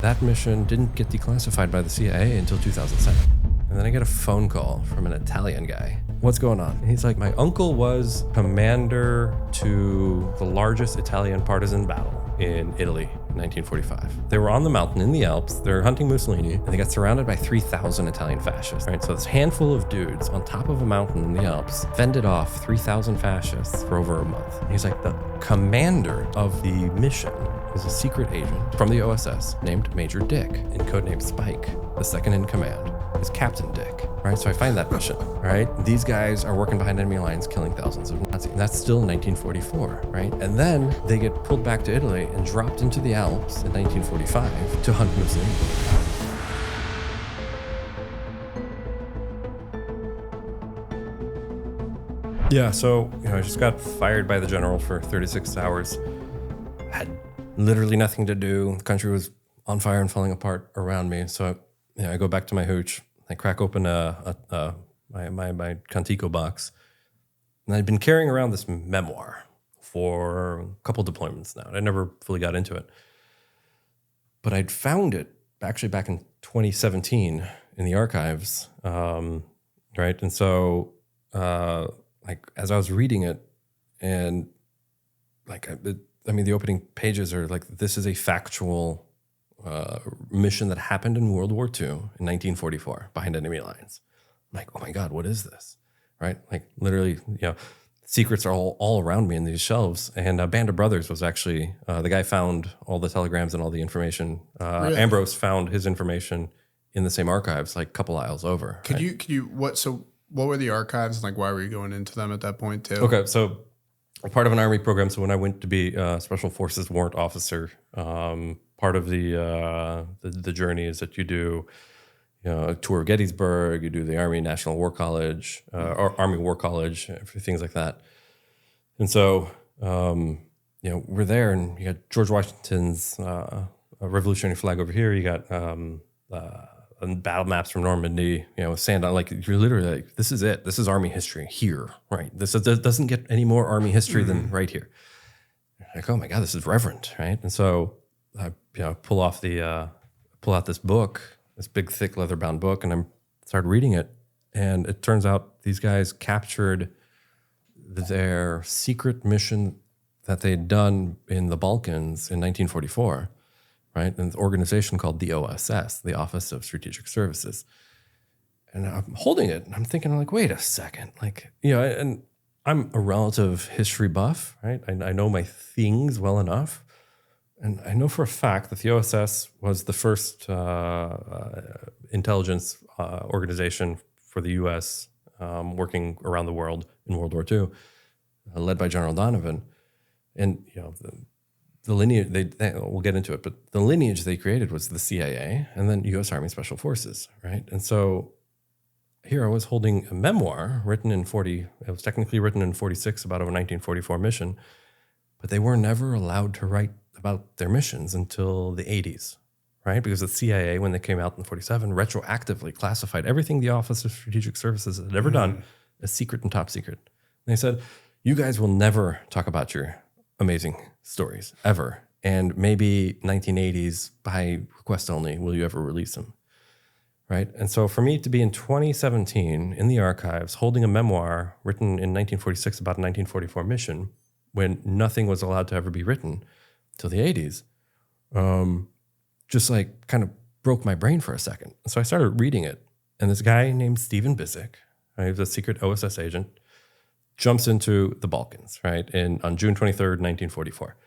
That mission didn't get declassified by the CIA until 2007. And then I get a phone call from an Italian guy. What's going on? And he's like, my uncle was commander to the largest Italian partisan battle in Italy in 1945. They were on the mountain in the Alps. They're hunting Mussolini, and they got surrounded by 3,000 Italian fascists, right? So this handful of dudes on top of a mountain in the Alps fended off 3,000 fascists for over a month. And he's like, the commander of the mission was a secret agent from the OSS named Major Dick, and codenamed Spike, the second in command is Captain Dick, right? So I find that mission, right? These guys are working behind enemy lines, killing thousands of Nazis. And that's still 1944, right? And then they get pulled back to Italy and dropped into the Alps in 1945 to hunt Mussolini. Yeah, so, I just got fired by the general for 36 hours. Had literally nothing to do. The country was on fire and falling apart around me. So I go back to my hooch. I crack open my Contigo box. And I'd been carrying around this memoir for a couple deployments now. I never fully got into it. But I'd found it actually back in 2017 in the archives, right? And so, as I was reading it, and the opening pages are like, this is a factual mission that happened in World War II in 1944 behind enemy lines. I'm like, oh my God, what is this? Right? Like literally, secrets are all around me in these shelves. And Band of Brothers was actually, the guy found all the telegrams and all the information. Really? Ambrose found his information in the same archives, like a couple aisles over. What were the archives? Like, why were you going into them at that point too? Okay, so part of an Army program. So when I went to be a Special Forces warrant officer, part of the journey is that you do, a tour of Gettysburg, you do the Army National War College, or Army War College, things like that. And so, we're there, and you got George Washington's revolutionary flag over here. You got battle maps from Normandy, sand on. Like, you're literally like, this is it. This is Army history here, right? This doesn't get any more Army history than right here. Like, oh my God, this is reverent, right? And so I pull out this book, this big, thick, leather-bound book, and I started reading it. And it turns out these guys captured their secret mission that they'd done in the Balkans in 1944, right? An organization called the OSS, the Office of Strategic Services. And I'm holding it, and I'm thinking, like, wait a second. Like, and I'm a relative history buff, right? I know my things well enough. And I know for a fact that the OSS was the first intelligence organization for the U.S. Working around the world in World War II, led by General Donovan. And, the lineage, we'll get into it, but the lineage they created was the CIA and then U.S. Army Special Forces, right? And so here I was holding a memoir it was technically written in 46 about a 1944 mission, but they were never allowed to write about their missions until the 80s, right? Because the CIA, when they came out in 47, retroactively classified everything the Office of Strategic Services had ever done as secret and top secret. And they said, you guys will never talk about your amazing stories, ever. And maybe 1980s, by request only, will you ever release them, right? And so for me to be in 2017 in the archives holding a memoir written in 1946 about a 1944 mission, when nothing was allowed to ever be written till the 80s, just like kind of broke my brain for a second. So I started reading it, and this guy named Stephen Bissick, right, he was a secret OSS agent, jumps into the Balkans, right, on June 23rd, 1944.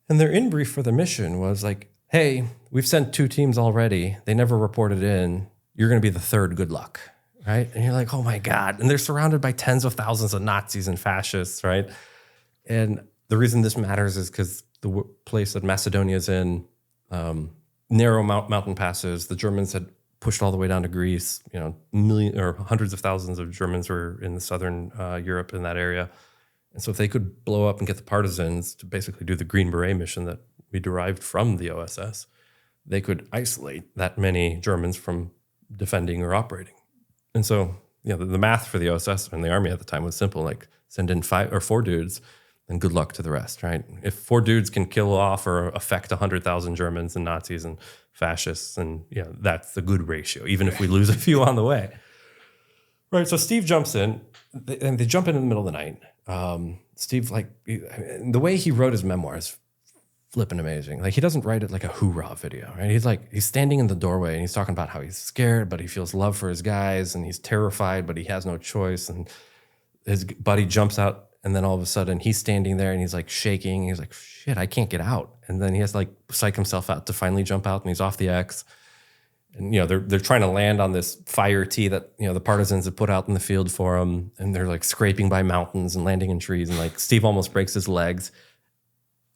And their in-brief for the mission was like, hey, we've sent 2 teams already. They never reported in. You're going to be the third. Good luck, right? And you're like, oh my God. And they're surrounded by tens of thousands of Nazis and fascists, right? And the reason this matters is because the place that Macedonia's in, narrow mountain passes, the Germans had pushed all the way down to Greece. Hundreds of thousands of Germans were in the southern Europe in that area. And so if they could blow up and get the partisans to basically do the Green Beret mission that we derived from the OSS, they could isolate that many Germans from defending or operating. And so, the math for the OSS and the Army at the time was simple, like send in 5 or 4 dudes, then good luck to the rest, right? If 4 dudes can kill off or affect 100,000 Germans and Nazis and fascists, and that's a good ratio, even if we lose a few on the way. Right, so Steve jumps in, and they jump in the middle of the night. Steve, the way he wrote his memoir is flipping amazing. Like, he doesn't write it like a hoorah video, right? He's standing in the doorway, and he's talking about how he's scared, but he feels love for his guys, and he's terrified, but he has no choice. And his buddy jumps out, and then all of a sudden he's standing there, and he's like shaking. He's like, shit, I can't get out. And then he has to like psych himself out to finally jump out, and he's off the X. And they're trying to land on this fire tee that the partisans have put out in the field for him, and they're like scraping by mountains and landing in trees, and like Steve almost breaks his legs.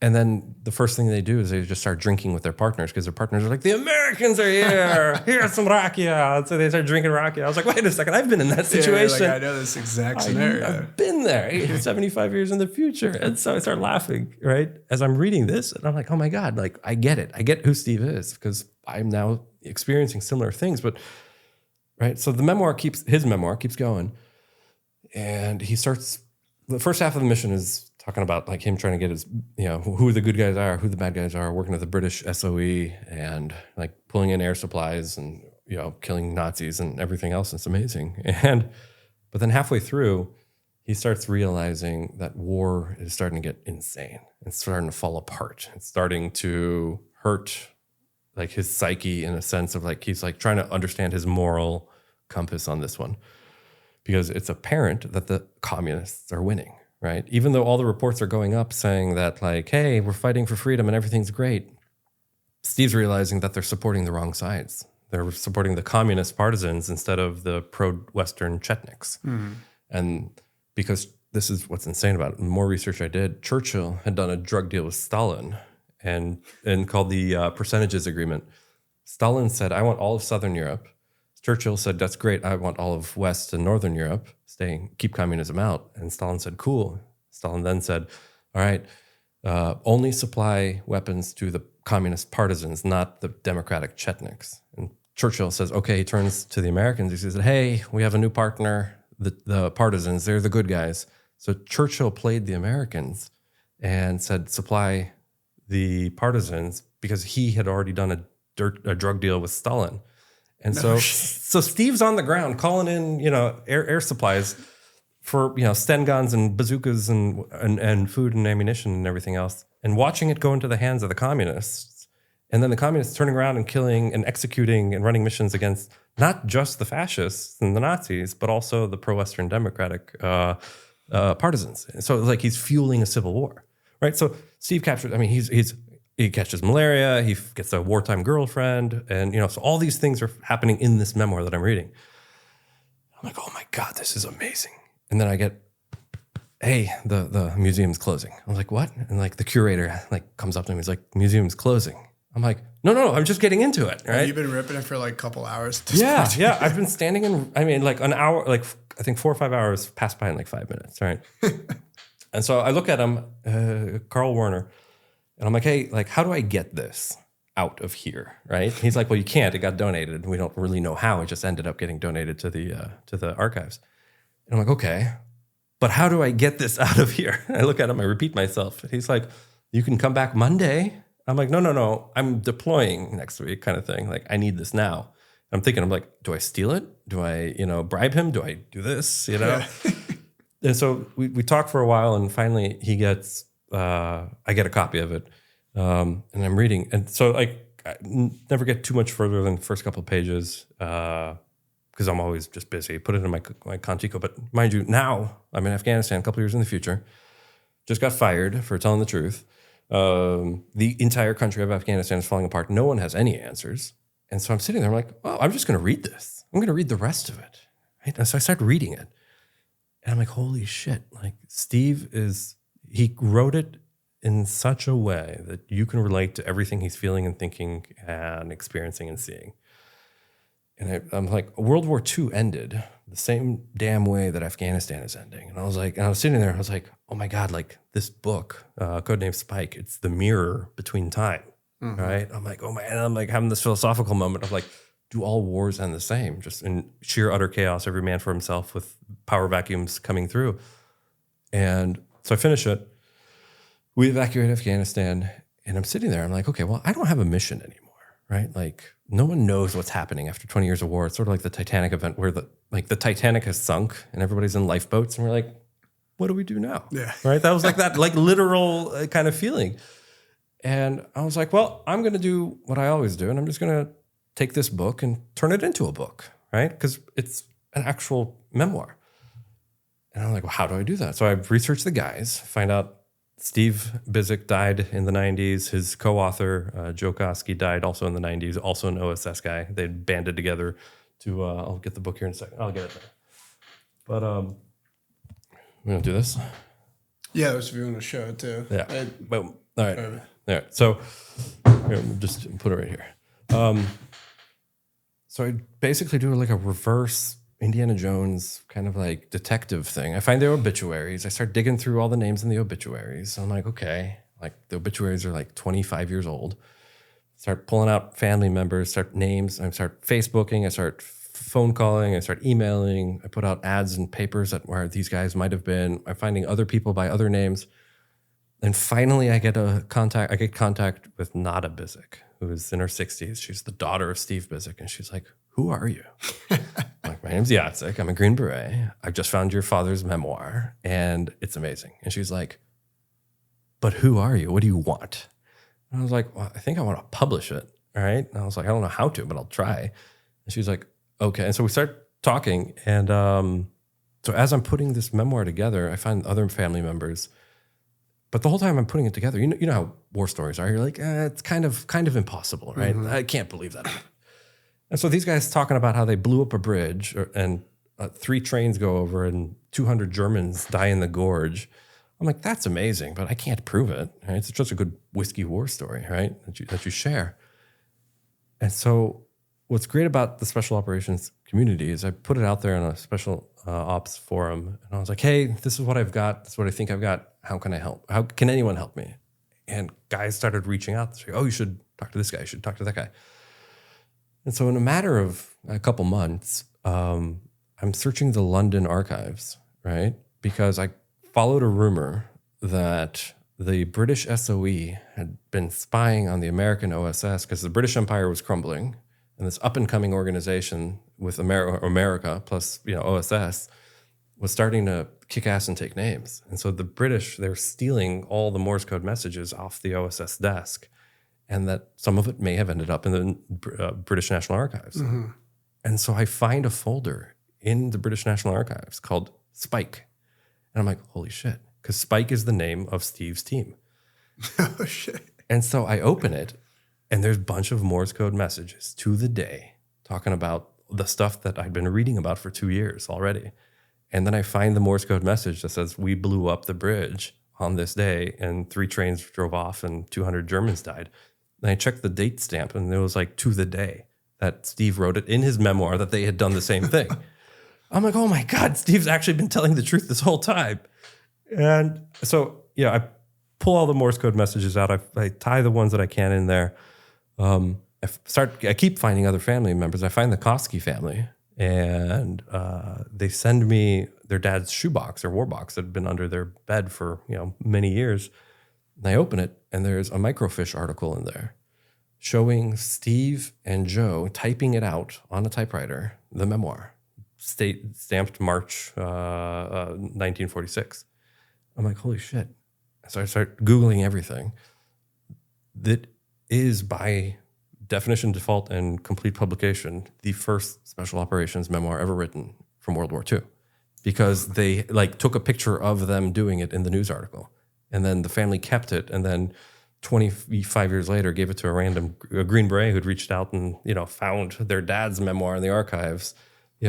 And then the first thing they do is they just start drinking with their partners, because their partners are like, the Americans are here. Here's some rakia. And so they start drinking rakia. I was like, wait a second, I've been in that situation. I know this exact scenario. I've been there 75 years in the future. And so I start laughing, right, as I'm reading this. And I'm like, oh my God, like, I get it. I get who Steve is, because I'm now experiencing similar things. But, right, so his memoir keeps going. And he starts, the first half of the mission is talking about like him trying to get his, who the good guys are, who the bad guys are, working with the British SOE, and like pulling in air supplies and, killing Nazis and everything else. It's amazing. But then halfway through, he starts realizing that war is starting to get insane. It's starting to fall apart. It's starting to hurt like his psyche, in a sense of like, he's like trying to understand his moral compass on this one, because it's apparent that the communists are winning. Right? Even though all the reports are going up saying that, like, hey, we're fighting for freedom and everything's great, Steve's realizing that they're supporting the wrong sides. They're supporting the communist partisans instead of the pro-Western Chetniks. Mm-hmm. And because this is what's insane about it, the more research I did, Churchill had done a drug deal with Stalin and called the Percentages Agreement. Stalin said, I want all of Southern Europe. Churchill said, that's great. I want all of West and Northern Europe. Keep communism out. And Stalin said, cool. Stalin then said, all right, only supply weapons to the communist partisans, not the democratic Chetniks. And Churchill says, okay, he turns to the Americans. He says, hey, we have a new partner, the partisans, they're the good guys. So Churchill played the Americans and said, supply the partisans, because he had already done a drug deal with Stalin. And so Steve's on the ground calling in, air supplies for, Sten guns and bazookas and food and ammunition and everything else, and watching it go into the hands of the communists. And then the communists turning around and killing and executing and running missions against not just the fascists and the Nazis, but also the pro-Western democratic partisans. So like he's fueling a civil war, right? So Steve captures, he catches malaria, he gets a wartime girlfriend, and so all these things are happening in this memoir that I'm reading. I'm like, oh my God, this is amazing. And then I get, hey, the museum's closing. I was like, what? And like the curator like comes up to me, he's like, museum's closing. I'm like, no, I'm just getting into it, right? You've been ripping it for like a couple hours. Yeah. I've been standing in, like an hour, like I think 4 or 5 hours passed by in like 5 minutes, right? And so I look at him, Carl Werner, and I'm like, hey, like, how do I get this out of here, right? He's like, well, you can't. It got donated. We don't really know how. It just ended up getting donated to the archives. And I'm like, okay, but how do I get this out of here? And I look at him. I repeat myself. He's like, you can come back Monday. I'm like, no. I'm deploying next week, kind of thing. Like, I need this now. I'm thinking, I'm like, do I steal it? Do I, bribe him? Do I do this? Yeah. And so we talk for a while, and finally he gets. I get a copy of it, and I'm reading. And so I never get too much further than the first couple of pages because I'm always just busy. Put it in my Contico. But mind you, now I'm in Afghanistan a couple of years in the future. Just got fired for telling the truth. The entire country of Afghanistan is falling apart. No one has any answers. And so I'm sitting there, I'm like, oh, I'm just going to read this. I'm going to read the rest of it. Right? And so I start reading it. And I'm like, holy shit. Like, Steve he wrote it in such a way that you can relate to everything he's feeling and thinking and experiencing and seeing. And I'm like, World War II ended the same damn way that Afghanistan is ending. And I was sitting there, I was like, oh my God, like this book, codename Spike, it's the mirror between time, right? I'm like, oh my, and I'm like having this philosophical moment of like, do all wars end the same? Just in sheer utter chaos, every man for himself with power vacuums coming through. And so I finish it. we evacuate Afghanistan, and I'm sitting there. I'm like, okay, well, I don't have a mission anymore, right? Like, no one knows what's happening after 20 years of war. It's sort of like the Titanic event where the Titanic has sunk and everybody's in lifeboats, and we're like, what do we do now? Yeah. Right? That was like that like literal kind of feeling. And I was like, well, I'm going to do what I always do, and I'm just going to take this book and turn it into a book, right? Because it's an actual memoir. And I'm like, well, how do I do that? So I researched the guys, find out Steve Bizik died in the 90s. His co-author, Joe Koski, died also in the 90s, also an OSS guy. They banded together to, I'll get the book here in a second. I'll get it there. But we're going to do this? Yeah, if you want to show it too. Yeah. Boom. All right. All right. So here, we'll just put it right here. So I basically do like a reverse Indiana Jones kind of like detective thing. I find the obituaries. I start digging through all the names in the obituaries. I'm like, okay, like the obituaries are like 25 years old. Start pulling out family members, start names. I start Facebooking. I start phone calling. I start emailing. I put out ads in papers that where these guys might have been. I'm finding other people by other names. And finally, I get contact with Nada Bizik, who is in her 60s. She's the daughter of Steve Bizik. And she's like, who are you? I'm like, my name's Jacek. I'm a Green Beret. I've just found your father's memoir, and it's amazing. And she's like, but who are you? What do you want? And I was like, well, I think I want to publish it. All right. And I was like, I don't know how to, but I'll try. And she's like, okay. And so we start talking. And so as I'm putting this memoir together, I find other family members. But the whole time I'm putting it together, you know how war stories are. You're like, it's kind of impossible, right? Mm-hmm. I can't believe that. And so these guys talking about how they blew up a bridge and 3 trains go over and 200 Germans die in the gorge. I'm like, that's amazing, but I can't prove it. Right? It's just a good whiskey war story, right? That you share. And so what's great about the special operations community is I put it out there on a special ops forum. And I was like, hey, this is what I've got. This is what I think I've got. How can I help? How can anyone help me? And guys started reaching out. Saying, oh, you should talk to this guy. You should talk to that guy. And so in a matter of a couple months, I'm searching the London archives, right? Because I followed a rumor that the British SOE had been spying on the American OSS because the British Empire was crumbling, and this up-and-coming organization with America plus OSS was starting to kick ass and take names. And so the British, they're stealing all the Morse code messages off the OSS desk, and that some of it may have ended up in the British National Archives. Mm-hmm. And so I find a folder in the British National Archives called Spike. And I'm like, holy shit, because Spike is the name of Steve's team. Oh, shit. And so I open it, and there's a bunch of Morse code messages to the day talking about the stuff that I'd been reading about for 2 years already. And then I find the Morse code message that says, we blew up the bridge on this day, and 3 trains drove off, and 200 Germans died. And I checked the date stamp, and it was like to the day that Steve wrote it in his memoir that they had done the same thing. I'm like, oh my God, Steve's actually been telling the truth this whole time. And so, I pull all the Morse code messages out. I tie the ones that I can in there. I keep finding other family members. I find the Koski family, and they send me their dad's shoebox or war box that had been under their bed for many years. And I open it, and there's a microfiche article in there showing Steve and Joe typing it out on a typewriter, the memoir, stamped March 1946. I'm like, holy shit. So I start Googling everything. That is, by definition, default, and complete publication, the first special operations memoir ever written from World War II. Because they took a picture of them doing it in the news article. And then the family kept it, and then 25 years later gave it to a random Green Beret who'd reached out and found their dad's memoir in the archives,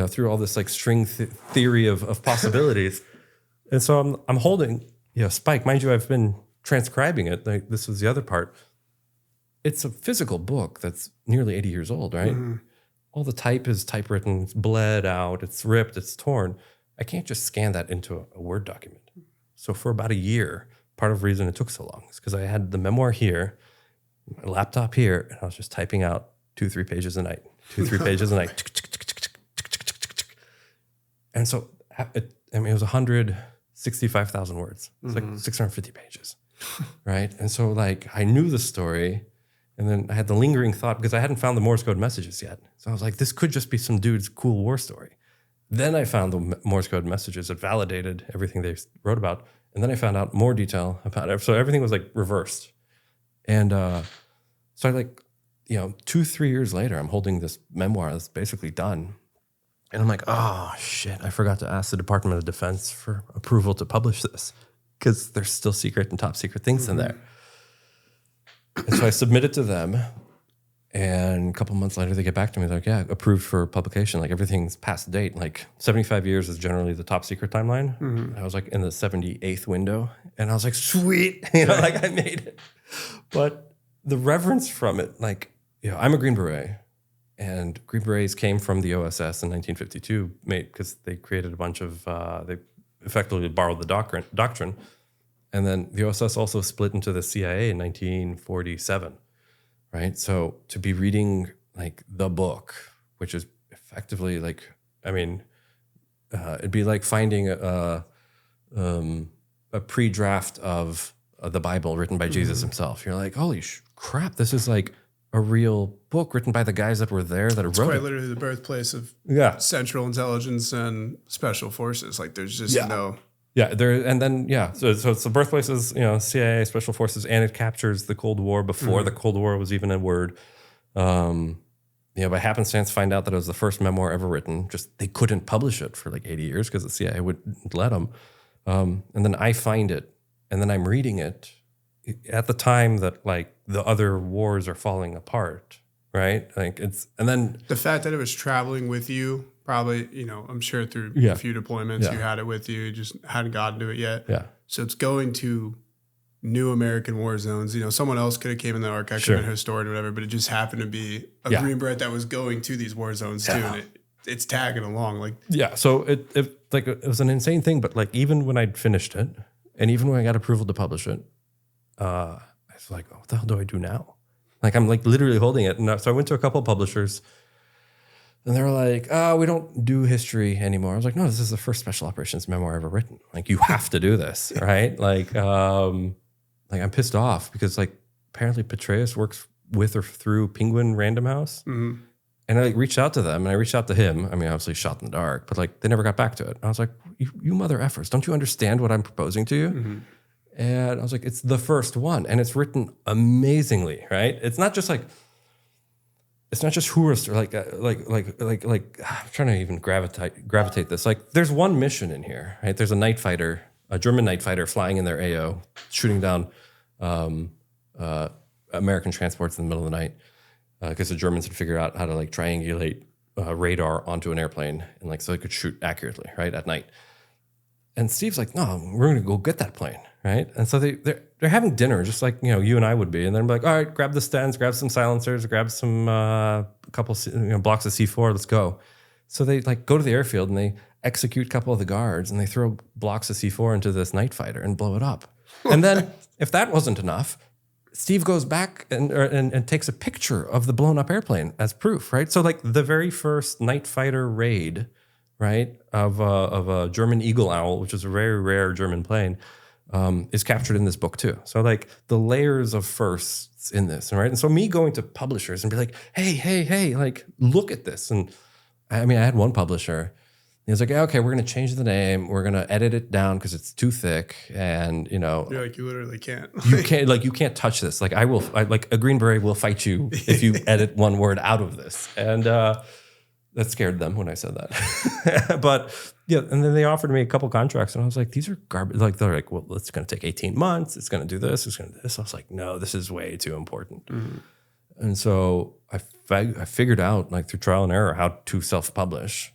through all this string theory of possibilities. And so I'm holding Spike. Mind you, I've been transcribing it. This was the other part. It's a physical book that's nearly 80 years old, right? Mm-hmm. All the type is typewritten, it's bled out, it's ripped, it's torn. I can't just scan that into a Word document. So for about a year, part of the reason it took so long is because I had the memoir here, my laptop here, and I was just typing out 2-3 pages a night, 2-3 pages a night. And so, it was 165,000 words. It's like 650 pages. right? And so like I knew the story, and then I had the lingering thought because I hadn't found the Morse code messages yet. So I was like, this could just be some dude's cool war story. Then I found the Morse code messages that validated everything they wrote about. And then I found out more detail about it. So everything was like reversed. And so I like, 2-3 years later, I'm holding this memoir that's basically done. And I'm like, oh shit, I forgot to ask the Department of Defense for approval to publish this because there's still secret and top secret things in there. And so I submit it to them. And a couple months later, they get back to me. They're like, yeah, approved for publication. Like everything's past date. Like 75 years is generally the top secret timeline. Mm-hmm. I was like in the 78th window. And I was like, sweet, like I made it. But the reverence from it, like, I'm a Green Beret. And Green Berets came from the OSS in 1952, because they created a bunch of, they effectively borrowed the doctrine. And then the OSS also split into the CIA in 1947. Right. So to be reading like the book, which is effectively like, it'd be like finding a pre-draft of the Bible written by Jesus himself. You're like, holy crap, this is like a real book written by the guys that were there that wrote it. It's quite literally the birthplace of Central Intelligence and Special Forces. Like there's just no... Yeah, so it's the birthplaces, CIA, Special Forces, and it captures the Cold War before the Cold War was even a word. By happenstance, find out that it was the first memoir ever written. Just they couldn't publish it for like 80 years because the CIA wouldn't let them. And then I find it, and then I'm reading it at the time that like the other wars are falling apart, right? Like and then the fact that it was traveling with you. Probably, I'm sure through a few deployments, you had it with you, just hadn't gotten to it yet. Yeah. So it's going to new American war zones. Someone else could have came in the archive, could have been a historian or whatever, but it just happened to be a Green Beret that was going to these war zones too. And it's tagging along. So it was an insane thing, but like even when I'd finished it, and even when I got approval to publish it, I was like, oh, what the hell do I do now? Like I'm like literally holding it. And so I went to a couple of publishers. And they were like, oh, we don't do history anymore. I was like, no, this is the first special operations memoir ever written. Like, you have to do this, right? Like I'm pissed off because, like, apparently Petraeus works with or through Penguin Random House. Mm-hmm. And I, like, reached out to them, and I reached out to him. I mean, obviously shot in the dark, but, like, they never got back to it. I was like, you mother effers, don't you understand what I'm proposing to you? Mm-hmm. And I was like, it's the first one, and it's written amazingly, right? It's not just, like... It's not just Hoorist or like I'm trying to even gravitate this. Like there's one mission in here, right? There's a night fighter, a German night fighter flying in their AO, shooting down American transports in the middle of the night because the Germans had figured out how to like triangulate radar onto an airplane and like so they could shoot accurately, right, at night. And Steve's like, no, we're going to go get that plane, right? And so they're having dinner, just like you and I would be. And then I'm like, all right, grab the stens, grab some silencers, grab some couple blocks of C4, let's go. So they like go to the airfield and they execute a couple of the guards and they throw blocks of C4 into this night fighter and blow it up. And then if that wasn't enough, Steve goes back and takes a picture of the blown up airplane as proof, right? So like the very first night fighter raid, right, of a German Eagle Owl, which is a very rare German plane, is captured in this book too. So like the layers of firsts in this, right? And so me going to publishers and be like, hey, like look at this. And I mean, I had one publisher. He was like, okay, we're going to change the name. We're going to edit it down because it's too thick. And, you're like, you literally can't. You can't touch this. Like like a Green Beret will fight you if you edit one word out of this. And that scared them when I said that. But yeah, and then they offered me a couple contracts and I was like, these are garbage. Like, they're like, well, it's going to take 18 months. It's going to do this. It's going to do this. I was like, no, this is way too important. Mm-hmm. And so I figured out like through trial and error how to self-publish.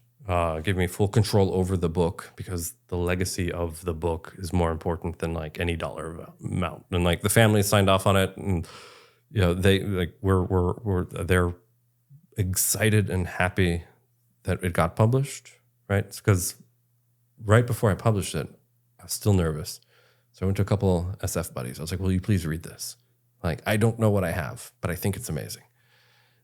Give me full control over the book because the legacy of the book is more important than like any dollar amount. And like the family signed off on it, and they like they're excited and happy that it got published. Right? Because right before I published it, I was still nervous. So I went to a couple SF buddies. I was like, "Will you please read this? Like, I don't know what I have, but I think it's amazing."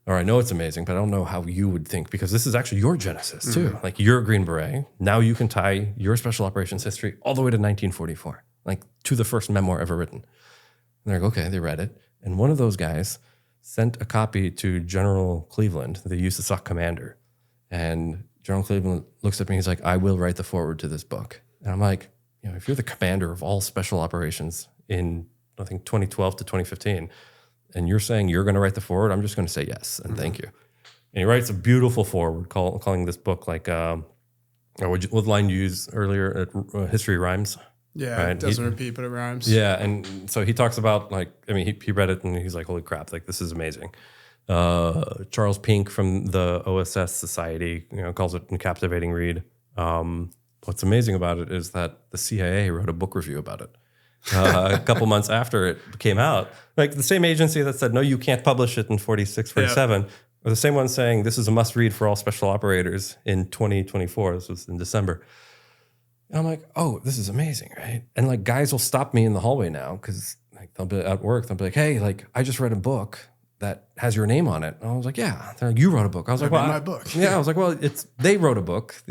Or I know it's amazing, but I don't know how you would think because this is actually your genesis too. Mm-hmm. Like you're a Green Beret. Now you can tie your special operations history all the way to 1944. like to the first memoir ever written. And they're like, okay, they read it. And one of those guys sent a copy to General Cleveland, the USASOC commander. And General Cleveland looks at me, he's like, I will write the foreword to this book. And I'm like, if you're the commander of all special operations in, I think, 2012 to 2015, and you're saying you're going to write the foreword, I'm just going to say yes and thank you. And he writes a beautiful foreword calling this book like, what line you used earlier, History Rhymes. Yeah, right? It doesn't repeat, but it rhymes. Yeah, and so he talks about he read it and he's like, holy crap, like this is amazing. Charles Pink from the OSS Society, calls it a captivating read. What's amazing about it is that the CIA wrote a book review about it. A couple months after it came out, like the same agency that said, no, you can't publish it in 46, 47, or the same one saying this is a must read for all special operators in 2024. This was in December. And I'm like, oh, this is amazing, right? And like guys will stop me in the hallway now because like they'll be at work. They'll be like, hey, like I just read a book that has your name on it. And I was like, yeah. They're like, you wrote a book. I was like, well, my book. Yeah, I was like, well, they wrote a book.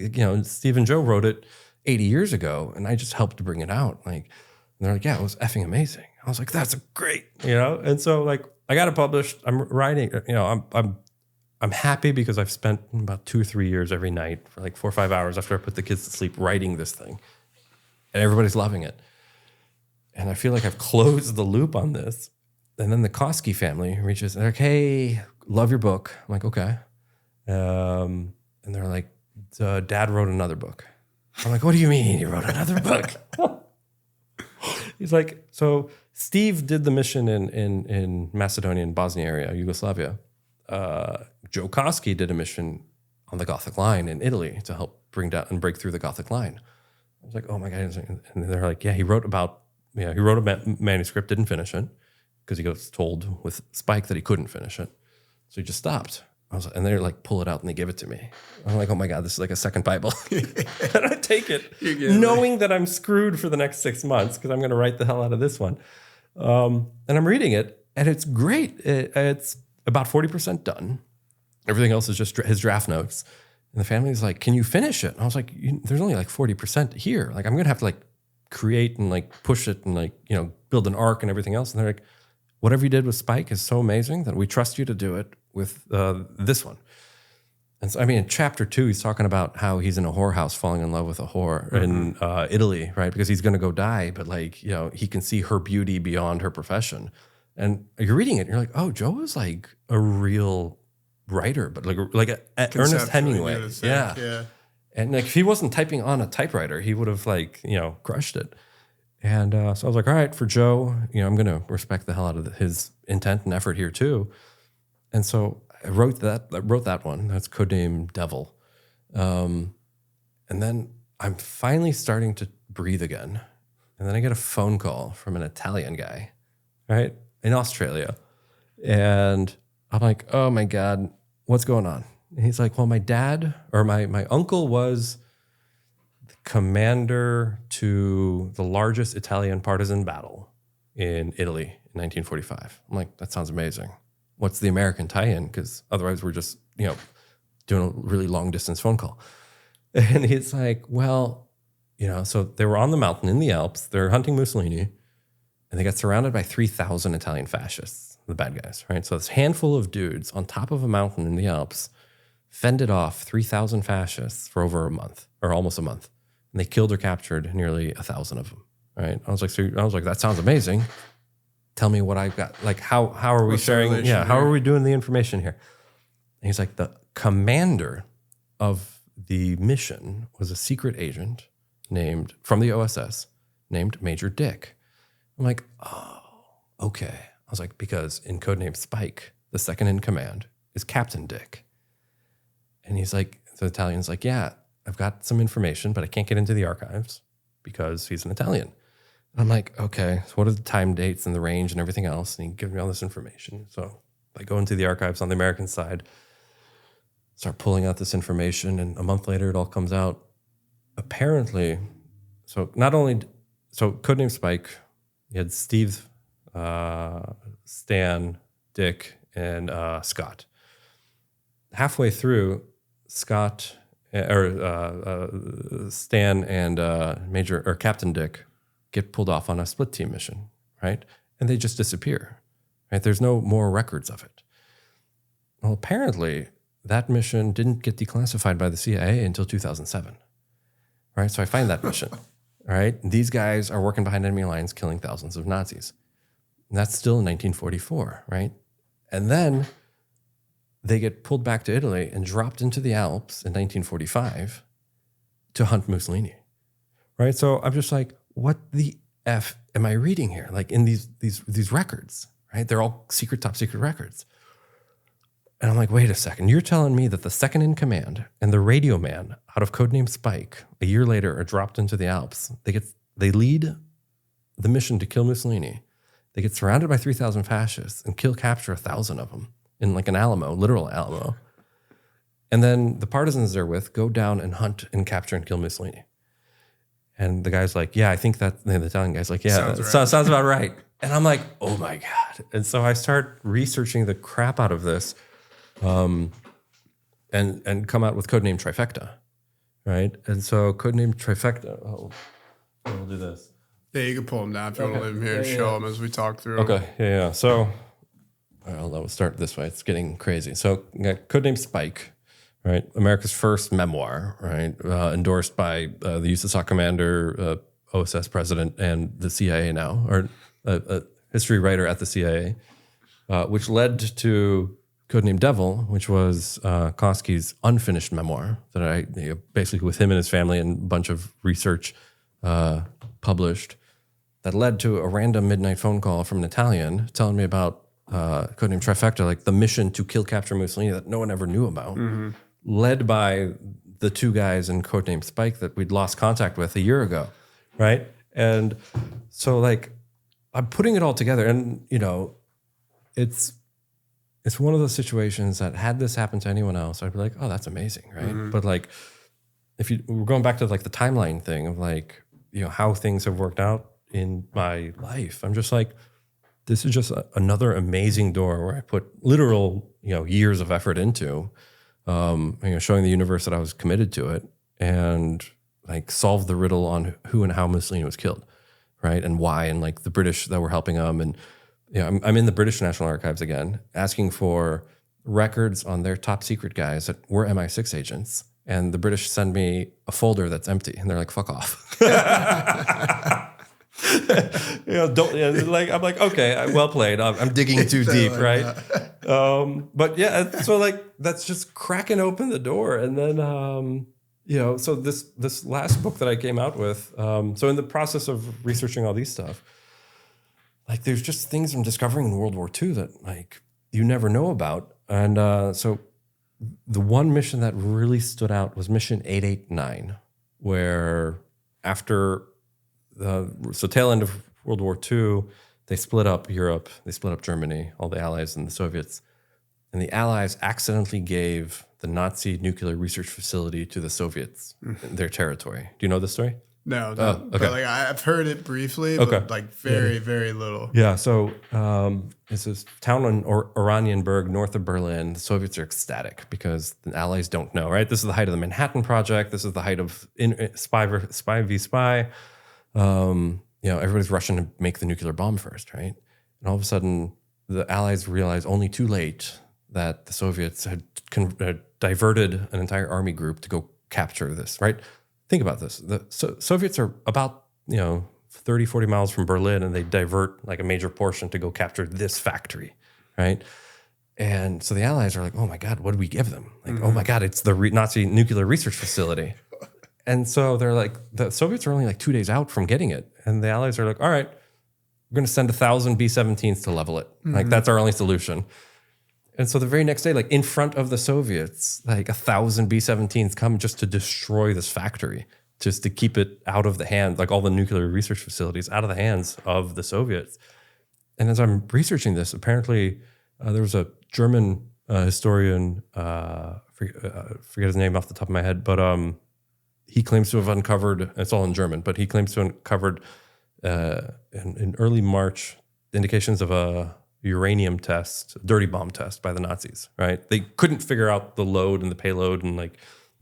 Steve and Joe wrote it 80 years ago, and I just helped to bring it out. Like, and they're like, yeah, it was effing amazing. I was like, that's great, And so like I got it published. I'm writing. I'm happy because I've spent about 2 or 3 years every night for like 4 or 5 hours after I put the kids to sleep writing this thing, and everybody's loving it. And I feel like I've closed the loop on this. And then the Koski family reaches, they're like, hey, love your book. I'm like, okay. And they're like, Dad wrote another book. I'm like, what do you mean he wrote another book? He's like, so Steve did the mission in Macedonia and Bosnia area, Yugoslavia. Joe Koski did a mission on the Gothic Line in Italy to help bring down and break through the Gothic Line. I was like, oh my God. And they're like, yeah, he wrote a manuscript, didn't finish it because he got told with Spike that he couldn't finish it. So he just stopped. And they're like, pull it out and they give it to me. I'm like, oh my God, this is like a second Bible. And I take it knowing that I'm screwed for the next 6 months because I'm going to write the hell out of this one. And I'm reading it and it's great. It's about 40% done. Everything else is just his draft notes. And the family's like, can you finish it? And I was like, there's only like 40% here. Like, I'm going to have to like create and like push it and like, build an arc and everything else. And they're like, whatever you did with Spike is so amazing that we trust you to do it with this one. And so, in chapter 2, he's talking about how he's in a whorehouse falling in love with a whore in Italy, right? Because he's going to go die, but like, he can see her beauty beyond her profession. And you're reading it and you're like, oh, Joe was like a real writer, but like Ernest Hemingway. Yeah. And like, if he wasn't typing on a typewriter, he would have like, crushed it. And so I was like, all right, for Joe, I'm going to respect the hell out of his intent and effort here too. And so I wrote that one. That's codename Devil. And then I'm finally starting to breathe again. And then I get a phone call from an Italian guy, right, in Australia. And I'm like, oh my God, what's going on? And he's like, well, my dad or my uncle was the commander to the largest Italian partisan battle in Italy in 1945. I'm like, that sounds amazing. What's the American tie-in? Because otherwise we're just, doing a really long distance phone call. And he's like, well, so they were on the mountain in the Alps. They're hunting Mussolini. And they got surrounded by 3,000 Italian fascists, the bad guys, right? So this handful of dudes on top of a mountain in the Alps fended off 3,000 fascists for over a month, or almost a month. And they killed or captured nearly 1,000 of them, right? I was like, that sounds amazing. Tell me what I've got. Like, how are we sharing? Yeah, how are we doing the information here? And he's like, the commander of the mission was a secret agent from the OSS named Major Dick. I'm like, oh, okay. I was like, because in codename Spike, the second in command is Captain Dick. And he's like, the Italian's like, yeah, I've got some information, but I can't get into the archives because he's an Italian. And I'm like, okay, so what are the time dates and the range and everything else? And he gives me all this information. So I go into the archives on the American side, start pulling out this information, and a month later it all comes out. Apparently, so codename Spike, you had Steve, Stan, Dick, and Scott. Halfway through, Stan and Captain Dick get pulled off on a split team mission, right? And they just disappear, right? There's no more records of it. Well, apparently that mission didn't get declassified by the CIA until 2007, right? So I find that mission, right? These guys are working behind enemy lines, killing thousands of Nazis. And that's still in 1944, right? And then they get pulled back to Italy and dropped into the Alps in 1945 to hunt Mussolini, right? So I'm just like, what the F am I reading here? Like in these records, right? They're all secret, top secret records. And I'm like, wait a second. You're telling me that the second in command and the radio man out of codename Spike a year later are dropped into the Alps. They lead the mission to kill Mussolini. They get surrounded by 3,000 fascists and capture 1,000 of them in like an Alamo, literal Alamo. And then the partisans they're with go down and hunt and capture and kill Mussolini. And the guy's like, yeah, I think that, the Italian guy's like, yeah, sounds about right. And I'm like, oh my God. And so I start researching the crap out of this and come out with codename Trifecta, right? And so codename Trifecta, we'll do this. Yeah, you can pull them down if you want to leave them here and show them as we talk through. Okay, yeah. So, well, we'll start this way. It's getting crazy. So, codename Spike, right? America's first memoir, right? Endorsed by the USSR commander, OSS president, and the CIA now, or a history writer at the CIA, which led to codename Devil, which was Koski's unfinished memoir that basically with him and his family and a bunch of research published. That led to a random midnight phone call from an Italian telling me about codename Trifecta, like the mission to kill, capture Mussolini that no one ever knew about, led by the two guys in codename Spike that we'd lost contact with a year ago, right? And so, like, I'm putting it all together, and it's one of those situations that had this happen to anyone else, I'd be like, oh, that's amazing, right? But like, we're going back to like the timeline thing of like, how things have worked out in my life. I'm just like, this is just another amazing door where I put literal, years of effort into, showing the universe that I was committed to it and like solve the riddle on who and how Mussolini was killed, right? And why, and like the British that were helping him. And I'm in the British National Archives again, asking for records on their top secret guys that were MI6 agents. And the British send me a folder that's empty, and they're like, "Fuck off." I'm like, okay, well played. I'm digging too deep, right? But yeah, so like that's just cracking open the door, and then so this last book that I came out with. So in the process of researching all these stuff, like there's just things I'm discovering in World War II that like you never know about, and so. The one mission that really stood out was mission 889, where after so tail end of World War II, they split up Europe, they split up Germany, all the Allies and the Soviets, and the Allies accidentally gave the Nazi nuclear research facility to the Soviets in their territory. Do you know this story? No, okay. But like I've heard it briefly, but like very, very little. Yeah, so it's this town in Oranienburg, north of Berlin. The Soviets are ecstatic because the Allies don't know, right? This is the height of the Manhattan Project. This is the height of spy v spy. Everybody's rushing to make the nuclear bomb first, right? And all of a sudden, the Allies realize only too late that the Soviets had diverted an entire army group to go capture this, right? Think about this. The Soviets are about, 30, 40 miles from Berlin, and they divert like a major portion to go capture this factory, right? And so the Allies are like, oh my God, what do we give them? Like, oh my God, it's the Nazi nuclear research facility. And so they're like, the Soviets are only like 2 days out from getting it. And the Allies are like, all right, we're going to send 1,000 B-17s to level it. Like, that's our only solution. And so the very next day, like in front of the Soviets, like 1,000 B-17s come just to destroy this factory, just to keep it out of the hands, like all the nuclear research facilities out of the hands of the Soviets. And as I'm researching this, apparently there was a German historian, forget his name off the top of my head, but he claims to have uncovered, it's all in German, but he claims to have uncovered in early March indications of a uranium test, dirty bomb test by the Nazis, right? They couldn't figure out the load and the payload and like,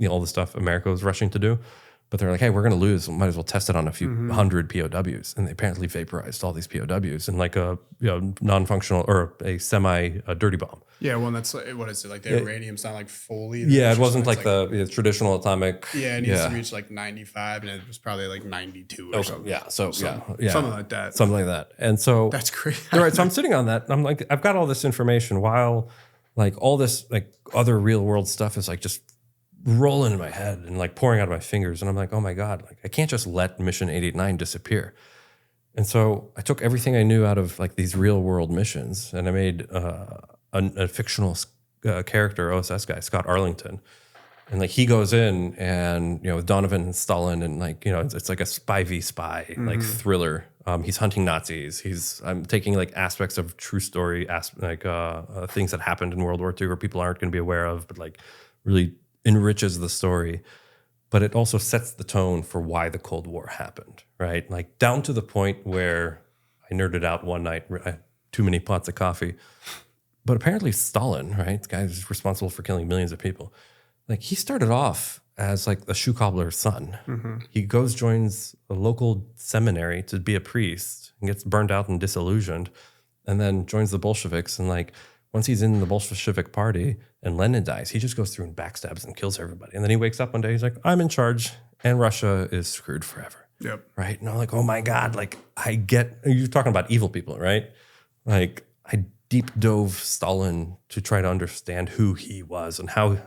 all the stuff America was rushing to do. But they're like, hey, we're going to lose. We might as well test it on a few hundred POWs. And they apparently vaporized all these POWs in like a non-functional or a semi-dirty bomb. Yeah, well, that's like, what is it? Like the uranium's not like fully. Yeah, it wasn't like the traditional atomic. Yeah, it needs to reach like 95, and it was probably like 92 or something. Yeah, something like that. Something like that. And so that's crazy. All right, so I'm sitting on that, and I'm like, I've got all this information while like all this like other real world stuff is like just rolling in my head and like pouring out of my fingers. And I'm like, oh my God, like I can't just let mission 889 disappear. And so I took everything I knew out of like these real world missions, and I made a fictional character, OSS guy, Scott Arlington. And like he goes in and, with Donovan and Stalin and like, it's like a spy v spy, like thriller. He's hunting Nazis. I'm taking like aspects of true story, things that happened in World War II or people aren't going to be aware of, but like really enriches the story. But it also sets the tone for why the Cold War happened, right? Like down to the point where I nerded out one night, I had too many pots of coffee. But apparently Stalin, right, the guy who's responsible for killing millions of people, like he started off as like a shoe cobbler's son. He joins a local seminary to be a priest and gets burned out and disillusioned, and then joins the Bolsheviks. And like once he's in the Bolshevik party and Lenin dies, he just goes through and backstabs and kills everybody. And then he wakes up one day, he's like, I'm in charge and Russia is screwed forever. Yep. Right. And I'm like, oh my God, like you're talking about evil people, right? Like I deep dove Stalin to try to understand who he was and how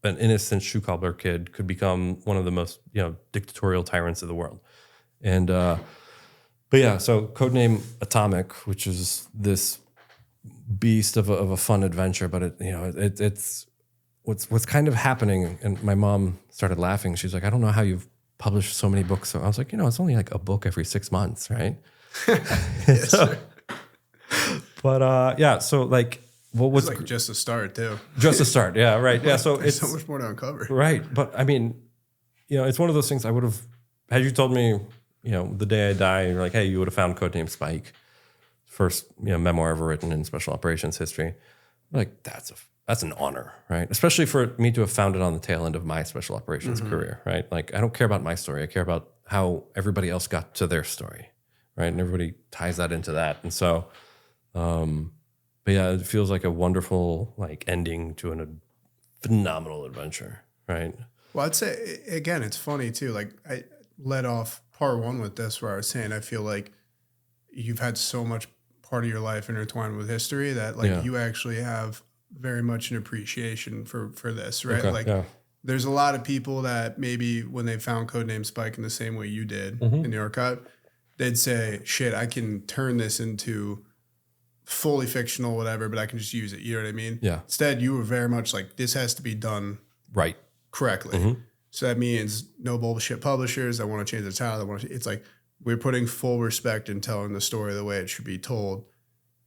an innocent shoe cobbler kid could become one of the most, dictatorial tyrants of the world. And, but yeah, so codename Atomic, which is this beast of a fun adventure, but it's what's kind of happening. And my mom started laughing. She's like, I don't know how you've published so many books. So I was like, it's only like a book every 6 months, right? Yes, sir. But so like, what was like just a start too? Just a start, yeah, right, yeah. So There's so much more to uncover, right? But I mean, it's one of those things. I would have had you told me, the day I die, you're like, hey, you would have found codename Spike, first memoir ever written in special operations history. Like that's an honor, right? Especially for me to have found it on the tail end of my special operations career, right? Like I don't care about my story. I care about how everybody else got to their story, right? And everybody ties that into that, and so. But yeah, it feels like a wonderful like ending to a phenomenal adventure, right? Well, I'd say again, it's funny too. Like I led off part one with this, where I was saying I feel like you've had so much part of your life intertwined with history that like you actually have very much an appreciation for this, right? Okay, like there's a lot of people that maybe when they found codename Spike in the same way you did in the archive, they'd say, "Shit, I can turn this into." Fully fictional, whatever, but I can just use it. You know what I mean? Yeah. Instead, you were very much like, this has to be done right, correctly. So that means no bullshit publishers that want to change the title. It's like we're putting full respect in telling the story the way it should be told.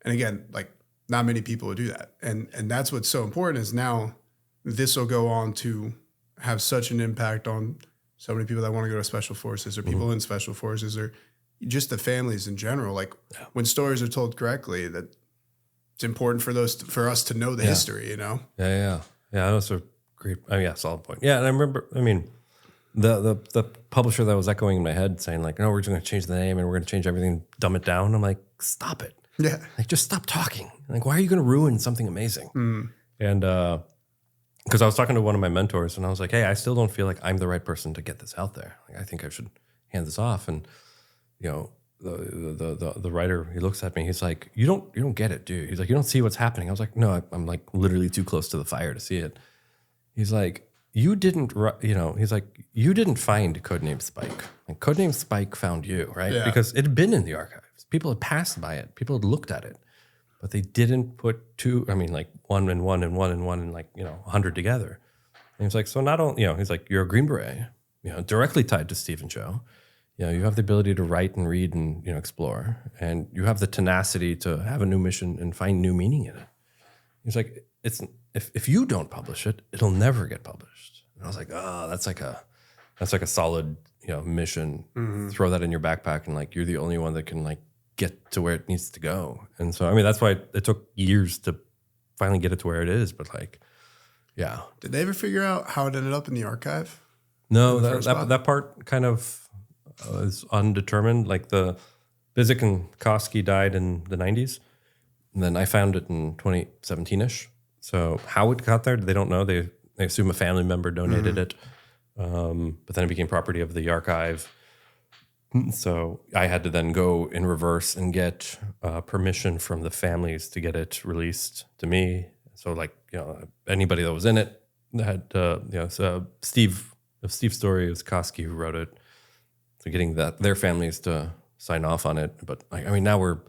And again, like not many people would do that. And that's what's so important is now this will go on to have such an impact on so many people that want to go to special forces or people in special forces or just the families in general. Like when stories are told correctly, that it's important for us to know the history, Yeah. That's a great, solid point. Yeah. And I remember, the publisher that was echoing in my head saying like, no, we're just going to change the name and we're going to change everything, dumb it down. I'm like, stop it. Yeah. Like, just stop talking. Like, why are you going to ruin something amazing? And, because I was talking to one of my mentors and I was like, hey, I still don't feel like I'm the right person to get this out there. Like, I think I should hand this off. And, the writer, he looks at me, he's like, you don't get it, dude. He's like, you don't see what's happening. I was like, no, I'm like literally too close to the fire to see it. He's like, you didn't find codename Spike. Like codename Spike found you, right? Yeah. Because it had been in the archives. People had passed by it. People had looked at it, but they didn't put one and one and one and one and 100 together. And he's like, so not only, he's like, you're a Green Beret, directly tied to Steve and Joe. You have the ability to write and read and explore, and you have the tenacity to have a new mission and find new meaning in it. He's like, if you don't publish it, it'll never get published. And I was like, oh, that's like a solid mission. Throw that in your backpack, and like you're the only one that can get to where it needs to go. And so that's why it took years to finally get it to where it is. But yeah. Did they ever figure out how it ended up in the archive? No, in the first spot? that part kind of is undetermined. Like the Bizik and Koski died in the 90s. And then I found it in 2017-ish. So how it got there, they don't know. They assume a family member donated it. But then it became property of the archive. So I had to then go in reverse and get permission from the families to get it released to me. So like, anybody that was in it had, so Steve's story, it was Koski who wrote it. So getting their families to sign off on it. But I mean, now we're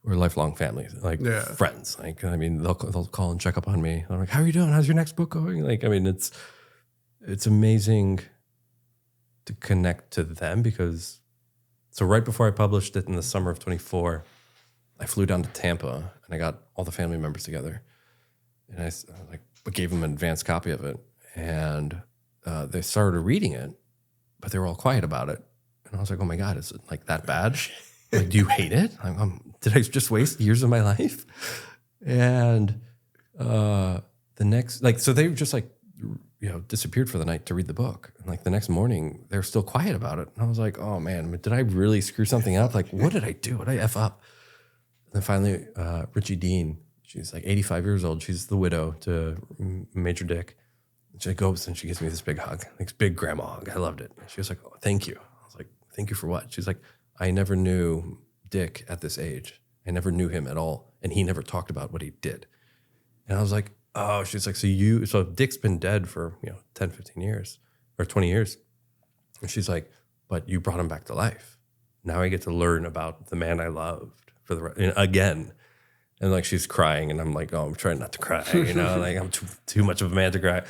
lifelong families, like friends. Like, I mean, they'll call and check up on me. I'm like, how are you doing? How's your next book going? Like, I mean, it's amazing to connect to them because, so right before I published it in the summer of 24, I flew down to Tampa and I got all the family members together and I gave them an advanced copy of it and they started reading it, but they were all quiet about it. And I was like, oh my God, is it like that bad? Like, do you hate it? Did I just waste years of my life? And the next, so they were just disappeared for the night to read the book. And like the next morning, they're still quiet about it. And I was like, oh man, did I really screw something up? Like, what did I do? What did I F up? And then finally, Richie Dean, she's like 85 years old. She's the widow to Major Dick. She goes and she gives me this big hug, like this big grandma hug. I loved it. She was like, oh, thank you. I was like, thank you for what? She's like, I never knew Dick at this age. I never knew him at all. And he never talked about what he did. And I was like, oh, she's like, so Dick's been dead for, 10, 15 years or 20 years. And she's like, but you brought him back to life. Now I get to learn about the man I loved again. And like, she's crying and I'm like, oh, I'm trying not to cry, like I'm too much of a man to cry.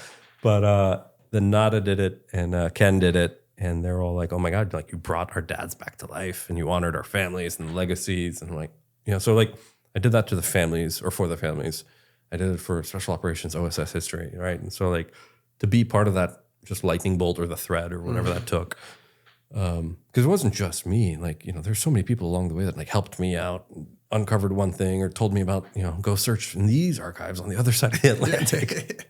But then Nada did it and Ken did it. And they're all like, oh my God, like you brought our dads back to life and you honored our families and the legacies. And like, so like I did that to the families or for the families. I did it for Special Operations OSS history, right? And so like to be part of that just lightning bolt or the thread or whatever that took. Because it wasn't just me. Like, there's so many people along the way that like helped me out, uncovered one thing or told me about, go search in these archives on the other side of the Atlantic.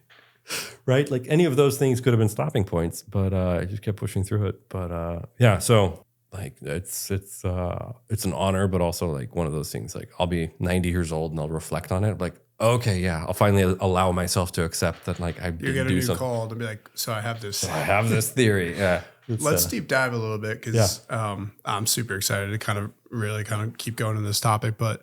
Right? Like any of those things could have been stopping points, but I just kept pushing through it. But yeah, so like it's an honor, but also like one of those things, like I'll be 90 years old and I'll reflect on it. Like, okay, yeah, I'll finally allow myself to accept that like I did do something. Call to be like, so I have this theory. Yeah. Let's deep dive a little bit because I'm super excited to kind of keep going in this topic. But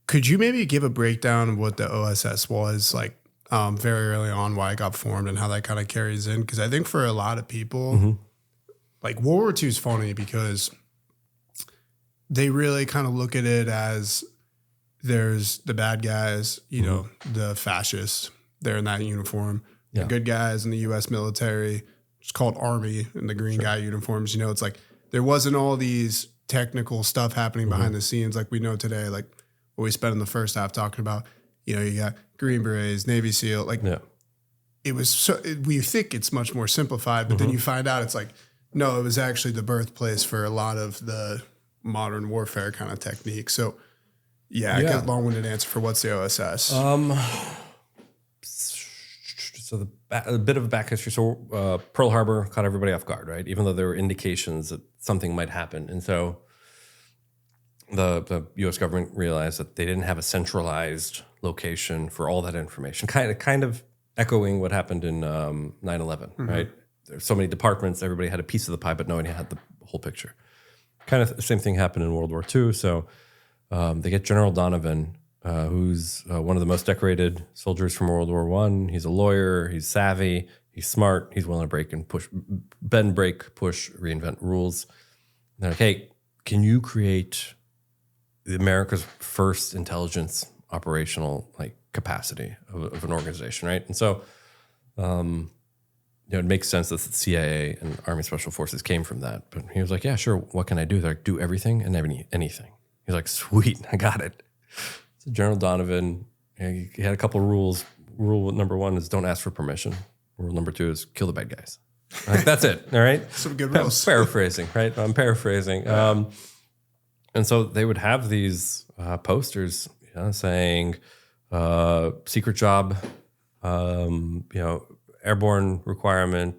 could you maybe give a breakdown of what the OSS was like very early on, why it got formed and how that kind of carries in? Because I think for a lot of people, like World War II is funny because they really kind of look at it as there's the bad guys, the fascists, they're in that uniform. The good guys in the U.S. military, it's called Army, and the green guy uniforms. It's like there wasn't all these technical stuff happening behind the scenes like we know today, like what we spent in the first half talking about. You got Green Berets, Navy SEAL. Like it was so we think it's much more simplified, but then you find out it's like, no, it was actually the birthplace for a lot of the modern warfare kind of techniques. So I got a long-winded answer for what's the OSS. So a bit of a back history. So Pearl Harbor caught everybody off guard, right? Even though there were indications that something might happen. And so the U.S. government realized that they didn't have a centralized location for all that information, kind of echoing what happened in 9/11, right? There's so many departments, everybody had a piece of the pie, but nobody had the whole picture. Kind of the same thing happened in World War II. So they get General Donovan, who's one of the most decorated soldiers from World War I. He's a lawyer, he's savvy, he's smart, he's willing to bend, break, push, reinvent rules. And they're like, hey, can you create America's first intelligence operational capacity of an organization, right? And so it makes sense that the CIA and Army Special Forces came from that. But he was like, yeah, sure, what can I do? They're like, do everything and anything. He's like, sweet, I got it. So General Donovan, he had a couple of rules. Rule number 1 is don't ask for permission. Rule number 2 is kill the bad guys. Like, that's it, all right? Some good rules. Paraphrasing, right? I'm paraphrasing. And so they would have these posters, saying secret job, airborne requirement,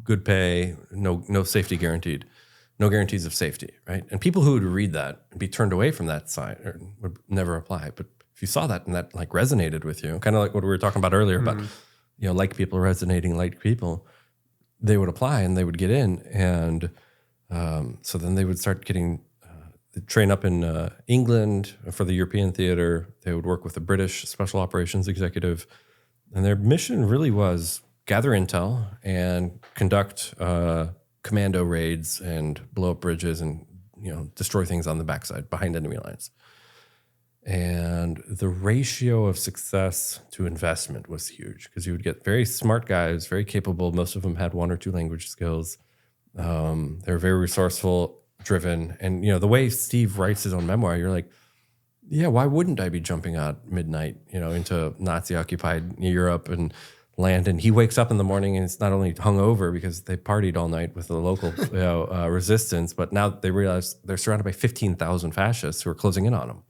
good pay, no safety guaranteed, no guarantees of safety, right? And people who would read that and be turned away from that side or would never apply. But if you saw that and that like resonated with you, kind of like what we were talking about earlier, about like people resonating like people, they would apply and they would get in, and so then they would start getting train up in England for the European theater. They would work with the British Special Operations Executive, and their mission really was gather intel and conduct commando raids and blow up bridges and destroy things on the backside behind enemy lines. And the ratio of success to investment was huge because you would get very smart guys, very capable. Most of them had 1 or 2 language skills. They're very resourceful, driven. And, the way Steve writes his own memoir, you're like, yeah, why wouldn't I be jumping out midnight, into Nazi-occupied Europe and land? And he wakes up in the morning and it's not only hungover because they partied all night with the local resistance, but now they realize they're surrounded by 15,000 fascists who are closing in on them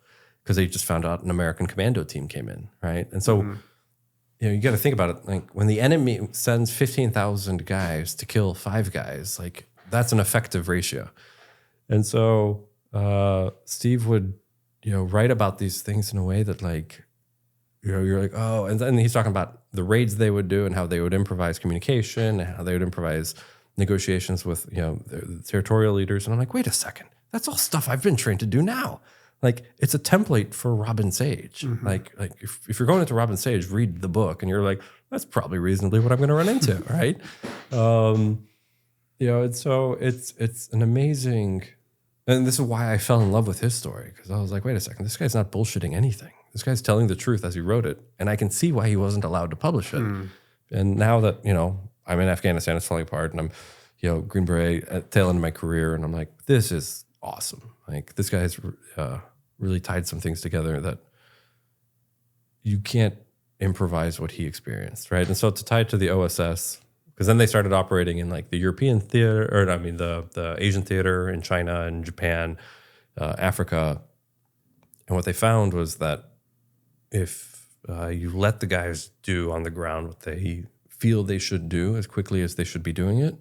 because they just found out an American commando team came in, right? And so, you got to think about it. Like when the enemy sends 15,000 guys to kill 5 guys, like that's an effective ratio. And so Steve would, write about these things in a way that like, you're like, oh, and then he's talking about the raids they would do and how they would improvise communication and how they would improvise negotiations with, the territorial leaders. And I'm like, wait a second, that's all stuff I've been trained to do now. Like it's a template for Robin Sage. Like if you're going into Robin Sage, read the book and you're like, that's probably reasonably what I'm going to run into, right? And so it's an amazing, and this is why I fell in love with his story, because I was like, wait a second, this guy's not bullshitting anything. This guy's telling the truth as he wrote it, and I can see why he wasn't allowed to publish it. And now that, I'm in Afghanistan, it's falling apart, and I'm, Green Beret at tail end of my career, and I'm like, this is awesome. Like this guy has really tied some things together that you can't improvise what he experienced, right? And so to tie it to the OSS, because then they started operating in like the European theater, or the Asian theater in China and Japan, Africa. And what they found was that if you let the guys do on the ground what they feel they should do as quickly as they should be doing it,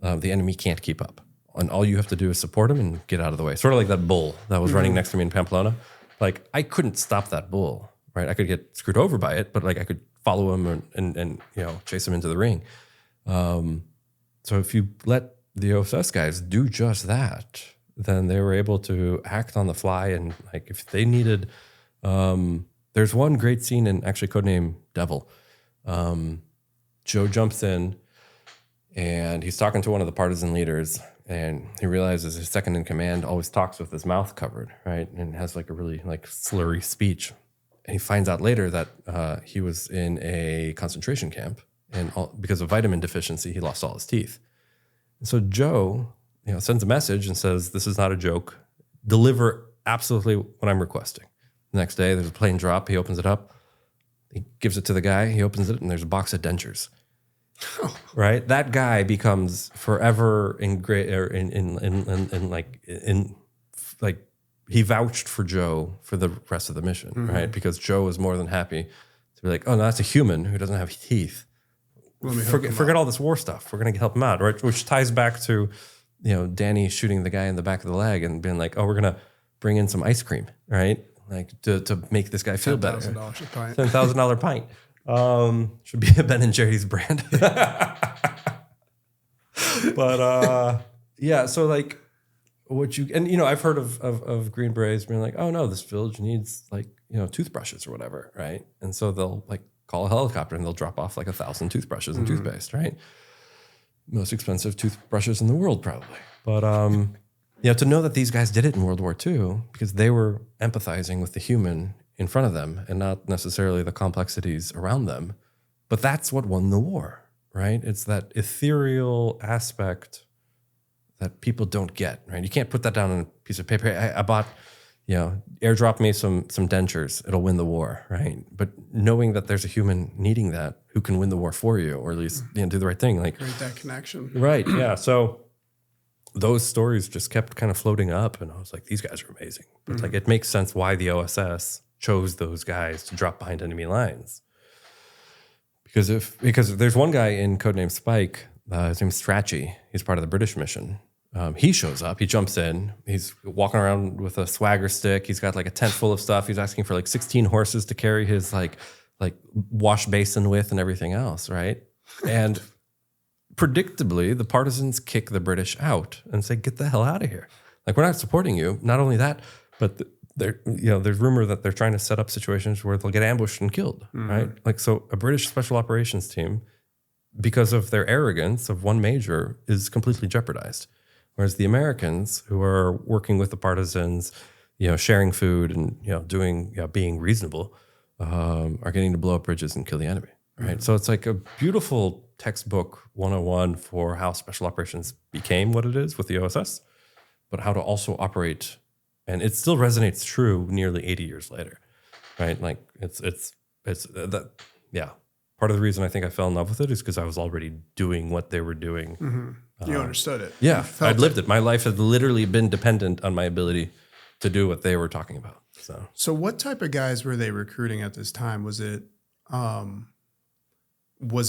the enemy can't keep up. And all you have to do is support him and get out of the way. Sort of like that bull that was running next to me in Pamplona. Like I couldn't stop that bull, right? I could get screwed over by it, but like I could follow him and chase him into the ring. So if you let the OSS guys do just that, then they were able to act on the fly. And like if they needed, there's one great scene in actually codename Devil. Joe jumps in and he's talking to one of the partisan leaders, and he realizes his second in command always talks with his mouth covered, right? And has like a really like slurry speech. And he finds out later that he was in a concentration camp, and because of vitamin deficiency, he lost all his teeth. And so Joe, sends a message and says, "This is not a joke. Deliver absolutely what I'm requesting." The next day, there's a plane drop. He opens it up. He gives it to the guy. He opens it, and there's a box of dentures. Right, that guy becomes forever he vouched for Joe for the rest of the mission, right? Because Joe was more than happy to be like, oh no, that's a human who doesn't have teeth. Forget all this war stuff. We're gonna help him out, right? Which ties back to, Danny shooting the guy in the back of the leg and being like, oh, we're gonna bring in some ice cream, right? Like to make this guy feel better. $10,000 a pint. $10,000 pint. Should be a Ben and Jerry's brand. But yeah, so like I've heard of Green Berets being like, oh no, this village needs like, toothbrushes or whatever, right? And so they'll like call a helicopter and they'll drop off like 1,000 toothbrushes and toothpaste, right? Most expensive toothbrushes in the world probably. But to know that these guys did it in World War II because they were empathizing with the human in front of them and not necessarily the complexities around them. But that's what won the war, right? It's that ethereal aspect that people don't get, right? You can't put that down on a piece of paper. I bought, airdrop me some dentures. It'll win the war, right? But knowing that there's a human needing that who can win the war for you, or at least do the right thing. Like create that connection. Right, yeah. So those stories just kept kind of floating up, and I was like, these guys are amazing. But like, it makes sense why the OSS chose those guys to drop behind enemy lines. Because there's one guy in codename Spike his name's Strachey. He's part of the British mission. He shows up. He jumps in. He's walking around with a swagger stick. He's got like a tent full of stuff. He's asking for like 16 horses to carry his like wash basin with and everything else, right? And predictably, the partisans kick the British out and say, "Get the hell out of here! Like, we're not supporting you." Not only that, but there's rumor that they're trying to set up situations where they'll get ambushed and killed, right? Like, so a British special operations team, because of their arrogance of one major, is completely jeopardized. Whereas the Americans, who are working with the partisans, sharing food and doing being reasonable, are getting to blow up bridges and kill the enemy. Right. So it's like a beautiful textbook 101 for how special operations became what it is with the OSS, but how to also operate. And it still resonates true nearly 80 years later. Right. Like it's that. Yeah. Part of the reason I think I fell in love with it is because I was already doing what they were doing. Mm-hmm. You understood it. Yeah. I'd lived it. My life had literally been dependent on my ability to do what they were talking about. So what type of guys were they recruiting at this time? Was it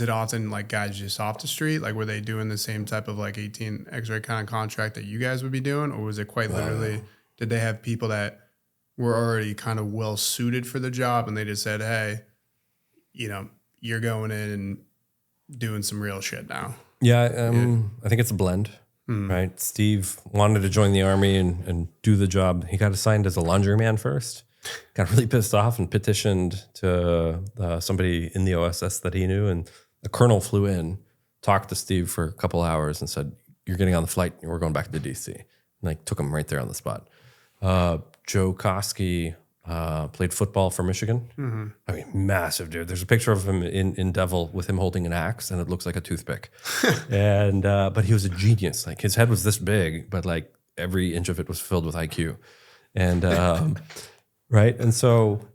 often like guys just off the street? Like, were they doing the same type of like 18 X-ray kind of contract that you guys would be doing? Or was it quite literally, did they have people that were already kind of well suited for the job and they just said, hey, you're going in and doing some real shit now? Yeah. I think it's a blend, right? Steve wanted to join the army and do the job. He got assigned as a laundryman first. Got really pissed off and petitioned to somebody in the OSS that he knew. And the colonel flew in, talked to Steve for a couple hours and said, "You're getting on the flight and we're going back to DC." And like took him right there on the spot. Joe Koski played football for Michigan. Mm-hmm. I mean, massive dude. There's a picture of him in Devil with him holding an axe and it looks like a toothpick. And but he was a genius. Like his head was this big, but like every inch of it was filled with IQ. And right. And so,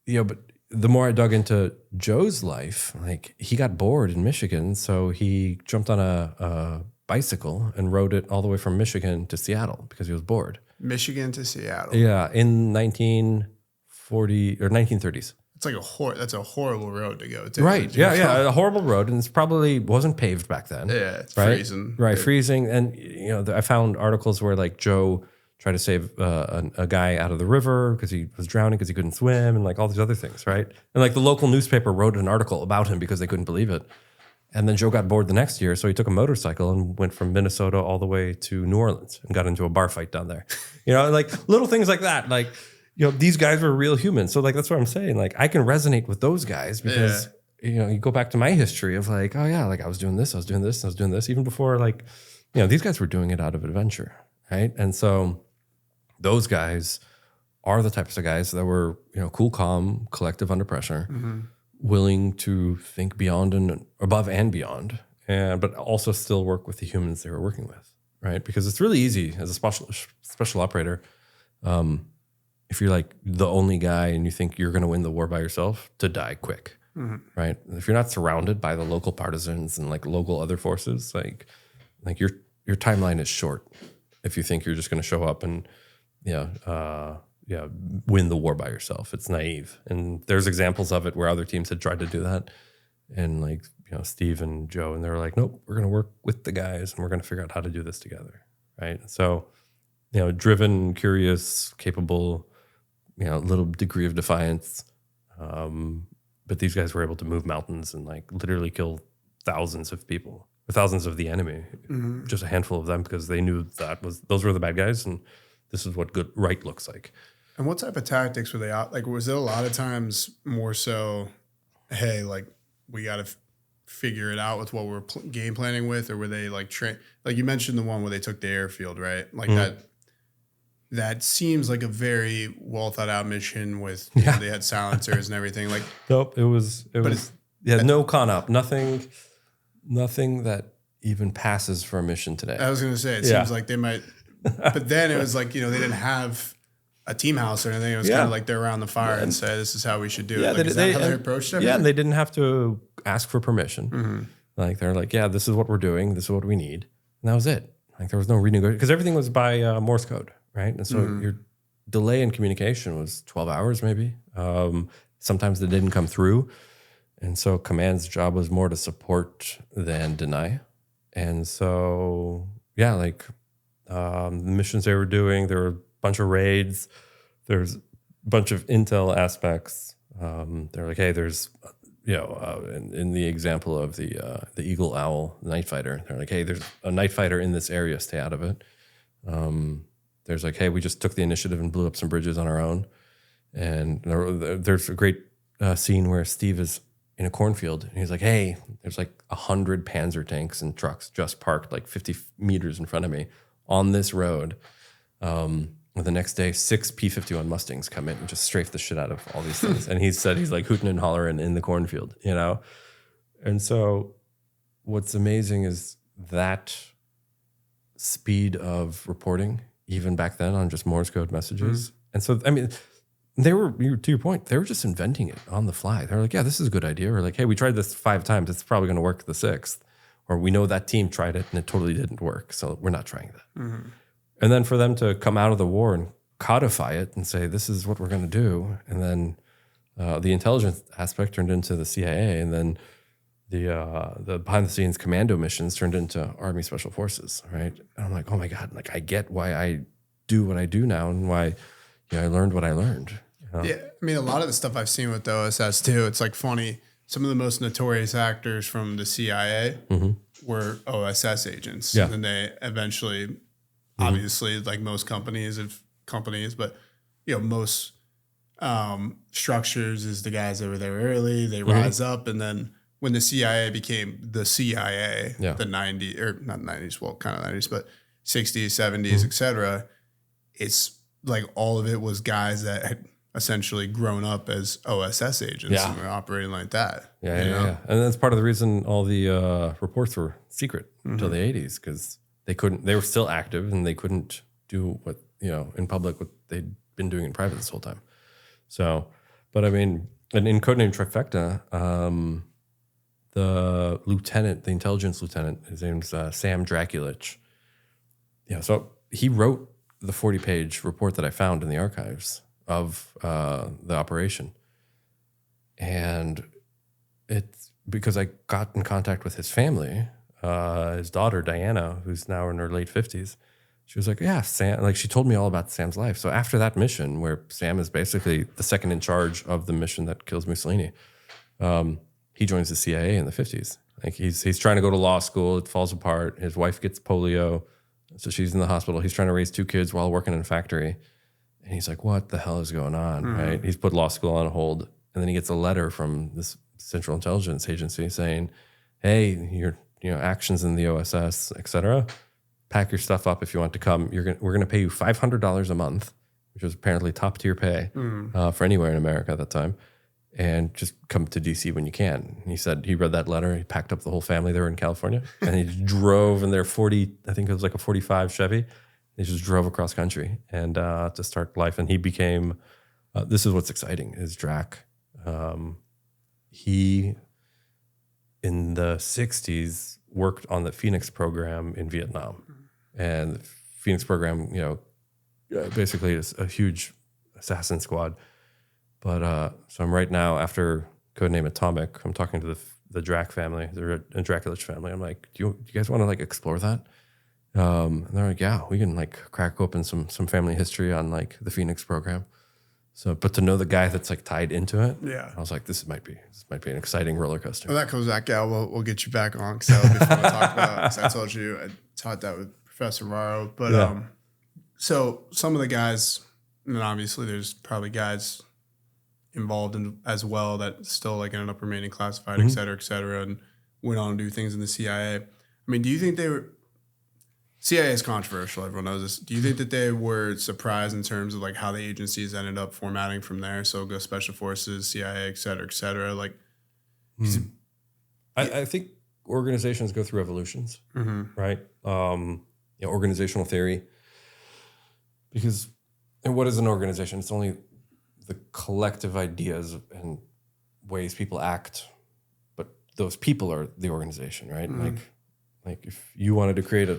but the more I dug into Joe's life, like he got bored in Michigan. So he jumped on a bicycle and rode it all the way from Michigan to Seattle because he was bored. Michigan to Seattle. Yeah. In 1940 or 1930s. It's like that's a horrible road to go to. Right. Yeah. A horrible road. And it probably wasn't paved back then. Yeah. It's right? freezing. Right. Freezing. And, I found articles where like Joe tried to save a guy out of the river because he was drowning because he couldn't swim and like all these other things, right? And like the local newspaper wrote an article about him because they couldn't believe it. And then Joe got bored the next year, so he took a motorcycle and went from Minnesota all the way to New Orleans and got into a bar fight down there. Like little things like that. Like, these guys were real humans. So like that's what I'm saying. Like I can resonate with those guys because you go back to my history of like, oh yeah, like I was doing this, even before like, these guys were doing it out of adventure, right? And so those guys are the types of guys that were, cool, calm, collective under pressure, willing to think beyond and above and beyond, but also still work with the humans they were working with, right? Because it's really easy as a special operator, if you're like the only guy and you think you're going to win the war by yourself, to die quick, right? If you're not surrounded by the local partisans and like local other forces, like your timeline is short if you think you're just going to show up and win the war by yourself. It's naive. And there's examples of it where other teams had tried to do that. And like, Steve and Joe, and they were like, nope, we're going to work with the guys and we're going to figure out how to do this together. Right. So, driven, curious, capable, little degree of defiance. But these guys were able to move mountains and like literally kill thousands of people, or thousands of the enemy, just a handful of them because they knew those were the bad guys. And this is what right looks like. And what type of tactics were they out? Like, was it a lot of times more so, hey, like, we got to figure it out with what we're game planning with? Or were they like, like you mentioned the one where they took the airfield, right? Like that seems like a very well thought out mission with, they had silencers and everything. Like, nope, it was no con op, nothing that even passes for a mission today. I was going to say, it seems like they might. But then it was like, they didn't have a team house or anything. It was kind of like they're around the fire and say, this is how we should do it. Like, is that how they approached it? Yeah, and they didn't have to ask for permission. Like, they're like, yeah, this is what we're doing. This is what we need. And that was it. Like, there was no renegotiation. Because everything was by Morse code, right? And so your delay in communication was 12 hours maybe. Sometimes they didn't come through. And so command's job was more to support than deny. And so, yeah, like the missions they were doing, there were a bunch of raids. There's a bunch of intel aspects. They're like, hey, there's, in the example of the Eagle Owl night fighter, they're like, hey, there's a night fighter in this area, stay out of it. There's like, hey, we just took the initiative and blew up some bridges on our own. And there's a great scene where Steve is in a cornfield and he's like, hey, there's like 100 Panzer tanks and trucks just parked like 50 meters in front of me on this road. The next day, 6 P-51 Mustangs come in and just strafe the shit out of all these things. And he said he's like hooting and hollering in the cornfield, And so what's amazing is that speed of reporting, even back then on just Morse code messages. And so, I mean, they were, to your point, they were just inventing it on the fly. They're like, yeah, this is a good idea. Or like, hey, we tried this 5 times. It's probably going to work the 6th. Or we know that team tried it and it totally didn't work. So we're not trying that. And then for them to come out of the war and codify it and say, this is what we're going to do. And then the intelligence aspect turned into the CIA. And then the behind the scenes commando missions turned into Army Special Forces, right? And I'm like, oh my God, like I get why I do what I do now and why I learned what I learned. Yeah, I mean, a lot of the stuff I've seen with the OSS too, it's like funny. Some of the most notorious actors from the CIA were OSS agents. Yeah. And then they eventually, obviously, like most companies, but most structures is the guys that were there early, they rise up, and then when the CIA became the CIA, the 90s, or not 90s, well, kind of 90s, but 60s, 70s, et cetera, it's like all of it was guys that had essentially grown up as OSS agents and were operating like that. Yeah. And that's part of the reason all the reports were secret until the 80s, because they were still active and they couldn't do what, in public, what they'd been doing in private this whole time. So, but I mean, and in Codename Trifecta, the intelligence lieutenant, his name's Sam Draculich. Yeah, so he wrote the 40-page report that I found in the archives of the operation. And it's because I got in contact with his family, his daughter, Diana, who's now in her late 50s. She was like, yeah, Sam, like she told me all about Sam's life. So after that mission, where Sam is basically the second in charge of the mission that kills Mussolini, he joins the CIA in the 50s. Like he's trying to go to law school. It falls apart. His wife gets polio. So she's in the hospital. He's trying to raise 2 kids while working in a factory. And he's like, what the hell is going on, right? He's put law school on hold. And then he gets a letter from this Central Intelligence Agency saying, hey, your actions in the OSS, et cetera, pack your stuff up if you want to come. We're going to pay you $500 a month, which was apparently top tier pay for anywhere in America at that time. And just come to DC when you can. And he said he read that letter. He packed up the whole family. They were in California. And he drove in their 40, I think it was like a 45 Chevy. He just drove across country and to start life. And he became, this is what's exciting, is Drac. He, in the 60s, worked on the Phoenix program in Vietnam. And the Phoenix program, basically is a huge assassin squad. But so I'm right now, after Codename Atomic, I'm talking to the Drac family, the Draculich family. I'm like, do you guys want to like explore that? And they're like, yeah, we can like crack open some family history on like the Phoenix program. So, but to know the guy that's like tied into it, I was like, this might be an exciting roller coaster. Well, that comes back out. We'll get you back on because before I talk about, because I told you I taught that with Professor Morrow. But so some of the guys, and obviously there's probably guys involved in as well that still like ended up remaining classified, et cetera, and went on to do things in the CIA. I mean, do you think they were? CIA is controversial. Everyone knows this. Do you think that they were surprised in terms of like how the agencies ended up formatting from there? So go Special Forces, CIA, et cetera, et cetera. Like, I think organizations go through evolutions, right? Organizational theory. Because, and what is an organization? It's only the collective ideas and ways people act, but those people are the organization, right? Like if you wanted to create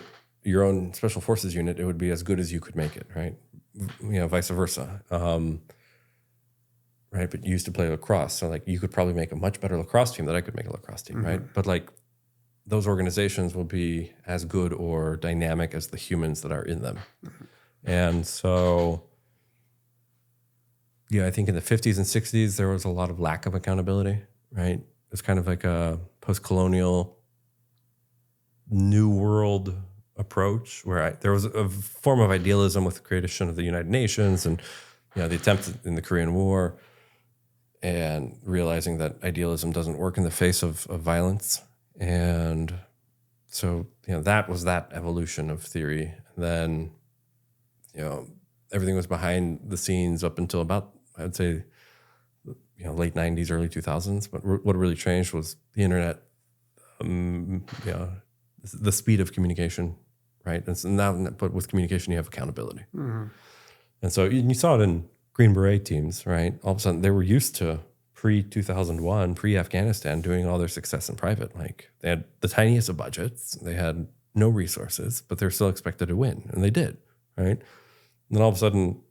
your own special forces unit, it would be as good as you could make it, right? Vice versa. right? But you used to play lacrosse. So like you could probably make a much better lacrosse team than I could make a lacrosse team, right? But like those organizations will be as good or dynamic as the humans that are in them. And so, yeah, I think in the 50s and 60s, there was a lot of lack of accountability, right? It's kind of like a post-colonial new world approach where there was a form of idealism with the creation of the United Nations and the attempt in the Korean War, and realizing that idealism doesn't work in the face of violence. And so, that was that evolution of theory. And then, everything was behind the scenes up until about, I'd say, late 90s, early 2000s. But what really changed was the internet, the speed of communication, right? And so now, but with communication, you have accountability. And so you saw it in Green Beret teams, right? All of a sudden, they were used to pre-2001, pre-Afghanistan, doing all their success in private. Like they had the tiniest of budgets, they had no resources, but they're still expected to win, and they did, right? And then all of a sudden,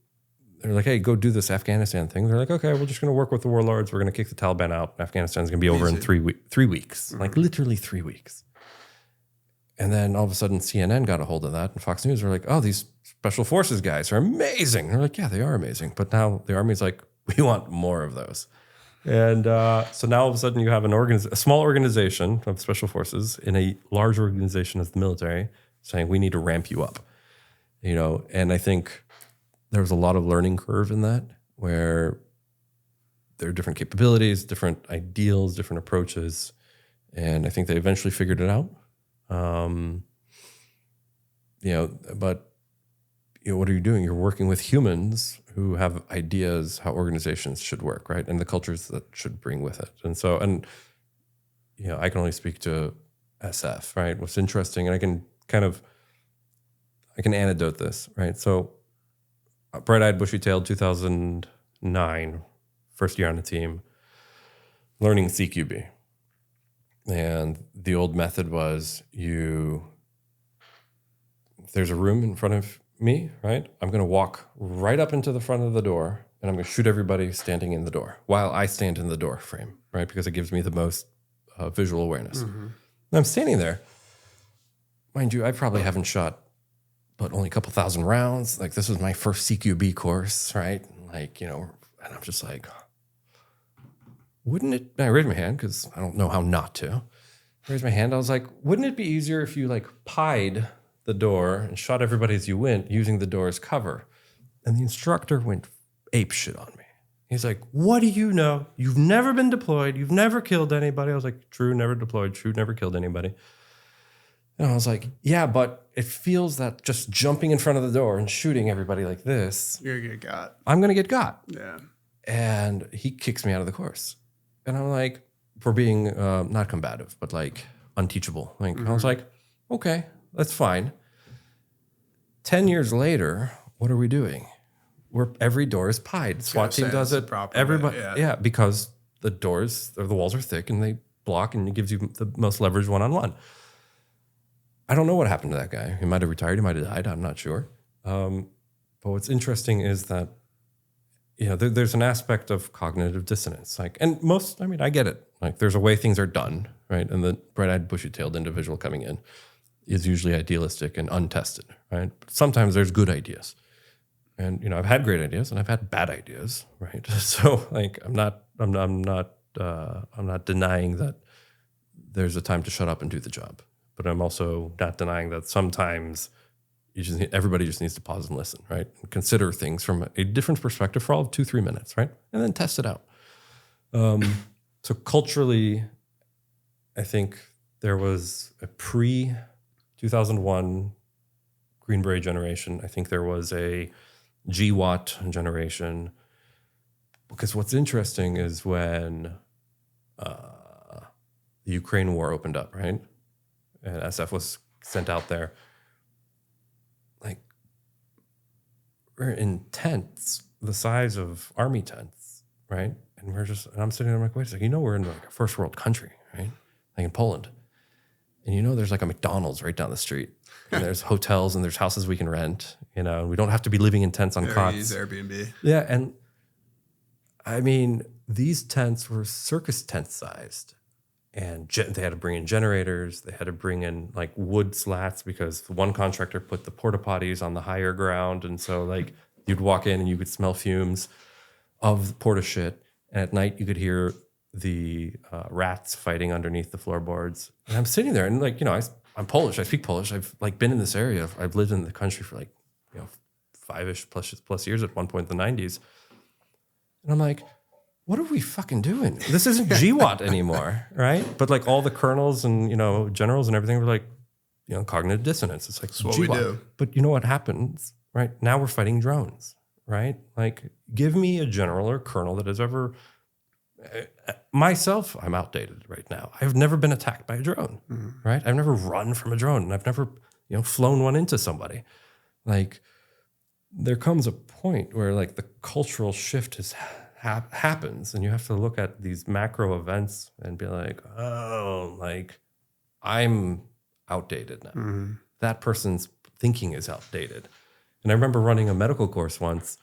they're like, "Hey, go do this Afghanistan thing." They're like, "Okay, we're just going to work with the warlords. We're going to kick the Taliban out. Afghanistan's going to be over in 3 weeks, like literally 3 weeks." And then all of a sudden, CNN got a hold of that, and Fox News were like, "Oh, these special forces guys are amazing." And they're like, "Yeah, they are amazing." But now the Army's like, "We want more of those." And so now all of a sudden you have a small organization of special forces in a large organization as the military saying, "We need to ramp you up." And I think there was a lot of learning curve in that, where there are different capabilities, different ideals, different approaches. And I think they eventually figured it out. But what are you doing? You're working with humans who have ideas how organizations should work, right? And the cultures that should bring with it. And so, I can only speak to SF, right? What's interesting, and I can anecdote this, right? So, bright-eyed, bushy-tailed, 2009, first year on the team, learning CQB. And the old method was if there's a room in front of me, right? I'm going to walk right up into the front of the door, and I'm going to shoot everybody standing in the door while I stand in the door frame, right? Because it gives me the most visual awareness. And I'm standing there. Mind you, I probably haven't shot, but only a couple thousand rounds. Like, this was my first CQB course, right? Like, and I'm just like, wouldn't it, and I raised my hand because I don't know how not to. I raised my hand. I was like, wouldn't it be easier if you pied the door and shot everybody as you went using the door as cover? And the instructor went ape shit on me. He's like, "What do you know? You've never been deployed. You've never killed anybody." I was like, "True, never deployed. True, never killed anybody." And I was like, "Yeah, but it feels that just jumping in front of the door and shooting everybody like this, You're going to get got. I'm going to get got." Yeah. And he kicks me out of the course. And I'm like, for being not combative, but unteachable. I was like, okay, that's fine. 10 years later, what are we doing? Every door is pied. SWAT team does it. Everybody, yeah, because the walls are thick and they block, and it gives you the most leverage one-on-one. I don't know what happened to that guy. He might have retired. He might have died. I'm not sure. But what's interesting is that there's an aspect of cognitive dissonance. I get it. There's a way things are done, right? And the bright-eyed, bushy-tailed individual coming in is usually idealistic and untested, right? But sometimes there's good ideas. And, I've had great ideas and I've had bad ideas, right? So I'm not denying that there's a time to shut up and do the job. But I'm also not denying that sometimes everybody just needs to pause and listen, right? And consider things from a different perspective for all of 2-3 minutes, right? And then test it out. So culturally, I think there was a pre-2001 Green Beret generation. I think there was a GWAT generation. Because what's interesting is when the Ukraine war opened up, right? And SF was sent out there. We're in tents the size of army tents, right? And I'm sitting there, I'm like, wait a second, we're in a first world country, right? Like in Poland. And there's a McDonald's right down the street. And there's hotels and there's houses we can rent, and we don't have to be living in tents on cots. Use Airbnb. Yeah, and I mean, these tents were circus tent sized. And they had to bring in generators. They had to bring in like wood slats because one contractor put the porta potties on the higher ground. And so like you'd walk in and you could smell fumes of the porta shit. And at night you could hear the rats fighting underneath the floorboards. And I'm sitting there and like, you know, I'm Polish. I speak Polish. I've like been in this area. I've lived in the country for like, you know, 5-ish plus years at one point in the 90s. And I'm like, what are we fucking doing? This isn't GWAT anymore, right? But like all the colonels and, you know, generals and everything were like, you know, cognitive dissonance. It's like, that's what we do. But you know what happens, right? Now we're fighting drones, right? Like give me a general or colonel that has ever, myself, I'm outdated right now. I've never been attacked by a drone, right? I've never run from a drone and I've never, you know, flown one into somebody. Like there comes a point where like the cultural shift has happens and you have to look at these macro events and be like, oh, like I'm outdated now. That person's thinking is outdated. And I remember running a medical course once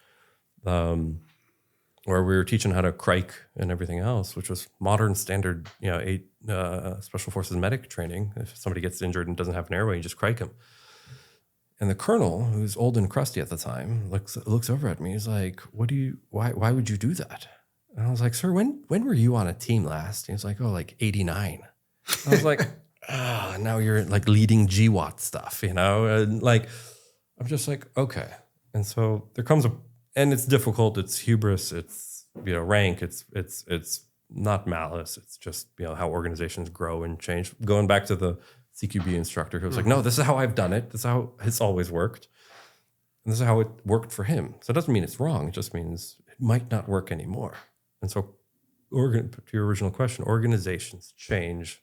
where we were teaching how to crike and everything else, which was modern standard, you know, special forces medic training. If somebody gets injured and doesn't have an airway, you just crike them. And the colonel, who's old and crusty at the time, looks over at me. He's like, why would you do that? And I was like, sir, when were you on a team last? And he's like, oh, like 89. I was like, now you're like leading GWAT stuff, you know? And like, I'm just like, okay. And so there comes and it's difficult. It's hubris. It's, you know, rank. It's not malice. It's just, you know, how organizations grow and change. Going back to the CQB instructor who was like, no, this is how I've done it. This is how it's always worked. And this is how it worked for him. So it doesn't mean it's wrong. It just means it might not work anymore. And so to your original question, organizations change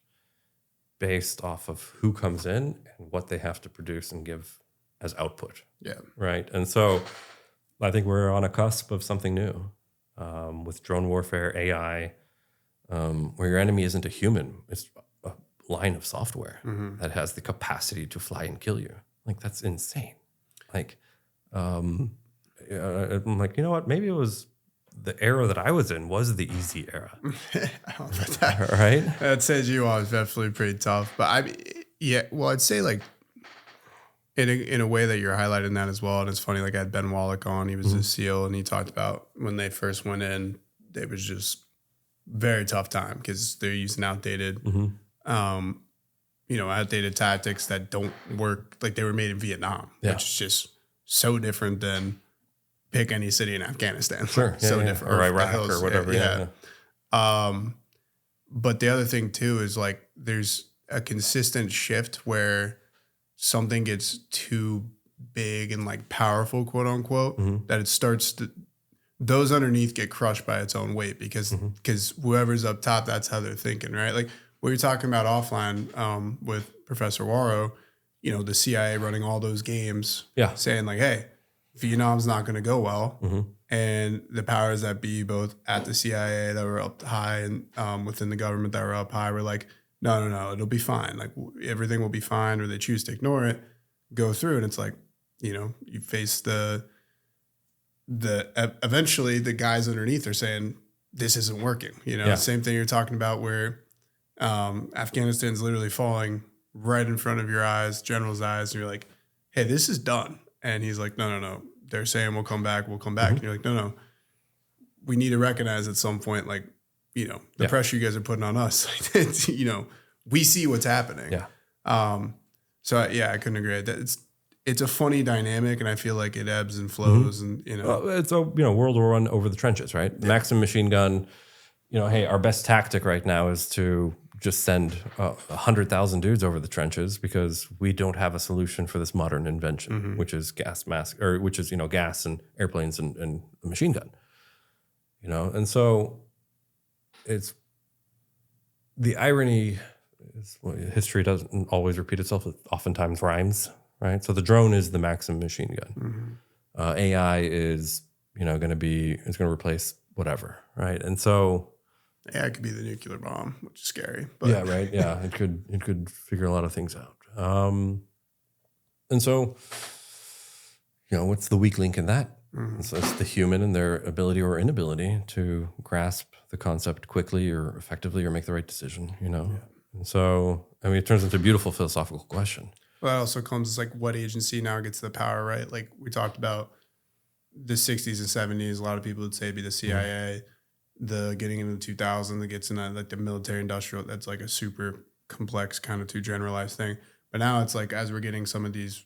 based off of who comes in and what they have to produce and give as output. Yeah. Right. And so I think we're on a cusp of something new with drone warfare, AI, where your enemy isn't a human. It's line of software that has the capacity to fly and kill you. Like that's insane. Like, I'm like, you know what? Maybe it was the era that I was in was the easy era. I don't know about that. Right? That says you was definitely pretty tough. But I'd say like in a way that you're highlighting that as well. And it's funny, like I had Ben Wallach on, he was a SEAL and he talked about when they first went in, it was just very tough time because they're using outdated you know, outdated tactics that don't work. Like they were made in Vietnam, which is just so different than pick any city in Afghanistan. Sure. So different. Or Iraq or whatever. Yeah. But the other thing too is like there's a consistent shift where something gets too big and like powerful, quote unquote, that it starts to, those underneath get crushed by its own weight because whoever's up top, that's how they're thinking, right? Like, what you're talking about offline with Professor Waro, you know, the CIA running all those games, saying like, hey, Vietnam's not going to go well. And the powers that be, both at the CIA that were up high and within the government that were up high, were like, no, it'll be fine. Like everything will be fine, or they choose to ignore it, go through. And it's like, you know, you face eventually the guys underneath are saying, this isn't working. You know, same thing you're talking about where Afghanistan's literally falling right in front of your eyes, general's eyes, and you're like, hey, this is done. And he's like, no. They're saying we'll come back. And you're like, no. We need to recognize at some point, like, you know, the pressure you guys are putting on us. It's, you know, we see what's happening. So I couldn't agree. It's a funny dynamic, and I feel like it ebbs and flows, and you know, it's a World War I over the trenches, right? Yeah. Maxim machine gun. You know, hey, our best tactic right now is to just send 100,000 dudes over the trenches because we don't have a solution for this modern invention, which is gas mask, or which is, you know, gas and airplanes and a machine gun. You know, and so it's the irony is history doesn't always repeat itself. It oftentimes rhymes, right? So the drone is the Maxim machine gun. AI is, you know, going to replace whatever, right? And so it could be the nuclear bomb, which is scary. But. Yeah, right. Yeah, it could figure a lot of things out. And so, you know, what's the weak link in that So it's the human and their ability or inability to grasp the concept quickly or effectively or make the right decision, you know? Yeah. And so, I mean, it turns into a beautiful philosophical question. Well, that also comes like what agency now gets the power, right? Like we talked about the 60s and 70s. A lot of people would say it'd be the CIA. The getting into the 2000s, that gets into like the military industrial, that's like a super complex kind of too generalized thing. But now it's like, as we're getting some of these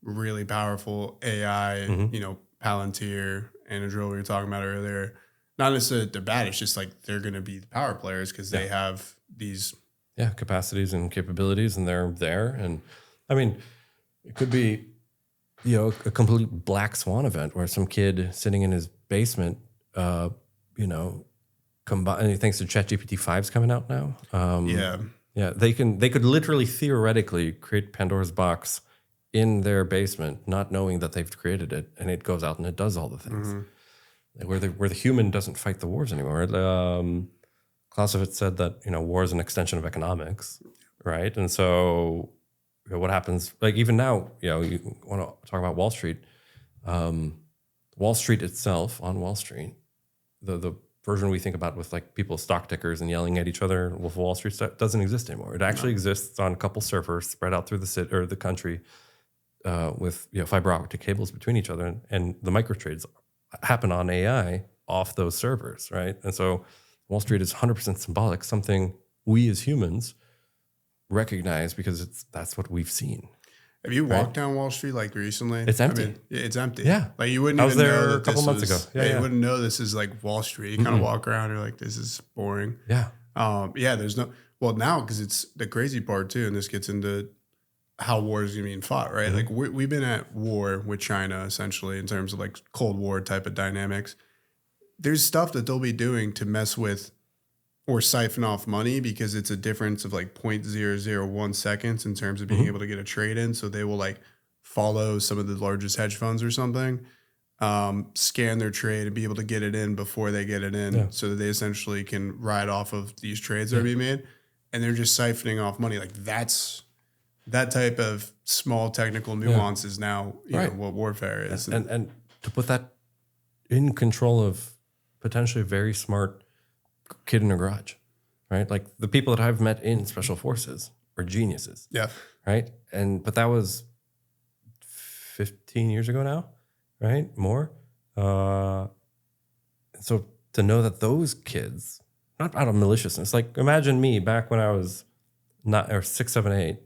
really powerful AI, you know, Palantir, Anadrol we were talking about earlier, not necessarily the bad, it's just like they're going to be the power players because they have these capacities and capabilities, and they're there. And I mean, it could be, you know, a complete black swan event where some kid sitting in his basement, you know, and thanks to ChatGPT 5's coming out now. They could literally theoretically create Pandora's box in their basement, not knowing that they've created it, and it goes out and it does all the things. Where the human doesn't fight the wars anymore. Clausewitz said that, you know, war is an extension of economics, right? And so, you know, what happens? Like even now, you know, you want to talk about Wall Street. Wall Street itself, on Wall Street, the version we think about with like people stock tickers and yelling at each other, Wolf of Wall Street stuff, doesn't exist anymore. It actually exists on a couple servers spread out through the city or the country. With, you know, fiber optic cables between each other, and the micro trades happen on AI off those servers, right? And so Wall Street is 100% symbolic, something we as humans recognize because that's what we've seen. Have you walked down Wall Street like recently? It's empty. I mean, it's empty. Yeah, like you wouldn't. I was even there know that a couple months ago. You wouldn't know this is like Wall Street. You kind of walk around, and you're like, this is boring. Yeah. There's no. Well, now because it's the crazy part too, and this gets into how war is being fought, right? Like we've been at war with China essentially in terms of like Cold War type of dynamics. There's stuff that they'll be doing to mess with or siphon off money because it's a difference of like 0.001 seconds in terms of being able to get a trade in. So they will like follow some of the largest hedge funds or something, scan their trade and be able to get it in before they get it in so that they essentially can ride off of these trades that are being made. And they're just siphoning off money. Like that type of small technical nuance is now you know, what warfare is. And to put that in control of potentially a very smart kid in a garage, right? Like the people that I've met in special forces are geniuses. Yeah. Right. But that was 15 years ago now, right? More. So to know that those kids, not out of maliciousness, like imagine me back when I was 6, 7, 8,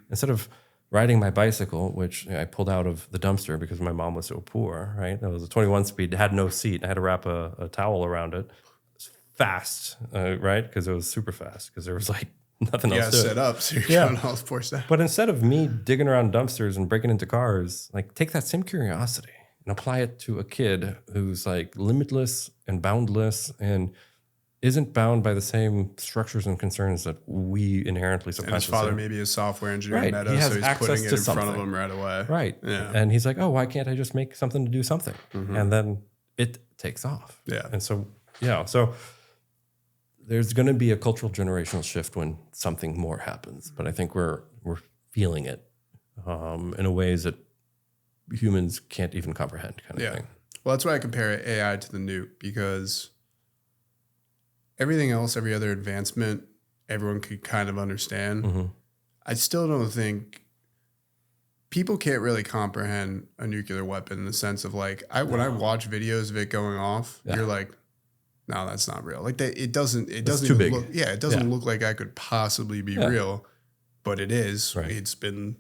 instead of riding my bicycle, which I pulled out of the dumpster because my mom was so poor, right? It was a 21 speed, had no seat. I had to wrap a towel around it. It was fast, right? Because it was super fast because there was like nothing else to set up. So you're going all the poor stuff. But instead of me digging around dumpsters and breaking into cars, like take that same curiosity and apply it to a kid who's like limitless and boundless and isn't bound by the same structures and concerns that we inherently subconsciously. And his father maybe is software engineer at Meta, so he's putting it in front of him right away. Right. Yeah. And he's like, oh, why can't I just make something to do something? And then it takes off. Yeah. And so, so there's going to be a cultural generational shift when something more happens. But I think we're feeling it in a ways that humans can't even comprehend kind of thing. Well, that's why I compare AI to the nuke, because everything else, every other advancement, everyone could kind of understand. I still don't think people can't really comprehend a nuclear weapon in the sense of like, when I watch videos of it going off, you're like, no, that's not real. Like it doesn't too big. It doesn't look like I could possibly be real, but it is. Right. It's been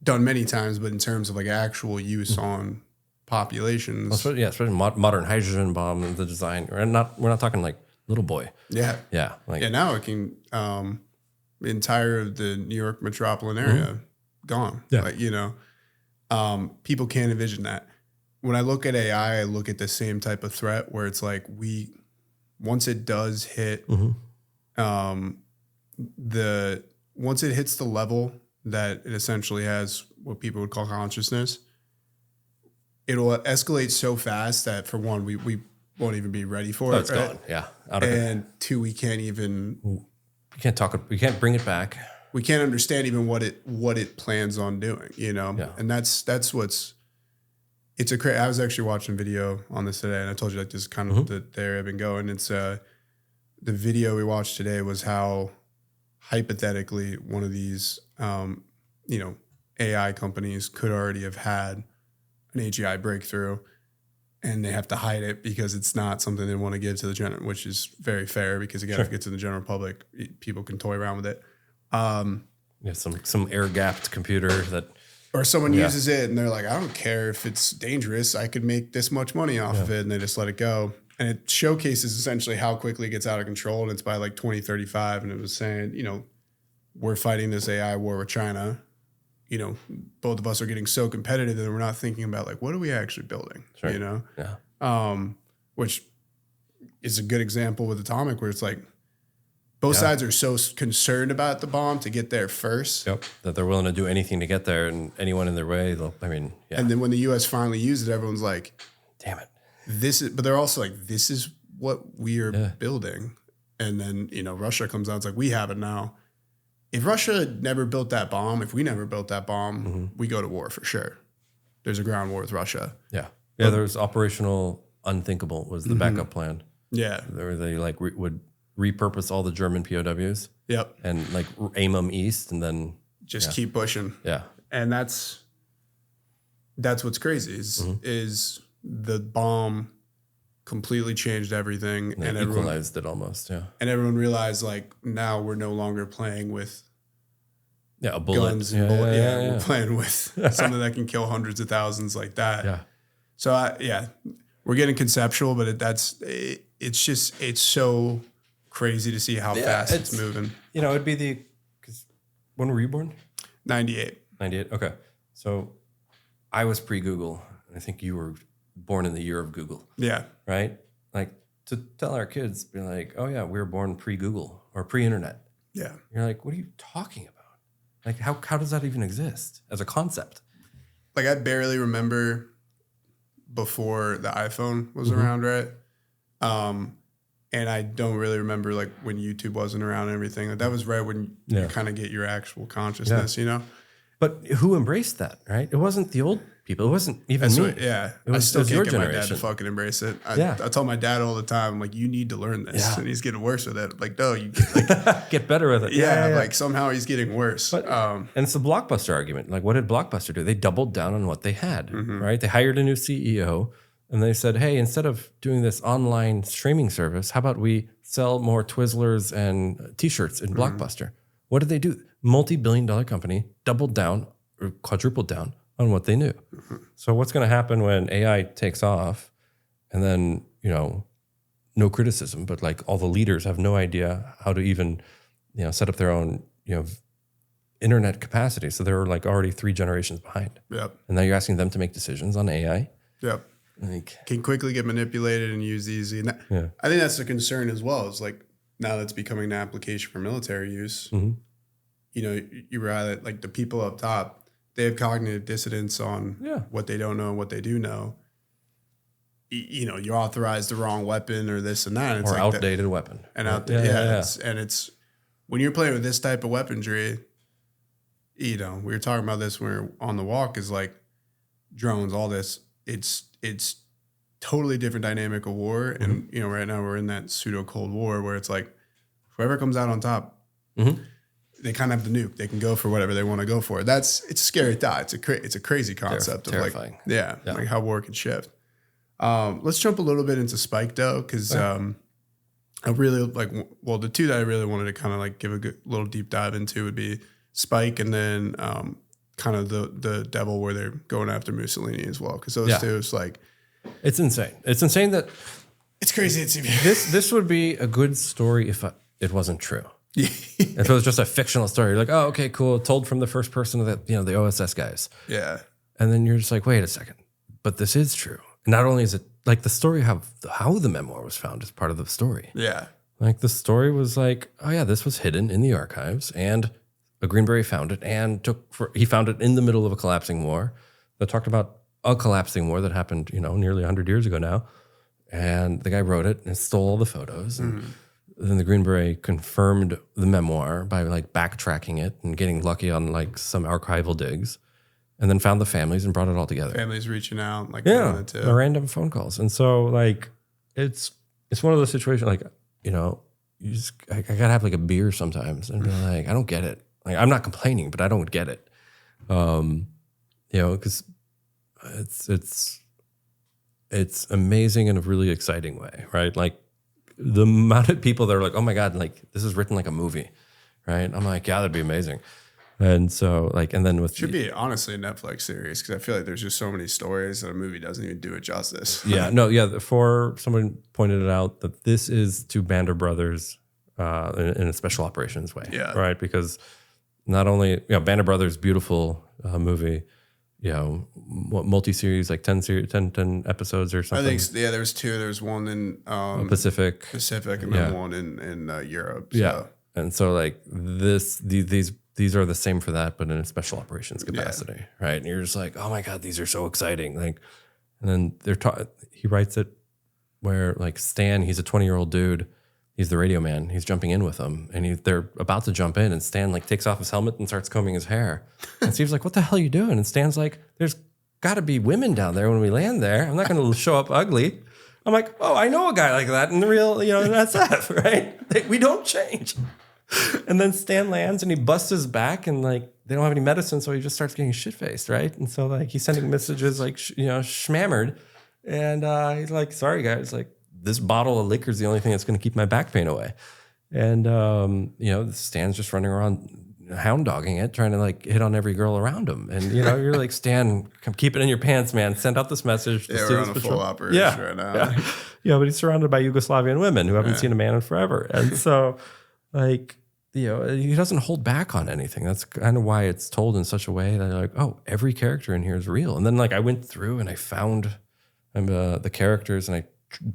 done many times, but in terms of like actual use on populations. Especially modern hydrogen bomb and the design. We're not talking like little boy. Yeah. Now it can the entire of the New York metropolitan area gone. Yeah. Like, people can't envision that. When I look at AI, I look at the same type of threat where it's like once it does hit once it hits the level that it essentially has what people would call consciousness, it'll escalate so fast that for one, we won't even be ready for it. It's gone. Yeah. And two, we can't even. We can't bring it back. We can't understand even what it plans on doing. Yeah. And that's what's I was actually watching a video on this today, and I told you like this is kind of the area I've been going. It's the video we watched today was how hypothetically one of these AI companies could already have had an AGI breakthrough, and they have to hide it because it's not something they want to give to the general, which is very fair because again, if it gets to the general public, people can toy around with it. Some air gapped computer that, or someone uses it and they're like, I don't care if it's dangerous, I could make this much money off of it, and they just let it go. And it showcases essentially how quickly it gets out of control, and it's by like 2035. And it was saying, we're fighting this AI war with China. Both of us are getting so competitive that we're not thinking about like, what are we actually building? Sure. Which is a good example with atomic, where it's like both sides are so concerned about the bomb to get there first. Yep. That they're willing to do anything to get there, and anyone in their way, And then when the U.S. finally uses it, everyone's like, damn it. But they're also like, this is what we are building. And then, Russia comes out, it's like, we have it now. If Russia never built that bomb, if we never built that bomb, we go to war for sure. There's a ground war with Russia. Yeah. Yeah, there was Operational Unthinkable was the backup plan. Yeah. Where they would repurpose all the German POWs. Yep. And aim them east, and then just keep pushing. Yeah. And that's what's crazy is the bomb completely changed everything, and equalized it almost. Yeah. And everyone realized like now we're no longer playing with a bullet. Guns and we're playing with something that can kill hundreds of thousands like that. Yeah. So we're getting conceptual, but it's so crazy to see how fast it's moving. It'd be because when were you born? 98. 98. Okay. So I was pre-Google. I think you were born in the year of Google. Yeah. Right? Like to tell our kids, be like, oh yeah, we were born pre-Google or pre-internet. Yeah. You're like, what are you talking about? Like how does that even exist as a concept? Like I barely remember before the iPhone was around, right? And I don't really remember like when YouTube wasn't around and everything. Like that was right when you kind of get your actual consciousness, But who embraced that, right? It wasn't the old people. It wasn't even me. I still can't your get generation. my dad to fucking embrace it. I tell my dad all the time, I'm like, you need to learn this. Yeah. And he's getting worse with it. Like, no, you get, get better with it. Like somehow he's getting worse. But, and it's the Blockbuster argument. Like, what did Blockbuster do? They doubled down on what they had, right? They hired a new CEO, and they said, hey, instead of doing this online streaming service, how about we sell more Twizzlers and T-shirts in Blockbuster? What did they do? Multi-billion-dollar company doubled down or quadrupled down on what they knew. So what's going to happen when AI takes off, and then, no criticism, but like all the leaders have no idea how to even, set up their own, internet capacity. So they're like already 3 generations behind. Yep. And now you're asking them to make decisions on AI. Yep. Can quickly get manipulated and used easy. And I think that's the concern as well. Is like now that's becoming an application for military use. You rather like the people up top, they have cognitive dissonance on what they don't know and what they do know. You authorize the wrong weapon or this and that. It's or like outdated weapon. And it's when you're playing with this type of weaponry, we were talking about this when we were on the walk, is like drones, all this. It's totally different dynamic of war. And, right now we're in that pseudo Cold War where it's like whoever comes out on top, they kind of have the nuke. They can go for whatever they want to go for. It's a scary thought. It's a crazy concept of terrifying. Like how war can shift. Let's jump a little bit into Spike though, because I really the two that I really wanted to kind of like give a good little deep dive into would be Spike, and then kind of the Devil, where they're going after Mussolini as well, because those two is like it's insane. It's insane that it's crazy. This would be a good story if it wasn't true. If it was just a fictional story, you're like, oh, okay, cool, told from the first person of the OSS guys. Yeah, and then you're just like, wait a second, but this is true. Not only is it like the story how the memoir was found is part of the story. Yeah, like the story was like, oh yeah, this was hidden in the archives, and a Green Beret found it and he found it in the middle of a collapsing war that talked about a collapsing war that happened, nearly 100 years ago now. And the guy wrote it and stole all the photos. And then the Green Beret confirmed the memoir by like backtracking it and getting lucky on like some archival digs. and then found the families and brought it all together. Families reaching out, like Yeah, the random phone calls. And so like it's one of those situations like, you know, I gotta have like a beer sometimes and be like, I don't get it. Like I'm not complaining, but I don't get it. You know, because it's amazing in a really exciting way, right? Like the amount of people that are like, oh my God, like this is written like a movie, right? I'm like, yeah, that'd be amazing. And so like, and then with should be honestly a Netflix series because I feel like there's just so many stories that a movie doesn't even do it justice. Yeah, no, yeah. For someone pointed it out that this is to Band of Brothers in a special operations way, right? Because not only, you know, Band of Brothers, beautiful movie, you know, multi-series, like 10 episodes or something. I think, yeah, there's two. There's one in Pacific, and then one in Europe. So. Yeah, and so like these are the same for that, but in a special operations capacity, right? And you're just like, oh my God, these are so exciting. Like, and then he writes it where like Stan, he's a 20-year-old dude. He's the radio man. He's jumping in with them, and they're about to jump in, and Stan like takes off his helmet and starts combing his hair. And Steve's like, "What the hell are you doing?" And Stan's like, "There's got to be women down there when we land there. I'm not going to show up ugly." I'm like, "Oh, I know a guy like that in the real, you know, in SF, right? We don't change." And then Stan lands, and he busts his back, and like they don't have any medicine, so he just starts getting shit faced, right? And so like he's sending messages like schmammered, and he's like, "Sorry guys, like." This bottle of liquor is the only thing that's going to keep my back pain away. And, you know, Stan's just running around hound dogging it, trying to like hit on every girl around him. And, you know, you're like, Stan, come keep it in your pants, man. Send out this message. Yeah, we're on a full operation right now. Yeah, but he's surrounded by Yugoslavian women who haven't seen a man in forever. And so, like, you know, he doesn't hold back on anything. That's kind of why it's told in such a way that like, oh, every character in here is real. And then like I went through and I found the characters and I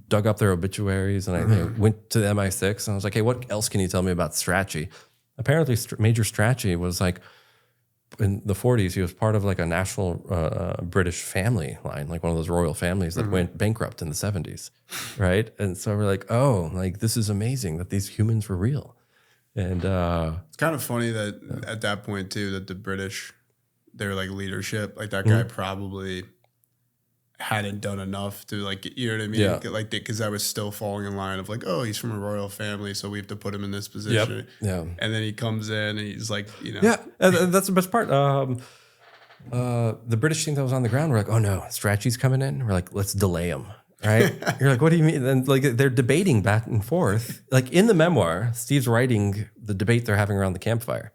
dug up their obituaries and I went to the MI6 and I was like, hey, what else can you tell me about Strachey? Apparently Major Strachey was like in the 40s, he was part of like a national British family line, like one of those royal families that went bankrupt in the 70s, right? And so we're like, oh, like this is amazing that these humans were real. And it's kind of funny that at that point too, that the British, their like leadership, like that guy probably hadn't done enough to like, you know what I mean? Yeah. Like, because I was still falling in line of like, oh, he's from a royal family, so we have to put him in this position. Yep. Yeah. And then he comes in and he's like, you know. Yeah, and that's the best part. The British team that was on the ground were like, oh no, Strachey's coming in. We're like, let's delay him. Right? You're like, what do you mean? And like they're debating back and forth. Like in the memoir, Steve's writing the debate they're having around the campfire.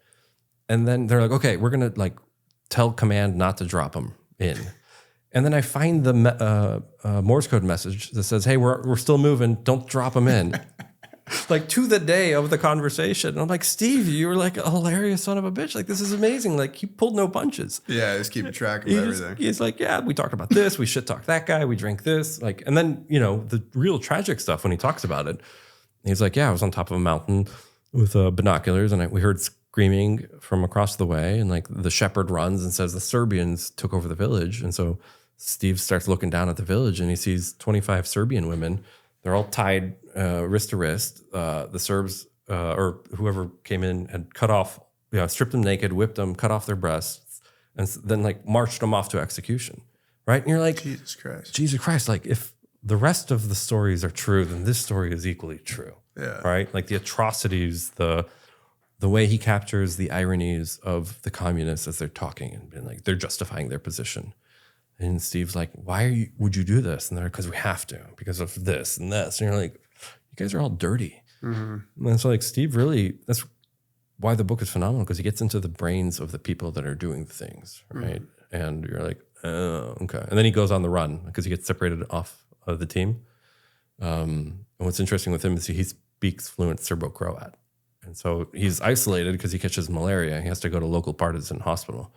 And then they're like, okay, we're gonna like tell command not to drop him in. And then I find the Morse code message that says, hey, we're still moving. Don't drop him in. Like to the day of the conversation. And I'm like, Steve, you were like a hilarious son of a bitch. Like, this is amazing. Like, he pulled no punches. Yeah, just keeping track of everything. He's like, yeah, we talked about this. We shit talked that guy. We drank this. Like, and then, you know, the real tragic stuff when he talks about it. He's like, yeah, I was on top of a mountain with binoculars and we heard screaming from across the way. And like the shepherd runs and says the Serbians took over the village. And so Steve starts looking down at the village and he sees 25 Serbian women. They're all tied wrist to wrist. The Serbs or whoever came in had cut off, you know, stripped them naked, whipped them, cut off their breasts, and then like marched them off to execution. Right? And you're like, Jesus Christ, like if the rest of the stories are true, then this story is equally true. Yeah. Right? Like the atrocities, the way he captures the ironies of the communists as they're talking and like they're justifying their position. And Steve's like, why would you do this? And they're like, because we have to, because of this and this. And you're like, you guys are all dirty. Mm-hmm. And so like Steve really, that's why the book is phenomenal, because he gets into the brains of the people that are doing the things, right? Mm-hmm. And you're like, oh, okay. And then he goes on the run because he gets separated off of the team. And what's interesting with him is he speaks fluent Serbo-Croat. And so he's isolated because he catches malaria. He has to go to local partisan hospital.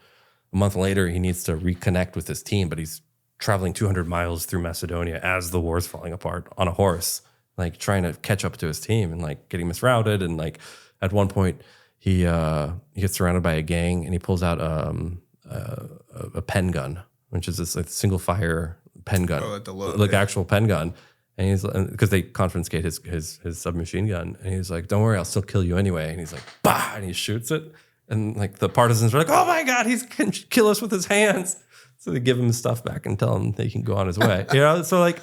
A month later, he needs to reconnect with his team, but he's traveling 200 miles through Macedonia as the war's falling apart on a horse, like trying to catch up to his team and like getting misrouted. And like at one point, he gets surrounded by a gang and he pulls out a pen gun, which is this like single fire pen gun, like actual pen gun. And he's because they confiscate his submachine gun, and he's like, "Don't worry, I'll still kill you anyway." And he's like, "Bah!" and he shoots it. And like the partisans are like, oh my God, he can kill us with his hands. So they give him his stuff back and tell him he can go on his way. So like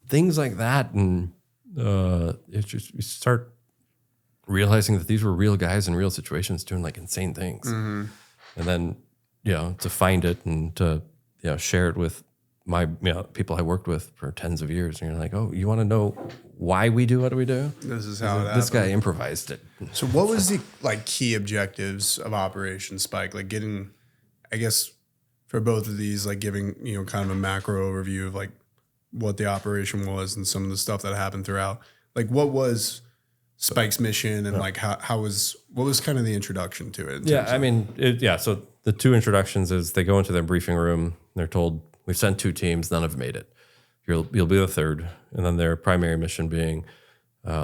things like that. And it's just, you start realizing that these were real guys in real situations doing like insane things. And then, to find it and to, share it with my people I worked with for tens of years. And you're like, oh, you want to know why we do what we do? This is how this guy improvised it. So what was the like key objectives of Operation Spike? Like getting, I guess for both of these, like giving, kind of a macro overview of like what the operation was and some of the stuff that happened throughout. Like what was Spike's mission and like what was kind of the introduction to it? So the two introductions is they go into their briefing room. They're told, we've sent 2 teams, none have made it. You'll be the third. And then their primary mission being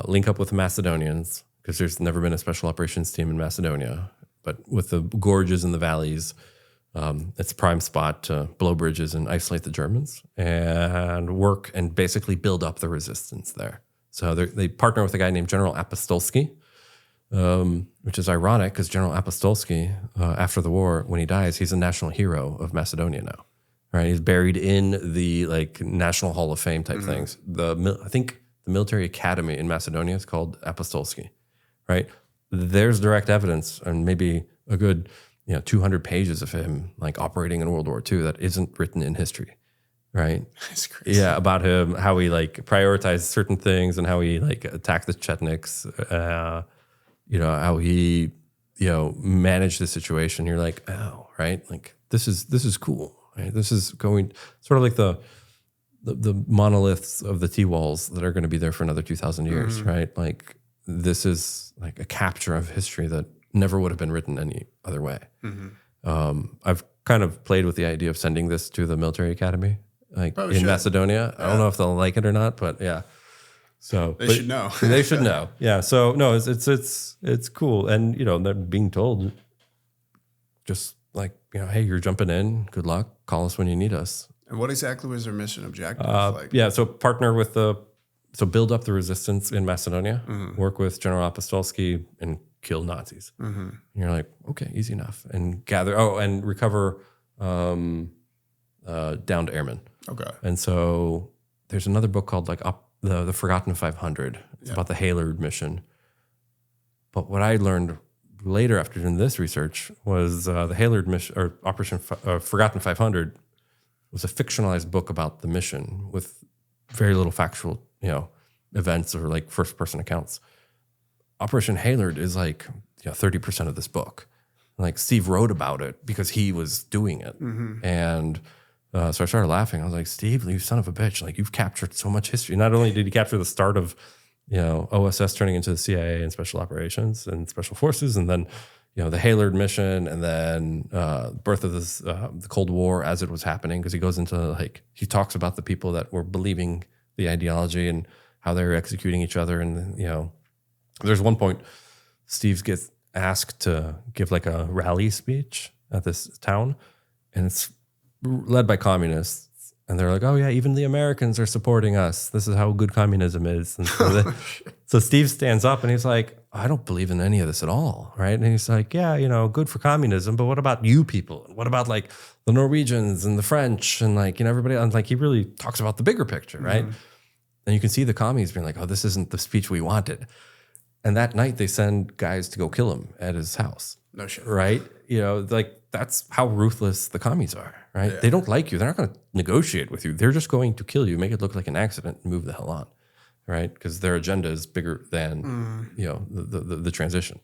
link up with the Macedonians, because there's never been a special operations team in Macedonia. But with the gorges and the valleys, it's a prime spot to blow bridges and isolate the Germans and work and basically build up the resistance there. So they partner with a guy named General Apostolski, which is ironic because General Apostolski, after the war, when he dies, he's a national hero of Macedonia now. Right, he's buried in the like National Hall of Fame type things. I think the military academy in Macedonia is called Apostolski. Right, there's direct evidence and maybe a good 200 pages of him like operating in World War II that isn't written in history. Right, that's crazy. Yeah, about him, how he like prioritized certain things and how he like attacked the Chetniks. How he managed the situation. You're like, oh, right, like this is cool. Right? This is going sort of like the monoliths of the T-walls that are going to be there for another 2,000 years, right? Like this is like a capture of history that never would have been written any other way. I've kind of played with the idea of sending this to the military academy, like in Macedonia. I don't know if they'll like it or not, but yeah. So they should know. They should know. Yeah. So no, it's cool, and they're being told just like hey, you're jumping in. Good luck. Call us when you need us. And what exactly was their mission objective? So partner with build up the resistance in Macedonia. Work with General Apostolski and kill Nazis. And you're like, okay, easy enough. And gather. And recover downed airmen. Okay. And so there's another book called like the Forgotten 500. It's about the Haylard mission. But what I learned later after doing this research was the Haylard mission, or Operation Forgotten 500, was a fictionalized book about the mission with very little factual, events or like first person accounts. Operation Haylard is like 30% of this book. Like Steve wrote about it because he was doing it. And so I started laughing. I was like, Steve, you son of a bitch. Like you've captured so much history. Not only did he capture the start of OSS turning into the CIA and special operations and special forces, and then, the Haylard mission, and then birth of this, the Cold War as it was happening, because he goes into he talks about the people that were believing the ideology and how they were executing each other. And, there's one point Steve gets asked to give like a rally speech at this town, and it's led by communists. And they're like, oh, yeah, even the Americans are supporting us. This is how good communism is. And so Steve stands up and he's like, I don't believe in any of this at all, right? And he's like, yeah, good for communism, but what about you people? What about like the Norwegians and the French and like, everybody? And like he really talks about the bigger picture, right? And you can see the commies being like, oh, this isn't the speech we wanted. And that night they send guys to go kill him at his house. No shit. Right? That's how ruthless the commies are, right? Yeah. They don't like you. They're not going to negotiate with you. They're just going to kill you, make it look like an accident, and move the hell on, right? Because their agenda is bigger than the transition.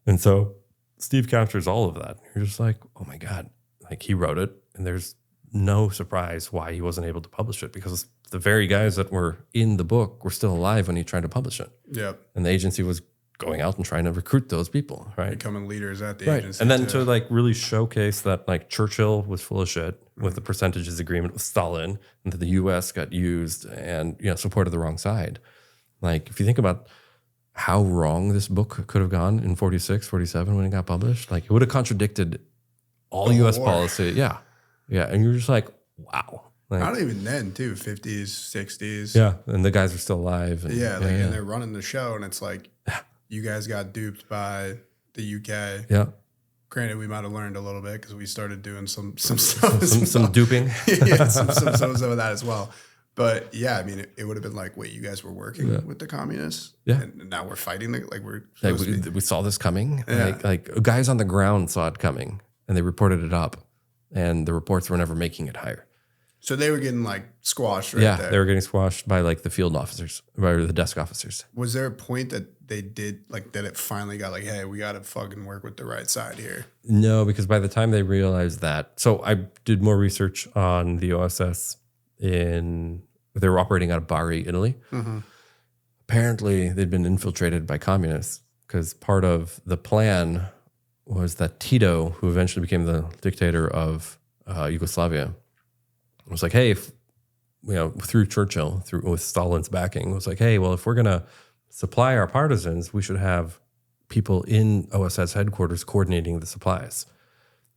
And so Steve captures all of that. You're just like, oh my God, like he wrote it, and there's no surprise why he wasn't able to publish it, because the very guys that were in the book were still alive when he tried to publish it. Yep. And the agency was going out and trying to recruit those people, right? Becoming leaders at the agency. And then to like really showcase that like Churchill was full of shit with the percentages agreement with Stalin, and that the US got used and supported the wrong side. Like if you think about how wrong this book could have gone in 46, 47 when it got published, like it would have contradicted all US policy. Yeah. Yeah. And you're just like, wow. Like, not even then too, 50s, 60s. Yeah. And the guys are still alive. And, and they're running the show, and it's like, you guys got duped by the UK. Yeah. Granted, we might have learned a little bit because we started doing some stuff, some duping. Yeah, some of that as well. But yeah, I mean, it would have been like, wait, you guys were working with the communists, and now we're fighting. We saw this coming. Yeah. Like guys on the ground saw it coming, and they reported it up, and the reports were never making it higher. So they were getting like squashed there. They were getting squashed by like the field officers, by the desk officers. Was there a point that they did like that it finally got like, hey, we got to fucking work with the right side here? No, because by the time they realized that, so I did more research on the OSS they were operating out of Bari, Italy. Mm-hmm. Apparently, they'd been infiltrated by communists because part of the plan was that Tito, who eventually became the dictator of Yugoslavia, was like, hey, through Churchill, with Stalin's backing, was like, hey, well, if we're going to supply our partisans, we should have people in OSS headquarters coordinating the supplies.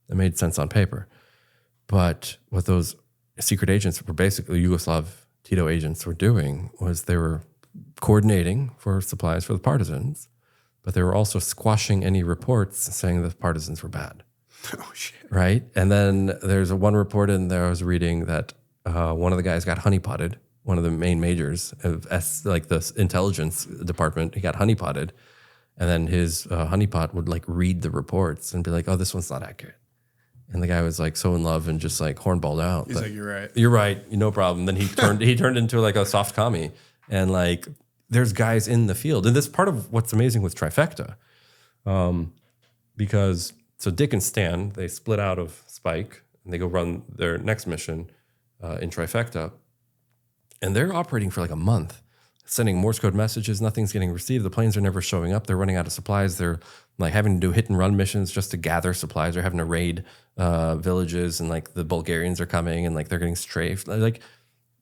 It made sense on paper. But what those secret agents were basically Yugoslav Tito agents were doing was they were coordinating for supplies for the partisans, but they were also squashing any reports saying the partisans were bad. Oh, shit. Right? And then there's one report in there I was reading that one of the guys got honeypotted, one of the main majors of the intelligence department. He got honeypotted, and then his honeypot would like read the reports and be like, oh, this one's not accurate. And the guy was like so in love and just like hornballed out. He's like, you're right. You're right. No problem. Then he turned into like a soft commie. And like there's guys in the field. And this part of what's amazing with Trifecta. Because so Dick and Stan, they split out of Spike and they go run their next mission in Trifecta. And they're operating for like a month, sending Morse code messages. Nothing's getting received. The planes are never showing up. They're running out of supplies. They're like having to do hit and run missions just to gather supplies. They're having to raid villages, and like the Bulgarians are coming and like they're getting strafed. Like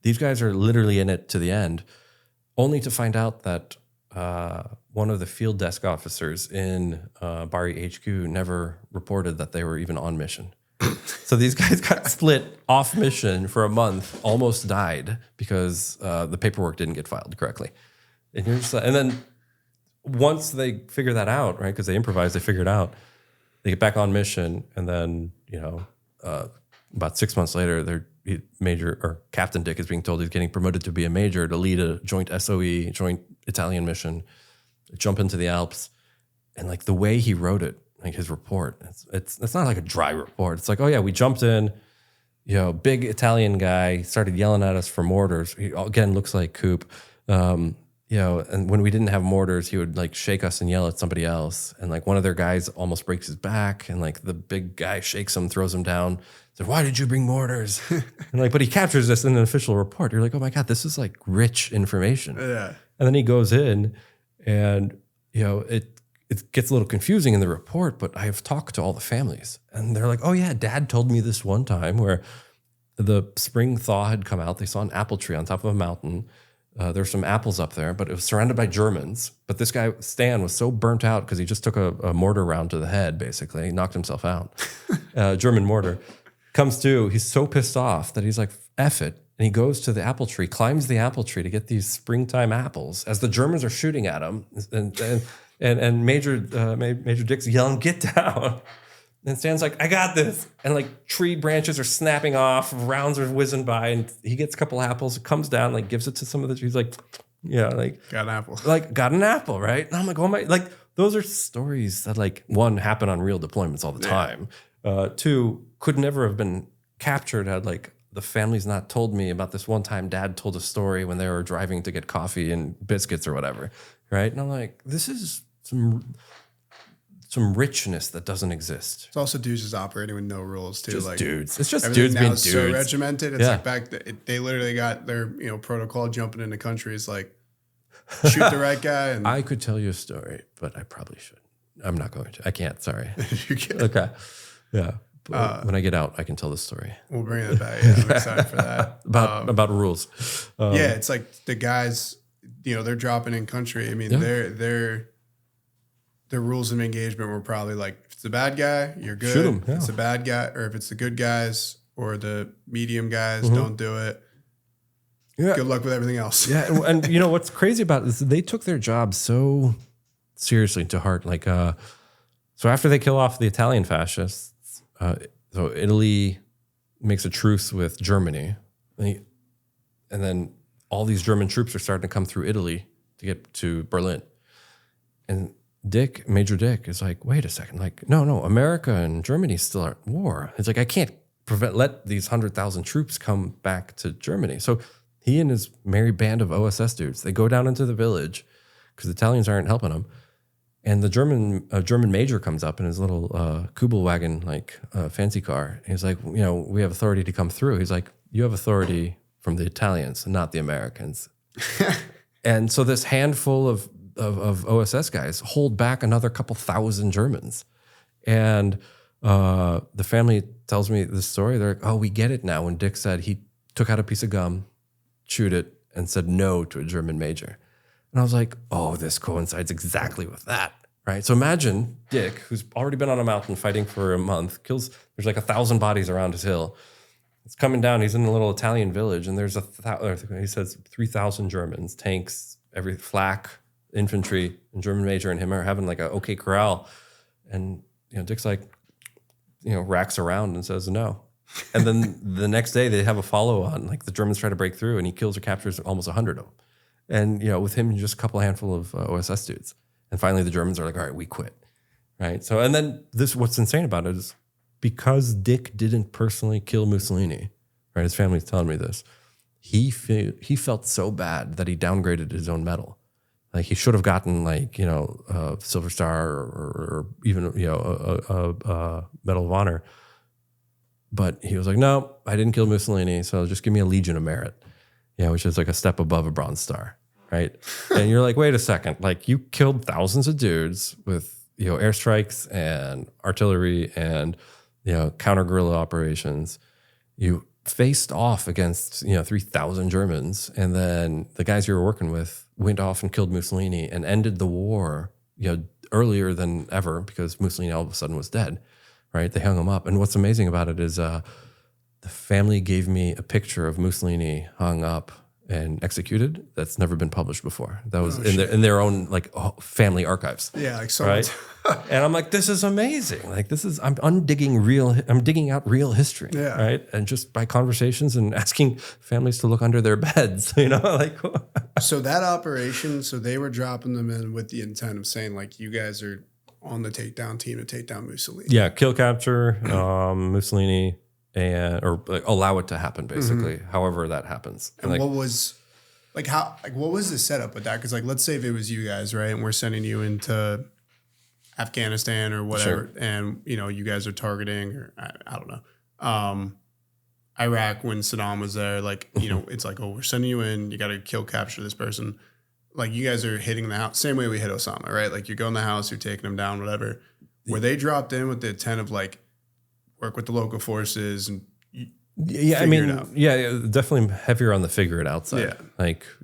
these guys are literally in it to the end, only to find out that one of the field desk officers in Bari HQ never reported that they were even on mission. So these guys got split off mission for a month, almost died because the paperwork didn't get filed correctly. And then once they figure that out, right, because they improvise, they figure it out, they get back on mission, and then, about 6 months later, Captain Dick is being told he's getting promoted to be a major to lead a joint SOE, joint Italian mission, jump into the Alps. And like the way he wrote it, like his report, it's not like a dry report. It's like, oh yeah, we jumped in, big Italian guy started yelling at us for mortars. He again looks like Coop. And when we didn't have mortars, he would like shake us and yell at somebody else. And like one of their guys almost breaks his back, and like the big guy shakes him, throws him down. Said, "Why did you bring mortars?" And like, but he captures this in an official report. You're like, oh my God, this is like rich information. Yeah. And then he goes in, and it gets a little confusing in the report, but I have talked to all the families, and they're like, oh yeah, Dad told me this one time where the spring thaw had come out. They saw an apple tree on top of a mountain. There were some apples up there, but it was surrounded by Germans. But this guy, Stan, was so burnt out because he just took a mortar round to the head, basically. He knocked himself out. German mortar. Comes to, he's so pissed off that he's like, F it. And he goes to the apple tree, climbs the apple tree to get these springtime apples as the Germans are shooting at him. And Major Dick's yelling, get down. And Stan's like, I got this. And like tree branches are snapping off, rounds are whizzing by, and he gets a couple apples, comes down, like gives it to some of the trees, like, yeah, like got an apple. Like got an apple, right? And I'm like, oh my, like those are stories that like one happen on real deployments all the time. Two, could never have been captured had like the family's not told me about this one time Dad told a story when they were driving to get coffee and biscuits or whatever, right? And I'm like, this is some richness that doesn't exist. It's also dudes just operating with no rules too. Just like dudes. It's just dudes being dudes. So regimented. It's like they literally got their protocol jumping into countries like shoot the right guy. And I could tell you a story, but I probably should. I'm not going to. I can't. Sorry. You can't. Okay. Yeah. When I get out, I can tell this story. We'll bring that back. Yeah, I'm excited for that. about rules. Yeah, it's like the guys. They're dropping in country. I mean, their rules of engagement were probably like, if it's a bad guy, you're good. Shoot him. If it's a bad guy, or if it's the good guys or the medium guys, don't do it. Yeah. Good luck with everything else. Yeah, and what's crazy about it is they took their job so seriously to heart. Like, So after they kill off the Italian fascists, so Italy makes a truce with Germany, and then all these German troops are starting to come through Italy to get to Berlin. And Major Dick is like, wait a second, like, no, America and Germany still are at war. It's like, I can't let these 100,000 troops come back to Germany. So he and his merry band of OSS dudes, they go down into the village because the Italians aren't helping them. And the German major comes up in his little Kubelwagen, like fancy car. And he's like, we have authority to come through. He's like, you have authority from the Italians, not the Americans. And so this handful of OSS guys hold back another couple thousand Germans. And the family tells me this story. They're like, oh, we get it now. When Dick said he took out a piece of gum, chewed it, and said no to a German major. And I was like, oh, this coincides exactly with that, right? So imagine Dick, who's already been on a mountain fighting for a month, there's like 1,000 bodies around his hill. It's coming down. He's in a little Italian village, and there's he says 3,000 Germans, tanks, every flak, infantry, and German major and him are having like a OK corral. And, Dick's like, racks around and says no. And then the next day they have a follow on, like the Germans try to break through and he kills or captures almost 100 of them. And, with him, just a couple handful of OSS dudes. And finally the Germans are like, all right, we quit. Right. So, and then what's insane about it is because Dick didn't personally kill Mussolini, right? His family's telling me this. He felt so bad that he downgraded his own medal. Like he should have gotten a Silver Star or even, a Medal of Honor. But he was like, no, I didn't kill Mussolini. So just give me a Legion of Merit, which is like a step above a Bronze Star. Right. And you're like, wait a second, like you killed thousands of dudes with, airstrikes and artillery and, counter guerrilla operations. You faced off against, 3,000 Germans. And then the guys you were working with went off and killed Mussolini and ended the war, earlier than ever because Mussolini all of a sudden was dead, right? They hung him up. And what's amazing about it is the family gave me a picture of Mussolini hung up and executed that's never been published before. That was in their own family archives. Yeah, like so. Right? And I'm like, this is amazing. Like I'm digging out real history. Yeah. Right. And just by conversations and asking families to look under their beds, So that operation, so they were dropping them in with the intent of saying like, you guys are on the takedown team to take down Mussolini. Yeah. Kill, capture, Mussolini. Or allow it to happen, basically, however that happens. And what was the setup with that? Because let's say if it was you guys, right, and we're sending you into Afghanistan or whatever, sure. And you guys are targeting, or I don't know, Iraq when Saddam was there, it's like, oh, we're sending you in, you got to kill, capture this person. Like you guys are hitting the house, same way we hit Osama, right? Like you go in the house, you're taking them down, whatever. Were they dropped in with the intent of work with the local forces and definitely heavier on the figure it out side.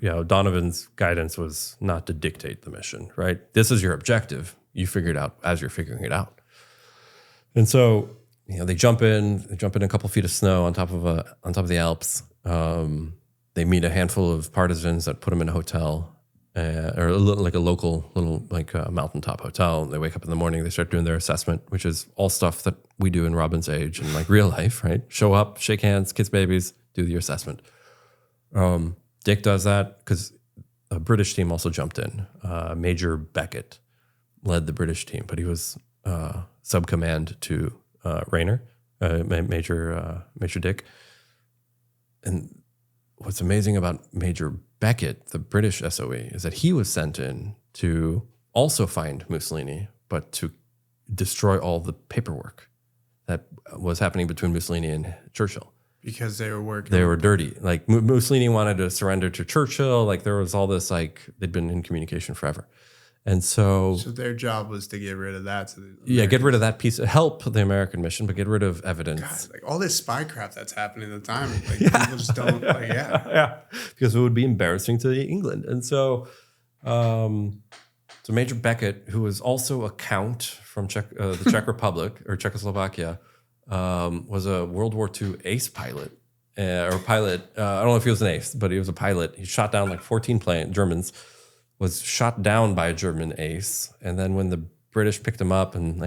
Yeah. Donovan's guidance was not to dictate the mission, right? This is your objective. You figure it out as you're figuring it out. And so, they jump in a couple feet of snow on top of the Alps. They meet a handful of partisans that put them in a hotel. Or a local mountaintop hotel. They wake up in the morning, they start doing their assessment, which is all stuff that we do in Robin's age and real life, right? Show up, shake hands, kiss babies, do your assessment. Dick does that because a British team also jumped in. Major Beckett led the British team, but he was sub-command to Rayner, Major Dick. And what's amazing about Major Beckett, the British SOE, is that he was sent in to also find Mussolini, but to destroy all the paperwork that was happening between Mussolini and Churchill. Because they were working. They were dirty. Mussolini wanted to surrender to Churchill. There was all this, they'd been in communication forever. And so their job was to get rid of that. Get rid of that piece, help the American mission, but get rid of evidence. God, all this spy crap that's happening at the time. People just don't, Yeah, because it would be embarrassing to England. And so, Major Beckett, who was also a count from the Czech Republic or Czechoslovakia, was a World War II ace pilot. I don't know if he was an ace, but he was a pilot. He shot down 14 Germans, was shot down by a German ace. And then when the British picked him up and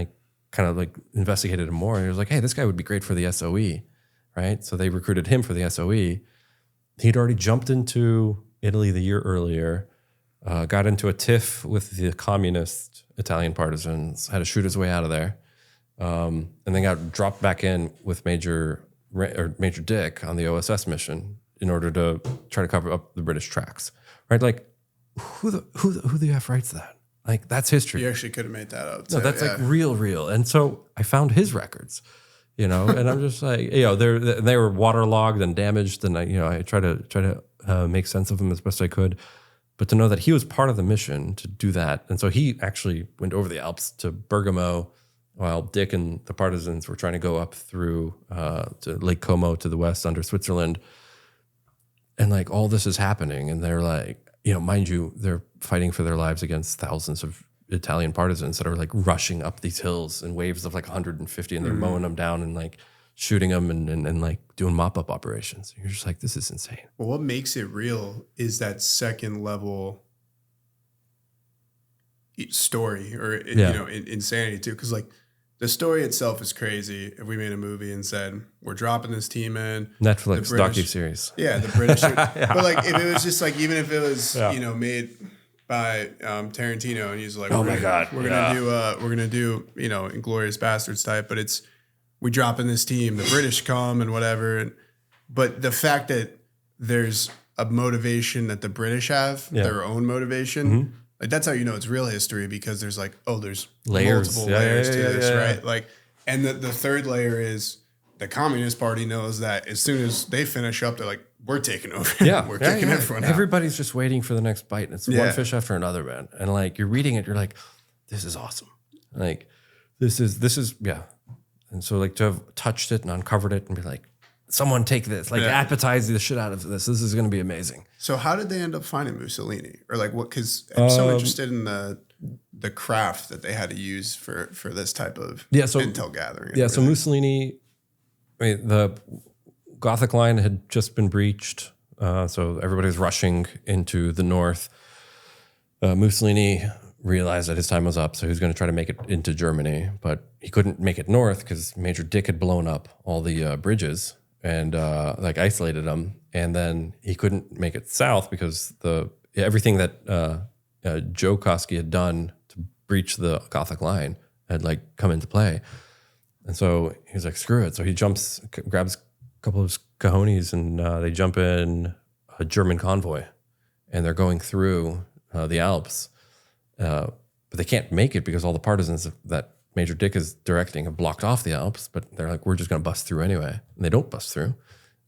kind of like investigated him more. And he was like, hey, this guy would be great for the SOE, right? So they recruited him for the SOE. He'd already jumped into Italy the year earlier, got into a tiff with the communist Italian partisans, had to shoot his way out of there, and then got dropped back in with Major Dick on the OSS mission in order to try to cover up the British tracks, right? Like, who the F writes that? Like, that's history. You actually could have made that up. No, that's like real. And so I found his records, and I'm just like, they were waterlogged and damaged, and I try to make sense of them as best I could. But to know that he was part of the mission to do that, and so he actually went over the Alps to Bergamo, while Dick and the partisans were trying to go up through to Lake Como to the west under Switzerland, and like all this is happening, and they're like, mind you, they're fighting for their lives against thousands of Italian partisans that are like rushing up these hills in waves of like 150, and they're mowing them down and like shooting them and like doing mop-up operations. You're just like, this is insane. Well, what makes it real is that second level story or, insanity too. Because like the story itself is crazy. If we made a movie and said, we're dropping this team in. Netflix docuseries. Yeah, the British. But like if it was just like, even if it was, made by Tarantino and he's like, oh my God, we're gonna do Inglourious Bastards type, but it's, we drop in this team, the British come and whatever. But the fact that there's a motivation that the British have, their own motivation, like that's how you know it's real history, because there's like, there's layers. multiple layers to this, right? Like, and the third layer is the Communist Party knows that as soon as they finish up, they're like, we're taking over. Yeah. We're kicking everyone out. Everybody's just waiting for the next bite. It's one fish after another, man. And like, you're reading it, you're like, this is awesome. Like, this is. And so like to have touched it and uncovered it and be like, someone take this, like appetize the shit out of this. This is going to be amazing. So how did they end up finding Mussolini? Or like what, because I'm so interested in the craft that they had to use for this type of intel gathering. Yeah, so Mussolini, the Gothic line had just been breached. So everybody was rushing into the north. Mussolini realized that his time was up, so he was going to try to make it into Germany, but he couldn't make it north because Major Dick had blown up all the bridges and isolated them, and then he couldn't make it south because everything that Joe Koski had done to breach the Gothic line had like come into play, and so he was like, screw it. So he grabs a couple of his cojones, and they jump in a German convoy, and they're going through the Alps. But they can't make it because all the partisans that Major Dick is directing have blocked off the Alps, but they're like, we're just going to bust through anyway. And they don't bust through.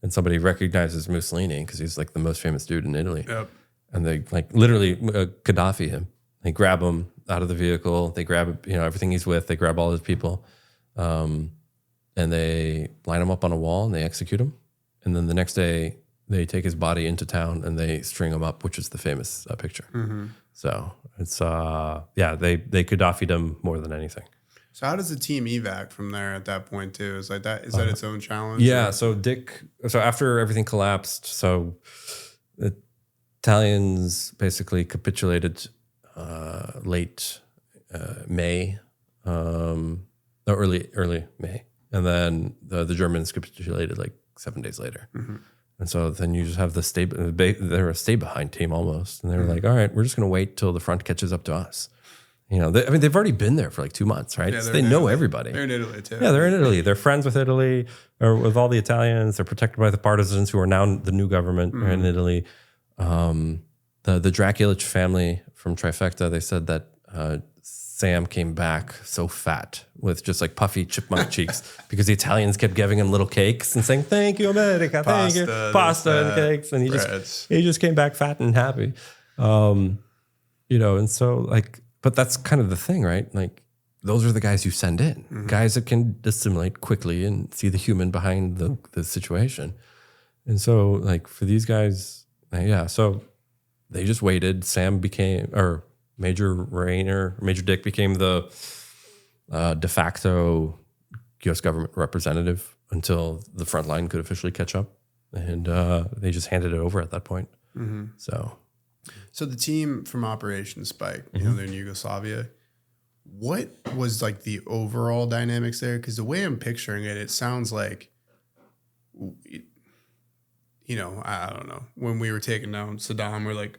And somebody recognizes Mussolini because he's like the most famous dude in Italy. Yep. And they like literally Gaddafi him. They grab him out of the vehicle. They grab, everything he's with. They grab all his people. And they line him up on a wall and they execute him. And then the next day they take his body into town and they string him up, which is the famous picture. Mm-hmm. So it's, they Gaddafi'd him more than anything. So how does the team evac from there at that point too? Is that its own challenge? Yeah. So after everything collapsed, so the Italians basically capitulated late May, early May. And then the Germans capitulated like 7 days later. Mm-hmm. And so then you just have they're a stay-behind team almost. And they're like, all right, we're just going to wait till the front catches up to us. They've already been there for like 2 months, right? Yeah, so they know everybody. They're in Italy too. Yeah, they're in Italy. They're friends with Italy or with all the Italians. They're protected by the partisans who are now the new government in Italy. The Draculich family from Trifecta, they said that Sam came back so fat with just like puffy chipmunk cheeks because the Italians kept giving him little cakes and saying, thank you, America, thank you. Pasta and cakes. And he just came back fat and happy. And so like, but that's kind of the thing, right? Like those are the guys you send in, guys that can assimilate quickly and see the human behind the situation. And so like for these guys, so they just waited. Major Dick became the de facto U.S. government representative until the front line could officially catch up. And they just handed it over at that point. Mm-hmm. So the team from Operation Spike, they're in Yugoslavia. What was like the overall dynamics there? Because the way I'm picturing it, it sounds like, you know, I don't know. When we were taking down Saddam, we're like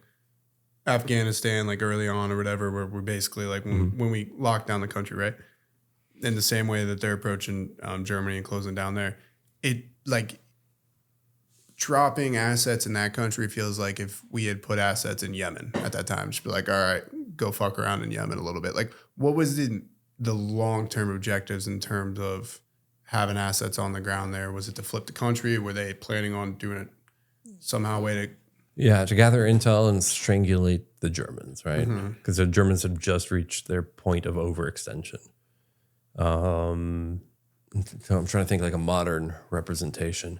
Afghanistan, like early on or whatever, where we're basically like when we locked down the country, right? In the same way that they're approaching Germany and closing down there, it like dropping assets in that country feels like if we had put assets in Yemen at that time, just be like, all right, go fuck around in Yemen a little bit. Like, what was the long-term objectives in terms of having assets on the ground there? Was it to flip the country? Were they planning on doing it somehow way to... Yeah, to gather intel and strangulate the Germans, right? Because the Germans had just reached their point of overextension. So I'm trying to think like a modern representation.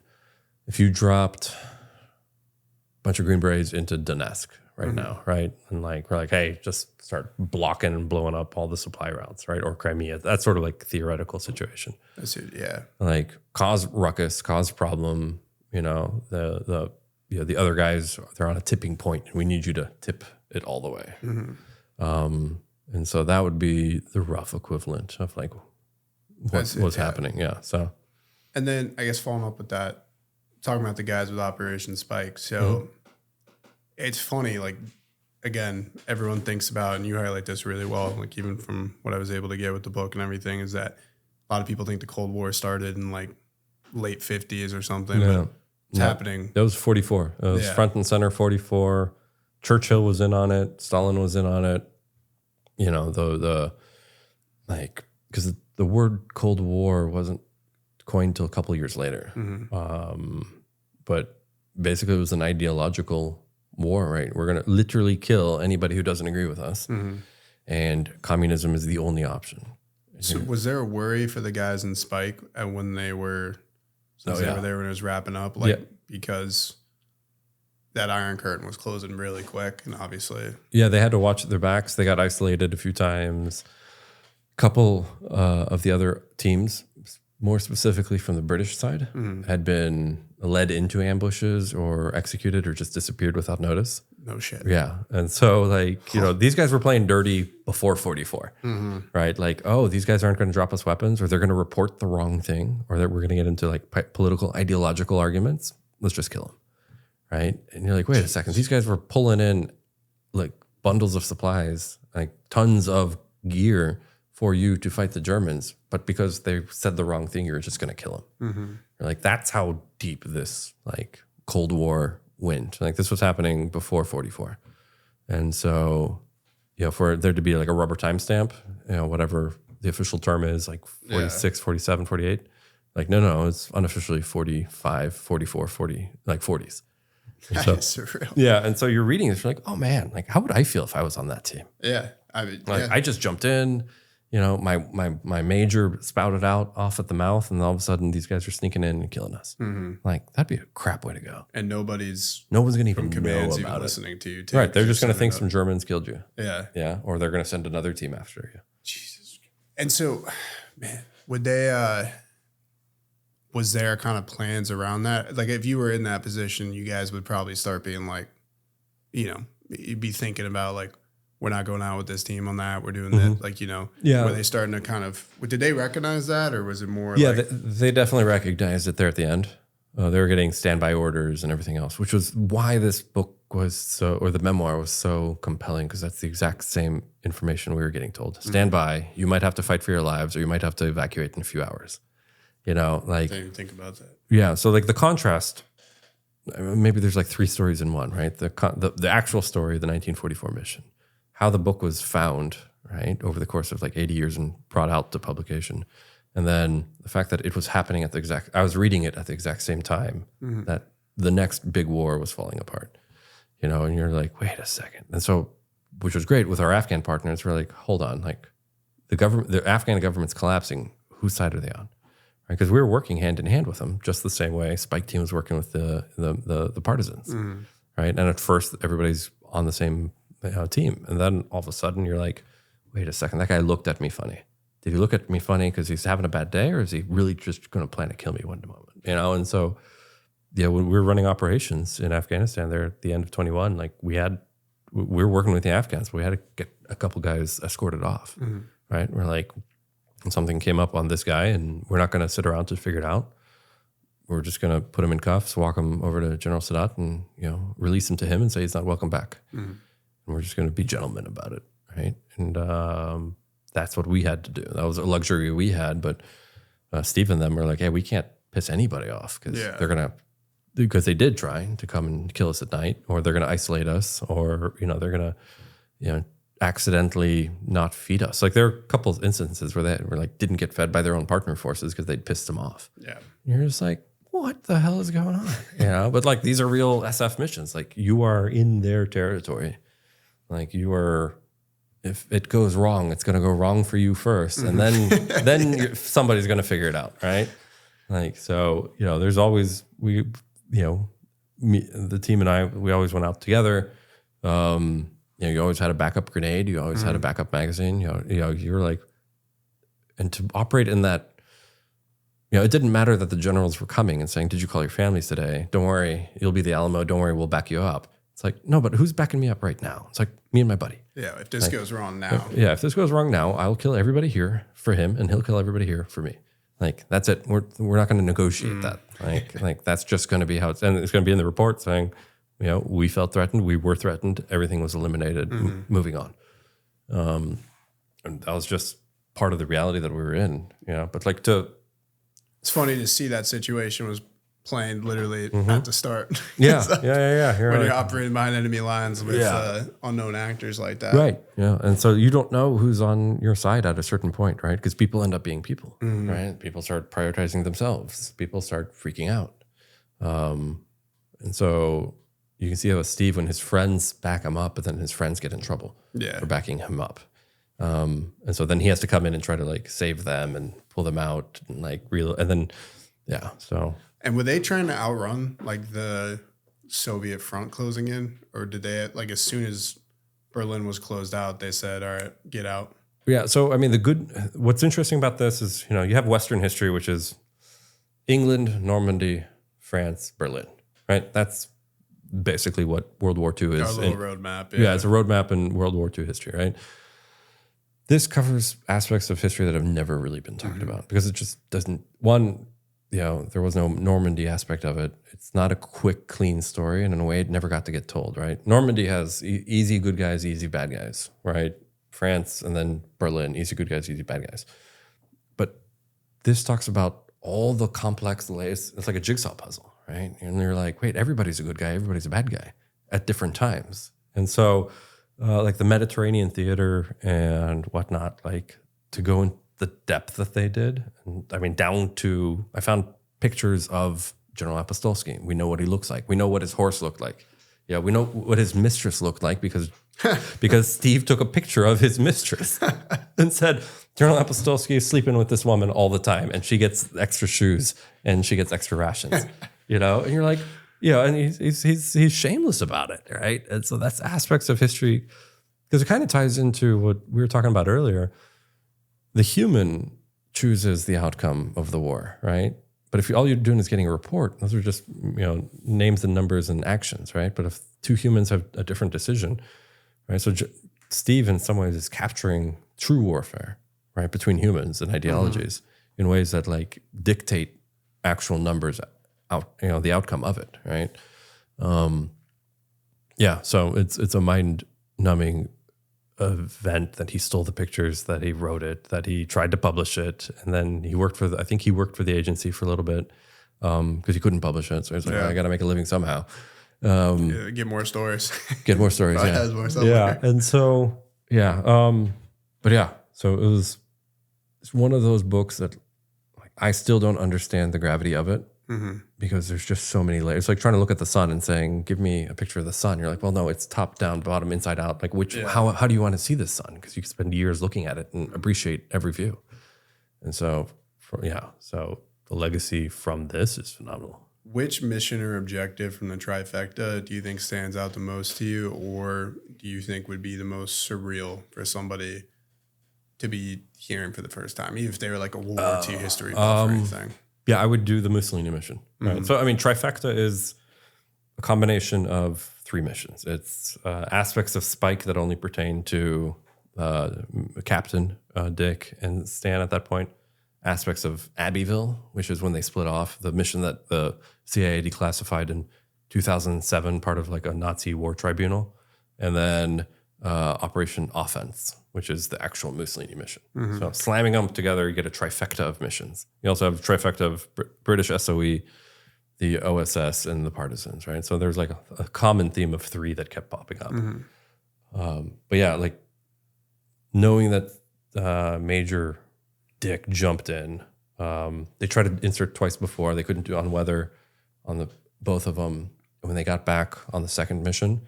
If you dropped a bunch of Green Berets into Donetsk right now, right? And like, we're like, hey, just start blocking and blowing up all the supply routes, right? Or Crimea. That's sort of like theoretical situation. That's it, yeah. Like cause ruckus, cause problem, you know, the other guys, they're on a tipping point. We need you to tip it all the way. And so that would be the rough equivalent of like what's happening. Yeah. So, and then I guess following up with that, talking about the guys with Operation Spike. So it's funny, like, again, everyone thinks about, and you highlight this really well, like even from what I was able to get with the book and everything, is that a lot of people think the Cold War started in like late 50s or something. Yeah. But it's happening. That was 44. It was front and center 44. Churchill was in on it. Stalin was in on it. You know, the like, because the word Cold War wasn't coined till a couple of years later. But basically it was an ideological war, right? We're going to literally kill anybody who doesn't agree with us. And communism is the only option. So was there a worry for the guys in Spike when they were, they were there when it was wrapping up? Like, because that Iron Curtain was closing really quick, and obviously... Yeah, they had to watch their backs. They got isolated a few times. A couple of the other teams, more specifically from the British side, had been led into ambushes or executed or just disappeared without notice. No shit. Yeah. And so, like, you know, these guys were playing dirty before 44, right? Like, oh, these guys aren't going to drop us weapons, or they're going to report the wrong thing, or that we're going to get into like political, ideological arguments. Let's just kill them, right? And you're like, wait a second. These guys were pulling in like bundles of supplies, like tons of gear for you to fight the Germans, but because they said the wrong thing, you're just going to kill them. You're like, that's how deep this like Cold War went. Like this was happening before 44. And so, you know, for there to be like a rubber timestamp, you know, whatever the official term is, like 46, 47, 48, like, no, it's unofficially 45, 44, 40, like 40s. So, surreal. Yeah. And so you're reading this, you're like, oh man, like how would I feel if I was on that team? Yeah. I mean, like I just jumped in, you know, my major spouted out off at the mouth, and all of a sudden these guys are sneaking in and killing us. Like that'd be a crap way to go. And no one's going to even know about it. Listening to you, right? They're just going to think some Germans killed you. Yeah, yeah, or they're going to send another team after you. Jesus. And so, man, would they? Was there kind of plans around that? Like, if you were in that position, you guys would probably start being like, you know, you'd be thinking about like, we're not going out with this team on that. We're doing that. Like, you know, were they starting to kind of, did they recognize that, or was it more like... they definitely recognized it there at the end. They were getting standby orders and everything else, which was why this book was so, or the memoir was so compelling, because that's the exact same information we were getting told. Stand by. You might have to fight for your lives, or you might have to evacuate in a few hours. You know, like... I didn't even think about that. Yeah. So like the contrast, maybe there's like three stories in one, right? The actual story of the 1944 mission, how the book was found, right, over the course of like 80 years and brought out to publication. And then the fact that it was happening at I was reading it at the exact same time that the next big war was falling apart, you know, and you're like, wait a second. And so, which was great with our Afghan partners, we're like, hold on, like the Afghan government's collapsing. Whose side are they on? Right? Because we were working hand in hand with them, just the same way Spike Team was working with the partisans, right? And at first, everybody's on the same team, and then all of a sudden, you're like, wait a second, that guy looked at me funny. Did he look at me funny because he's having a bad day, or is he really just going to plan to kill me one moment? You know, and so, yeah, when we were running operations in Afghanistan there at the end of 21, like we were working with the Afghans, but we had to get a couple guys escorted off. right? We're like, something came up on this guy, and we're not going to sit around to figure it out. We're just going to put him in cuffs, walk him over to General Sadat, and release him to him and say he's not welcome back. Mm-hmm. And we're just going to be gentlemen about it, right? And that's what we had to do. That was a luxury we had. But Steve and them were like, "Hey, we can't piss anybody off because they did try to come and kill us at night, or they're going to isolate us, or they're going to accidentally not feed us." Like there are a couple of instances where they were like didn't get fed by their own partner forces because they'd pissed them off. Yeah, and you're just like, what the hell is going on? But like these are real SF missions. Like you are in their territory. Like you are. If it goes wrong, it's going to go wrong for you first, and then somebody's going to figure it out, right? Like so, there's always me, the team and I, we always went out together. You always had a backup grenade. You always had a backup magazine. You were like, and to operate in that, it didn't matter that the generals were coming and saying, "Did you call your families today? Don't worry, you'll be the Alamo. Don't worry, we'll back you up." It's like, no, but who's backing me up right now? It's like me and my buddy. Yeah, if this goes wrong now. If this goes wrong now, I'll kill everybody here for him, and he'll kill everybody here for me. Like that's it. We're not going to negotiate that. Like that's just going to be how it's, and it's going to be in the report saying, we felt threatened, we were threatened, everything was eliminated, moving on. And that was just part of the reality that we were in. But like it's funny to see that situation was planned literally at the start. Yeah, so yeah. When you're operating behind enemy lines with unknown actors like that. Right, yeah. And so you don't know who's on your side at a certain point, right? Because people end up being people, right? People start prioritizing themselves. People start freaking out. And so you can see how Steve, when his friends back him up, but then his friends get in trouble for backing him up. And so then he has to come in and try to like save them and pull them out and like so. And were they trying to outrun like the Soviet front closing in, or did they like as soon as Berlin was closed out, they said, "All right, get out"? Yeah. So I mean, what's interesting about this is you have Western history, which is England, Normandy, France, Berlin, right? That's basically what World War II is. Our little roadmap. Yeah, it's a roadmap in World War II history, right? This covers aspects of history that have never really been talked about because it just doesn't. There was no Normandy aspect of it. It's not a quick, clean story, and in a way, it never got to get told, right? Normandy has easy good guys, easy bad guys, right? France and then Berlin, easy good guys, easy bad guys. But this talks about all the complex layers. It's like a jigsaw puzzle, right? And you're like, wait, everybody's a good guy, everybody's a bad guy at different times. And so, like the Mediterranean theater and whatnot, like to go in the depth that they did. And I mean, down to, I found pictures of General Apostolsky. We know what he looks like. We know what his horse looked like. Yeah, we know what his mistress looked like because Steve took a picture of his mistress and said, General Apostolsky is sleeping with this woman all the time, and she gets extra shoes and she gets extra rations, and you're like, and he's shameless about it, right? And so that's aspects of history, because it kind of ties into what we were talking about earlier. The human chooses the outcome of the war, right? But if all you're doing is getting a report, those are just names and numbers and actions, right? But if two humans have a different decision, right? So Steve, in some ways, is capturing true warfare, right, between humans and ideologies in ways that like dictate actual numbers out, the outcome of it, right? So it's a mind-numbing event that he stole the pictures, that he wrote it, that he tried to publish it, and then he worked for the agency for a little bit because he couldn't publish it. So he's like, I got to make a living somehow. Get more stories. Get more stories. And so so it's one of those books that like I still don't understand the gravity of it. Because there's just so many layers. It's like trying to look at the sun and saying, give me a picture of the sun. You're like, well, no, it's top down, bottom, inside out. Like how do you want to see this sun? Because you can spend years looking at it and appreciate every view. And so, so the legacy from this is phenomenal. Which mission or objective from the trifecta do you think stands out the most to you, or do you think would be the most surreal for somebody to be hearing for the first time, even if they were like a World War II history buff or anything? Yeah, I would do the Mussolini mission. Right? So, I mean, trifecta is a combination of 3 missions. It's aspects of Spike that only pertain to Captain Dick and Stan at that point. Aspects of Abbeville, which is when they split off, the mission that the CIA declassified in 2007, part of like a Nazi war tribunal, and then Operation Offense, which is the actual Mussolini mission. So slamming them together, you get a trifecta of missions. You also have a trifecta of British SOE, the OSS, and the partisans, right? So there's like a common theme of 3 that kept popping up. But yeah, like knowing that Major Dick jumped in. They tried to insert twice before. They couldn't do on weather on both of them. When they got back on the second mission,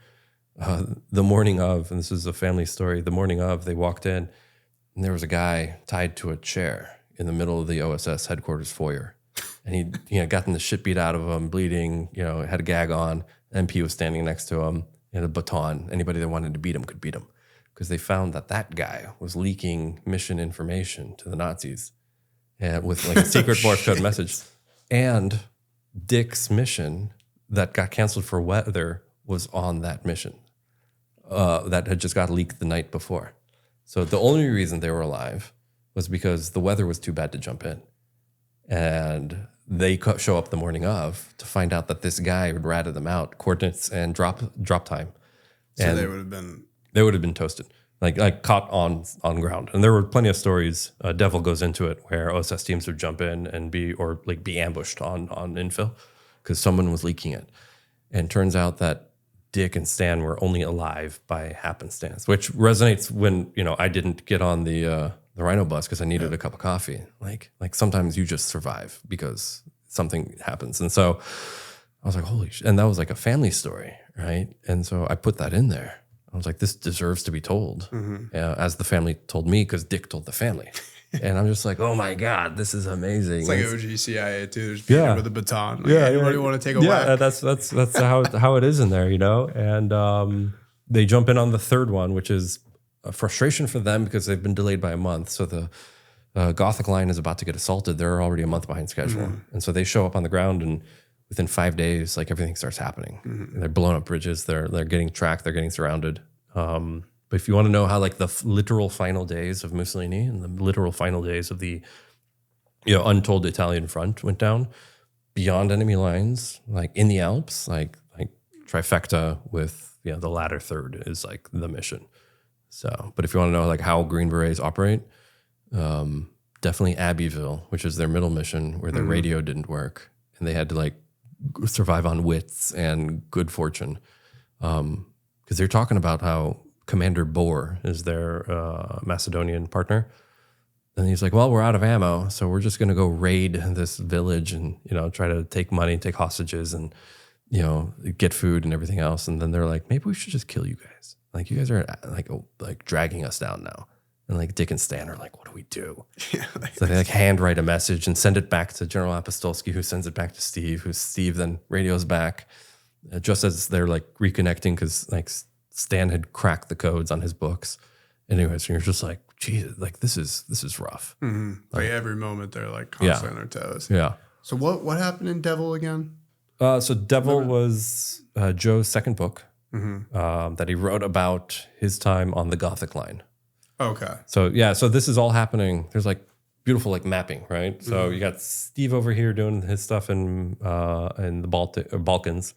the morning of, and this is a family story, the morning of, they walked in and there was a guy tied to a chair in the middle of the OSS headquarters foyer. And he had gotten the shit beat out of him, bleeding, had a gag on. MP was standing next to him. He had a baton. Anybody that wanted to beat him could beat him. Because they found that guy was leaking mission information to the Nazis with like a secret Morse code message. And Dick's mission that got canceled for weather was on that mission that had just got leaked the night before. So the only reason they were alive was because the weather was too bad to jump in. And they show up the morning of to find out that this guy had ratted them out, coordinates and drop time. So and they would have been toasted, like caught on ground. And there were plenty of stories. Devil goes into it where OSS teams would jump in and be ambushed on infill because someone was leaking it. And turns out that Dick and Stan were only alive by happenstance, which resonates when I didn't get on the Rhino bus because I needed a cup of coffee. Like sometimes you just survive because something happens. And so I was like, holy shit. And that was like a family story, right? And so I put that in there. I was like, this deserves to be told, as the family told me, because Dick told the family. And I'm just like, oh my God, this is amazing. It's like OG CIA too. There's people with a baton. Like, anybody want to take a whack? Yeah, that's how it is in there, And they jump in on the third one, which is a frustration for them because they've been delayed by a month. So the Gothic line is about to get assaulted. They're already a month behind schedule. And so they show up on the ground and within 5 days, like everything starts happening. They're blowing up bridges. They're getting tracked. They're getting surrounded. But if you want to know how like the literal final days of Mussolini and the literal final days of the untold Italian front went down beyond enemy lines, like in the Alps, like trifecta with the latter third is like the mission. So, but if you want to know like how Green Berets operate, definitely Abbeville, which is their middle mission where their radio didn't work and they had to like survive on wits and good fortune. Because they're talking about how Commander Bohr is their Macedonian partner. And he's like, well, we're out of ammo, so we're just going to go raid this village and, try to take money, take hostages and, get food and everything else. And then they're like, maybe we should just kill you guys. Like, you guys are like dragging us down now. And like Dick and Stan are like, what do we do? So they like handwrite a message and send it back to General Apostolsky, who sends it back to Steve, who Steve then radios back just as they're like reconnecting because like Stan had cracked the codes on his books. Anyways, so you're just like, Jesus, like this is rough. Like every moment they're like constantly on their toes. Yeah. So what happened in Devil again? So Devil was Joe's second book that he wrote about his time on the Gothic line. Okay. So so this is all happening. There's like beautiful like mapping, right? So you got Steve over here doing his stuff in the Balkans.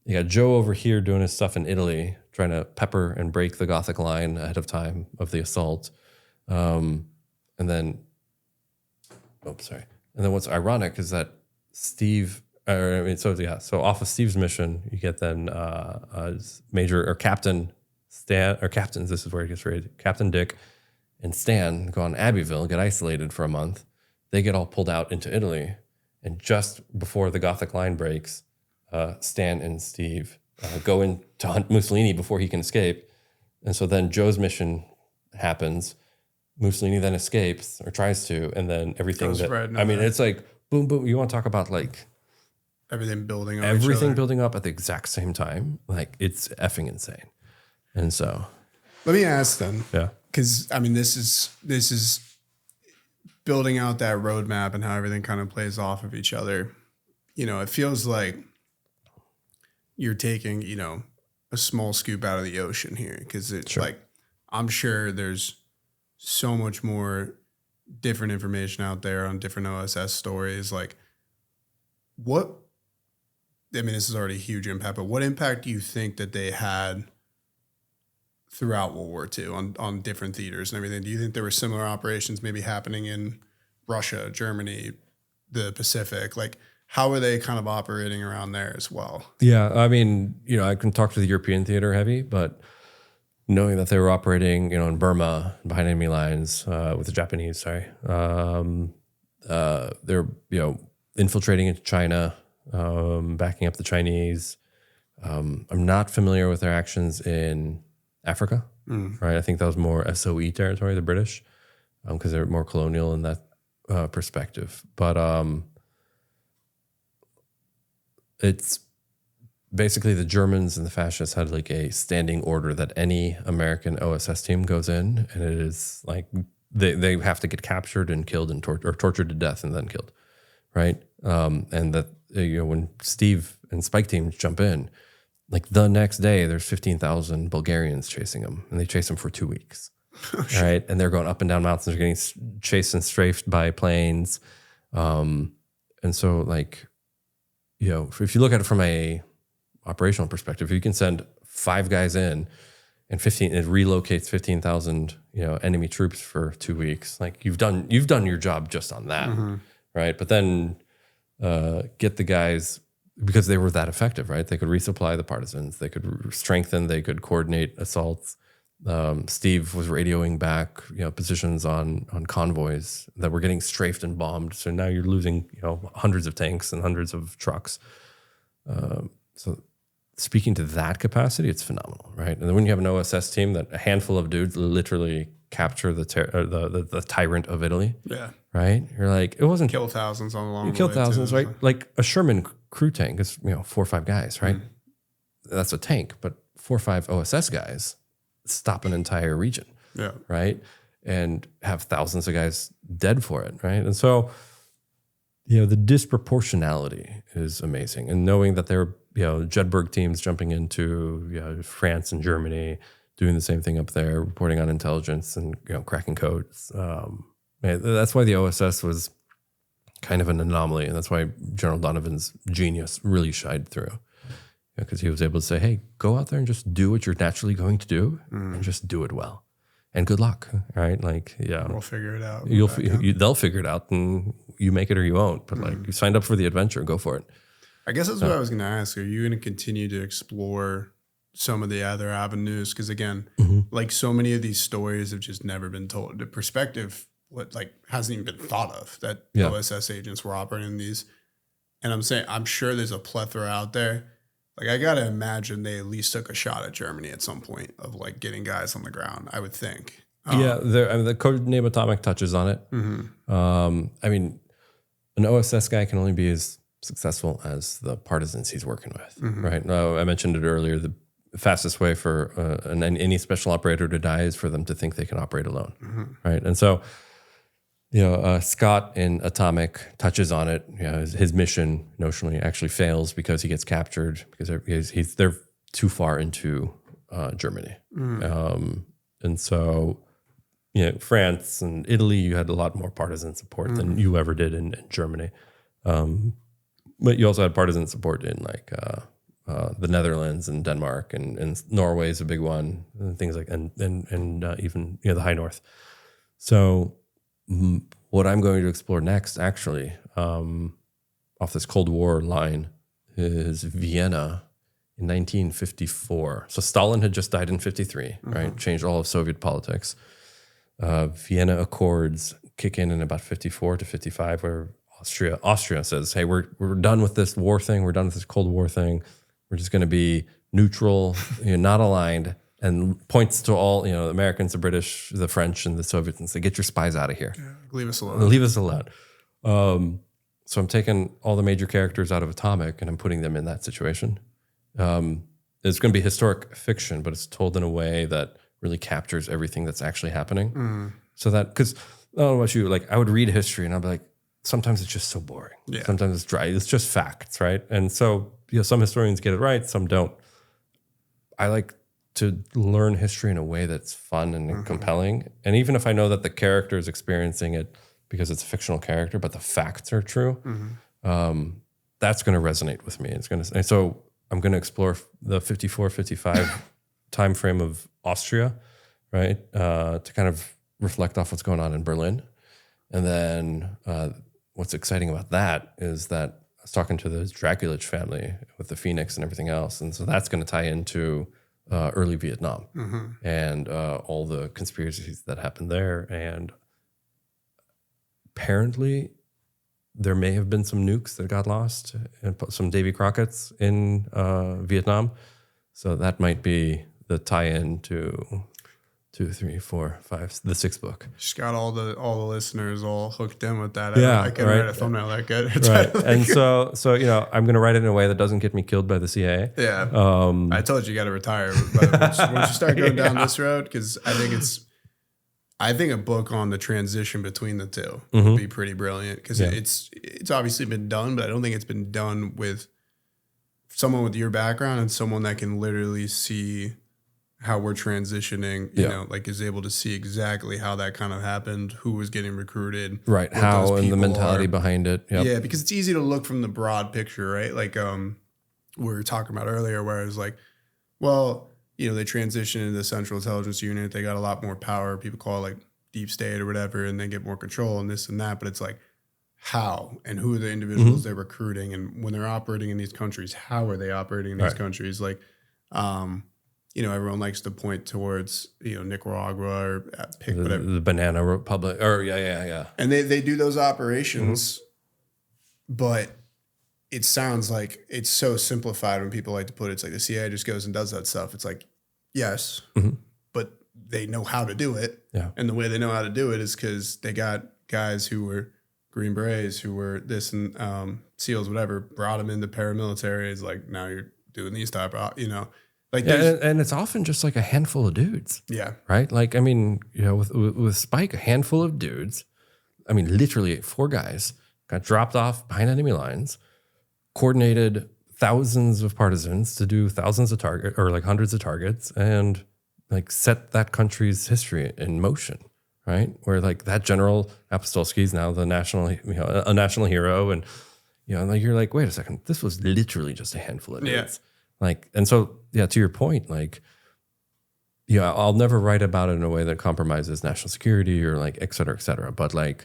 You got Joe over here doing his stuff in Italy, trying to pepper and break the Gothic line ahead of time of the assault. And then what's ironic is that Steve, so off of Steve's mission, you get then Major or Captain Stan, or Captains, this is where it gets rated, Captain Dick and Stan go on Abbeville, get isolated for a month. They get all pulled out into Italy. And just before the Gothic line breaks, Stan and Steve go in to hunt Mussolini before he can escape. And so then Joe's mission happens. Mussolini then escapes or tries to, and then everything it's like boom, boom. You want to talk about like everything building up. Everything building up at the exact same time. Like it's effing insane. And so let me ask then. Yeah. Because I mean this is building out that roadmap and how everything kind of plays off of each other. It feels like you're taking, a small scoop out of the ocean here because it's like I'm sure there's so much more different information out there on different OSS stories. Like, what, I mean, this is already a huge impact, but what impact do you think that they had throughout World War II on different theaters and everything? Do you think there were similar operations maybe happening in Russia, Germany, the Pacific? Like, how were they kind of operating around there as well? Yeah, I mean, I can talk to the European theater heavy, but knowing that they were operating, in Burma behind enemy lines with the Japanese, they're infiltrating into China, backing up the Chinese. I'm not familiar with their actions in Africa, right? I think that was more SOE territory, the British, because they're more colonial in that perspective. But it's basically the Germans and the fascists had like a standing order that any American OSS team goes in, and it is like they have to get captured and killed and tortured to death and then killed, right? And that when Steve and Spike teams jump in, like the next day there's 15,000 Bulgarians chasing them, and they chase them for 2 weeks, right? And they're going up and down mountains, they're getting chased and strafed by planes, and so like if you look at it from a operational perspective, you can send 5 guys in and it relocates 15,000 enemy troops for 2 weeks. Like you've done your job just on that, right? But then get the guys, because they were that effective, right? They could resupply the partisans, they could strengthen, they could coordinate assaults. Steve was radioing back positions on convoys that were getting strafed and bombed. So now you're losing hundreds of tanks and hundreds of trucks. So speaking to that capacity, it's phenomenal, right? And then when you have an OSS team that a handful of dudes literally capture the tyrant of Italy, right? You're like, it wasn't kill thousands on the long. You kill thousands, right? Like a Sherman crew tank is 4 or 5 guys, right? That's a tank, but 4 or 5 OSS guys stop an entire region, right? And have thousands of guys dead for it, right? And so, the disproportionality is amazing. And knowing that there are, Jedburgh teams jumping into France and Germany, doing the same thing up there, reporting on intelligence and cracking codes. That's why the OSS was kind of an anomaly, and that's why General Donovan's genius really shined through. Because he was able to say, hey, go out there and just do what you're naturally going to do and just do it well. And good luck, right? Like, we'll figure it out. They'll figure it out, and you make it or you won't. But like, you signed up for the adventure, go for it. I guess that's what I was going to ask. Are you going to continue to explore some of the other avenues? Because again, like so many of these stories have just never been told. The perspective hasn't even been thought of that OSS agents were operating in these. And I'm sure there's a plethora out there. Like, I got to imagine they at least took a shot at Germany at some point of like getting guys on the ground, I would think. The code name Atomic touches on it. I mean, an OSS guy can only be as successful as the partisans he's working with, right? I mentioned it earlier. The fastest way for any special operator to die is for them to think they can operate alone, right? And so, Scott in Atomic touches on it. His mission notionally actually fails because he gets captured because they're too far into Germany, and so France and Italy, you had a lot more partisan support than you ever did in Germany, but you also had partisan support in like the Netherlands and Denmark and Norway is a big one, and things like and even the High North. So what I'm going to explore next, actually, off this Cold War line, is Vienna in 1954. So Stalin had just died in 53, right? Changed all of Soviet politics. Vienna Accords kick in about 54 to 55, where Austria says, hey, we're done with this war thing. We're done with this Cold War thing. We're just going to be neutral, not aligned, and points to all, the Americans, the British, the French, and the Soviets and say, get your spies out of here. Leave us alone. Leave us alone. So I'm taking all the major characters out of Atomic and I'm putting them in that situation. It's going to be historic fiction, but it's told in a way that really captures everything that's actually happening. So that, because I don't know about you, like I would read history and I'd be like, sometimes it's just so boring. Sometimes it's dry. It's just facts, right? And so, some historians get it right, some don't. I like to learn history in a way that's fun and compelling. And even if I know that the character is experiencing it because it's a fictional character, but the facts are true, that's going to resonate with me. And so I'm going to explore the 54, 55 time frame of Austria, right? To kind of reflect off what's going on in Berlin. And then what's exciting about that is that I was talking to the Draculich family with the Phoenix and everything else. And so that's going to tie into early Vietnam and all the conspiracies that happened there. And apparently there may have been some nukes that got lost and some Davy Crockett's in Vietnam. So that might be the tie-in to 2, 3, 4, 5, the 6th book. Just got all the listeners all hooked in with that. Yeah, I can write a thumbnail that good. Right. And so I'm going to write it in a way that doesn't get me killed by the CIA. Yeah. I told you got to retire once you start going down this road, because I think a book on the transition between the two would be pretty brilliant, because it's obviously been done, but I don't think it's been done with someone with your background and someone that can literally see how we're transitioning, you know, like is able to see exactly how that kind of happened, who was getting recruited. Right. How and the mentality behind it. Yep. Yeah, because it's easy to look from the broad picture, right? Like we were talking about earlier, where it was like, well, you know, they transitioned into the Central Intelligence Unit. They got a lot more power. People call it like deep state or whatever, and they get more control and this and that. But it's like, how and who are the individuals they're recruiting? And when they're operating in these countries, how are they operating in these countries? Like, you know, everyone likes to point towards, you know, Nicaragua or pick whatever. The Banana Republic. Or yeah. And they do those operations, but it sounds like it's so simplified when people like to put it. It's like the CIA just goes and does that stuff. It's like, yes, but they know how to do it. Yeah. And the way they know how to do it is because they got guys who were Green Berets, who were this and SEALs, whatever, brought them into paramilitary. It's like, now you're doing these type of, you know. Like and it's often just like a handful of dudes. Yeah. Right? Like, I mean, you know, with Spike, a handful of dudes, I mean, literally 4 guys got dropped off behind enemy lines, coordinated thousands of partisans to do thousands of targets or like hundreds of targets, and like set that country's history in motion. Right? Where like that General Apostolsky is now a national hero. And, you know, like you're like, wait a second, this was literally just a handful of dudes. Like, and so, yeah, to your point, like, yeah, I'll never write about it in a way that compromises national security or like, et cetera, et cetera. But like,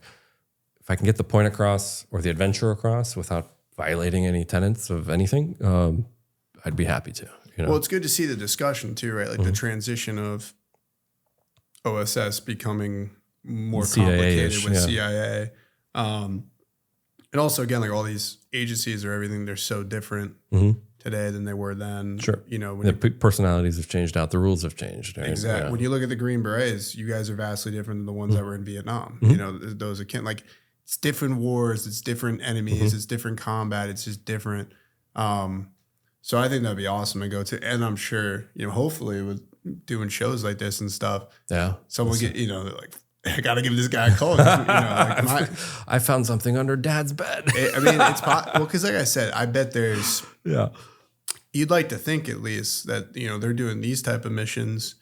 if I can get the point across or the adventure across without violating any tenets of anything, I'd be happy to. You know? Well, it's good to see the discussion too, right? Like the transition of OSS becoming more complicated with CIA. And also, again, like all these agencies or everything, they're so different today than they were then. Sure. You know, the personalities have changed out. The rules have changed. Right? Exactly. Yeah. When you look at the Green Berets, you guys are vastly different than the ones that were in Vietnam. You know, those akin, like it's different wars, it's different enemies, it's different combat, it's just different. So I think that'd be awesome to go to. And I'm sure, you know, hopefully with doing shows like this and stuff, someone get, you know, like, I got to give this guy a call. You know, like I found something under Dad's bed. I mean, it's well, because like I said, I bet there's you'd like to think at least that, you know, they're doing these type of missions.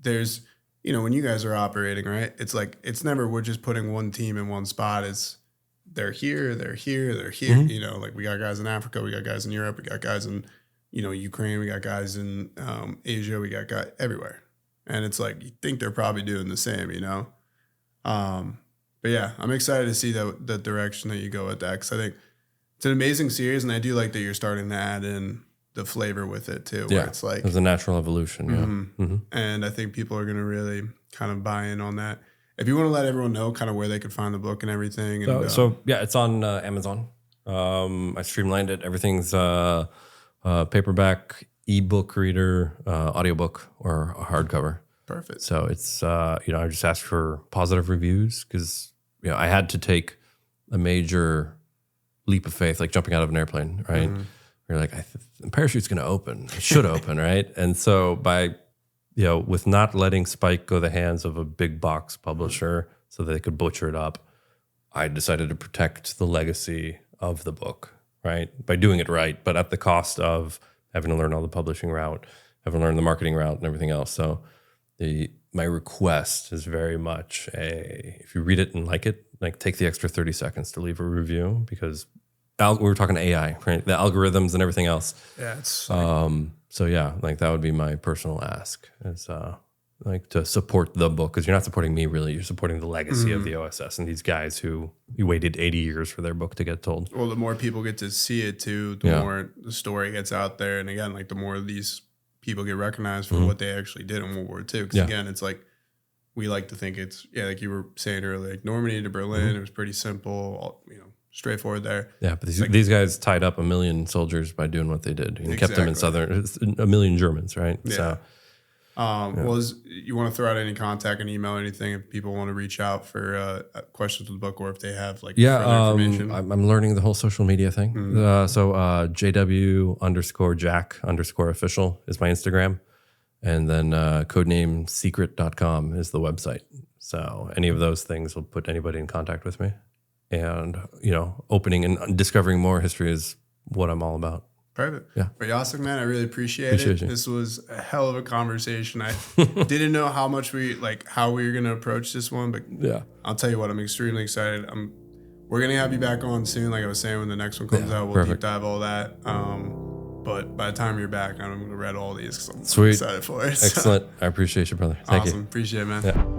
There's, you know, when you guys are operating, right? It's like, it's never, we're just putting one team in one spot. It's they're here. You know, like we got guys in Africa, we got guys in Europe, we got guys in, you know, Ukraine, we got guys in Asia, we got guys everywhere. And it's like, you think they're probably doing the same, you know? But yeah, I'm excited to see the direction that you go with that, because I think it's an amazing series, and I do like that you're starting to add in the flavor with it too, where it's like... It's a natural evolution, And I think people are going to really kind of buy in on that. If you want to let everyone know kind of where they could find the book and everything. And, so yeah, it's on Amazon. I streamlined it. Everything's paperback, ebook reader, audiobook, or a hardcover. Perfect. So it's, you know, I just asked for positive reviews because, you know, I had to take a major leap of faith, like jumping out of an airplane, right? You're like, the parachute's going to open. It should open, right? And so by, you know, with not letting Spike go the hands of a big box publisher so that they could butcher it up, I decided to protect the legacy of the book, right? By doing it right, but at the cost of having to learn all the publishing route, haven't learned the marketing route and everything else. So my request is very much if you read it and like it, like take the extra 30 seconds to leave a review, because we were talking AI, right? The algorithms and everything else. Yeah, it's so yeah, like that would be my personal ask, is like to support the book, because you're not supporting me really, you're supporting the legacy of the OSS and these guys who you waited 80 years for their book to get told. Well, the more people get to see it too, the more the story gets out there, and again, like the more these people get recognized for what they actually did in World War II. Because again, it's like we like to think it's like you were saying earlier, like Normandy to Berlin, it was pretty simple, straightforward there. Yeah, but these guys tied up 1 million soldiers by doing what they did, and kept them in southern, 1 million Germans, right? Yeah. So, well, you want to throw out any contact and email, anything if people want to reach out for questions with the book, or if they have like further information? I'm learning the whole social media thing. So JW_Jack_official is my Instagram, and then codenamesecret.com is the website. So any of those things will put anybody in contact with me. And, opening and discovering more history is what I'm all about. Perfect. Yeah. But Jacek, man, I really appreciate it. You. This was a hell of a conversation. I didn't know how much how we were going to approach this one, but yeah, I'll tell you what, I'm extremely excited. We're going to have you back on soon. Like I was saying, when the next one comes out, we'll deep dive all that. But by the time you're back, I'm going to read all these because I'm excited for it. Excellent. I appreciate you, brother. Thank you. Awesome. Appreciate it, man. Yeah.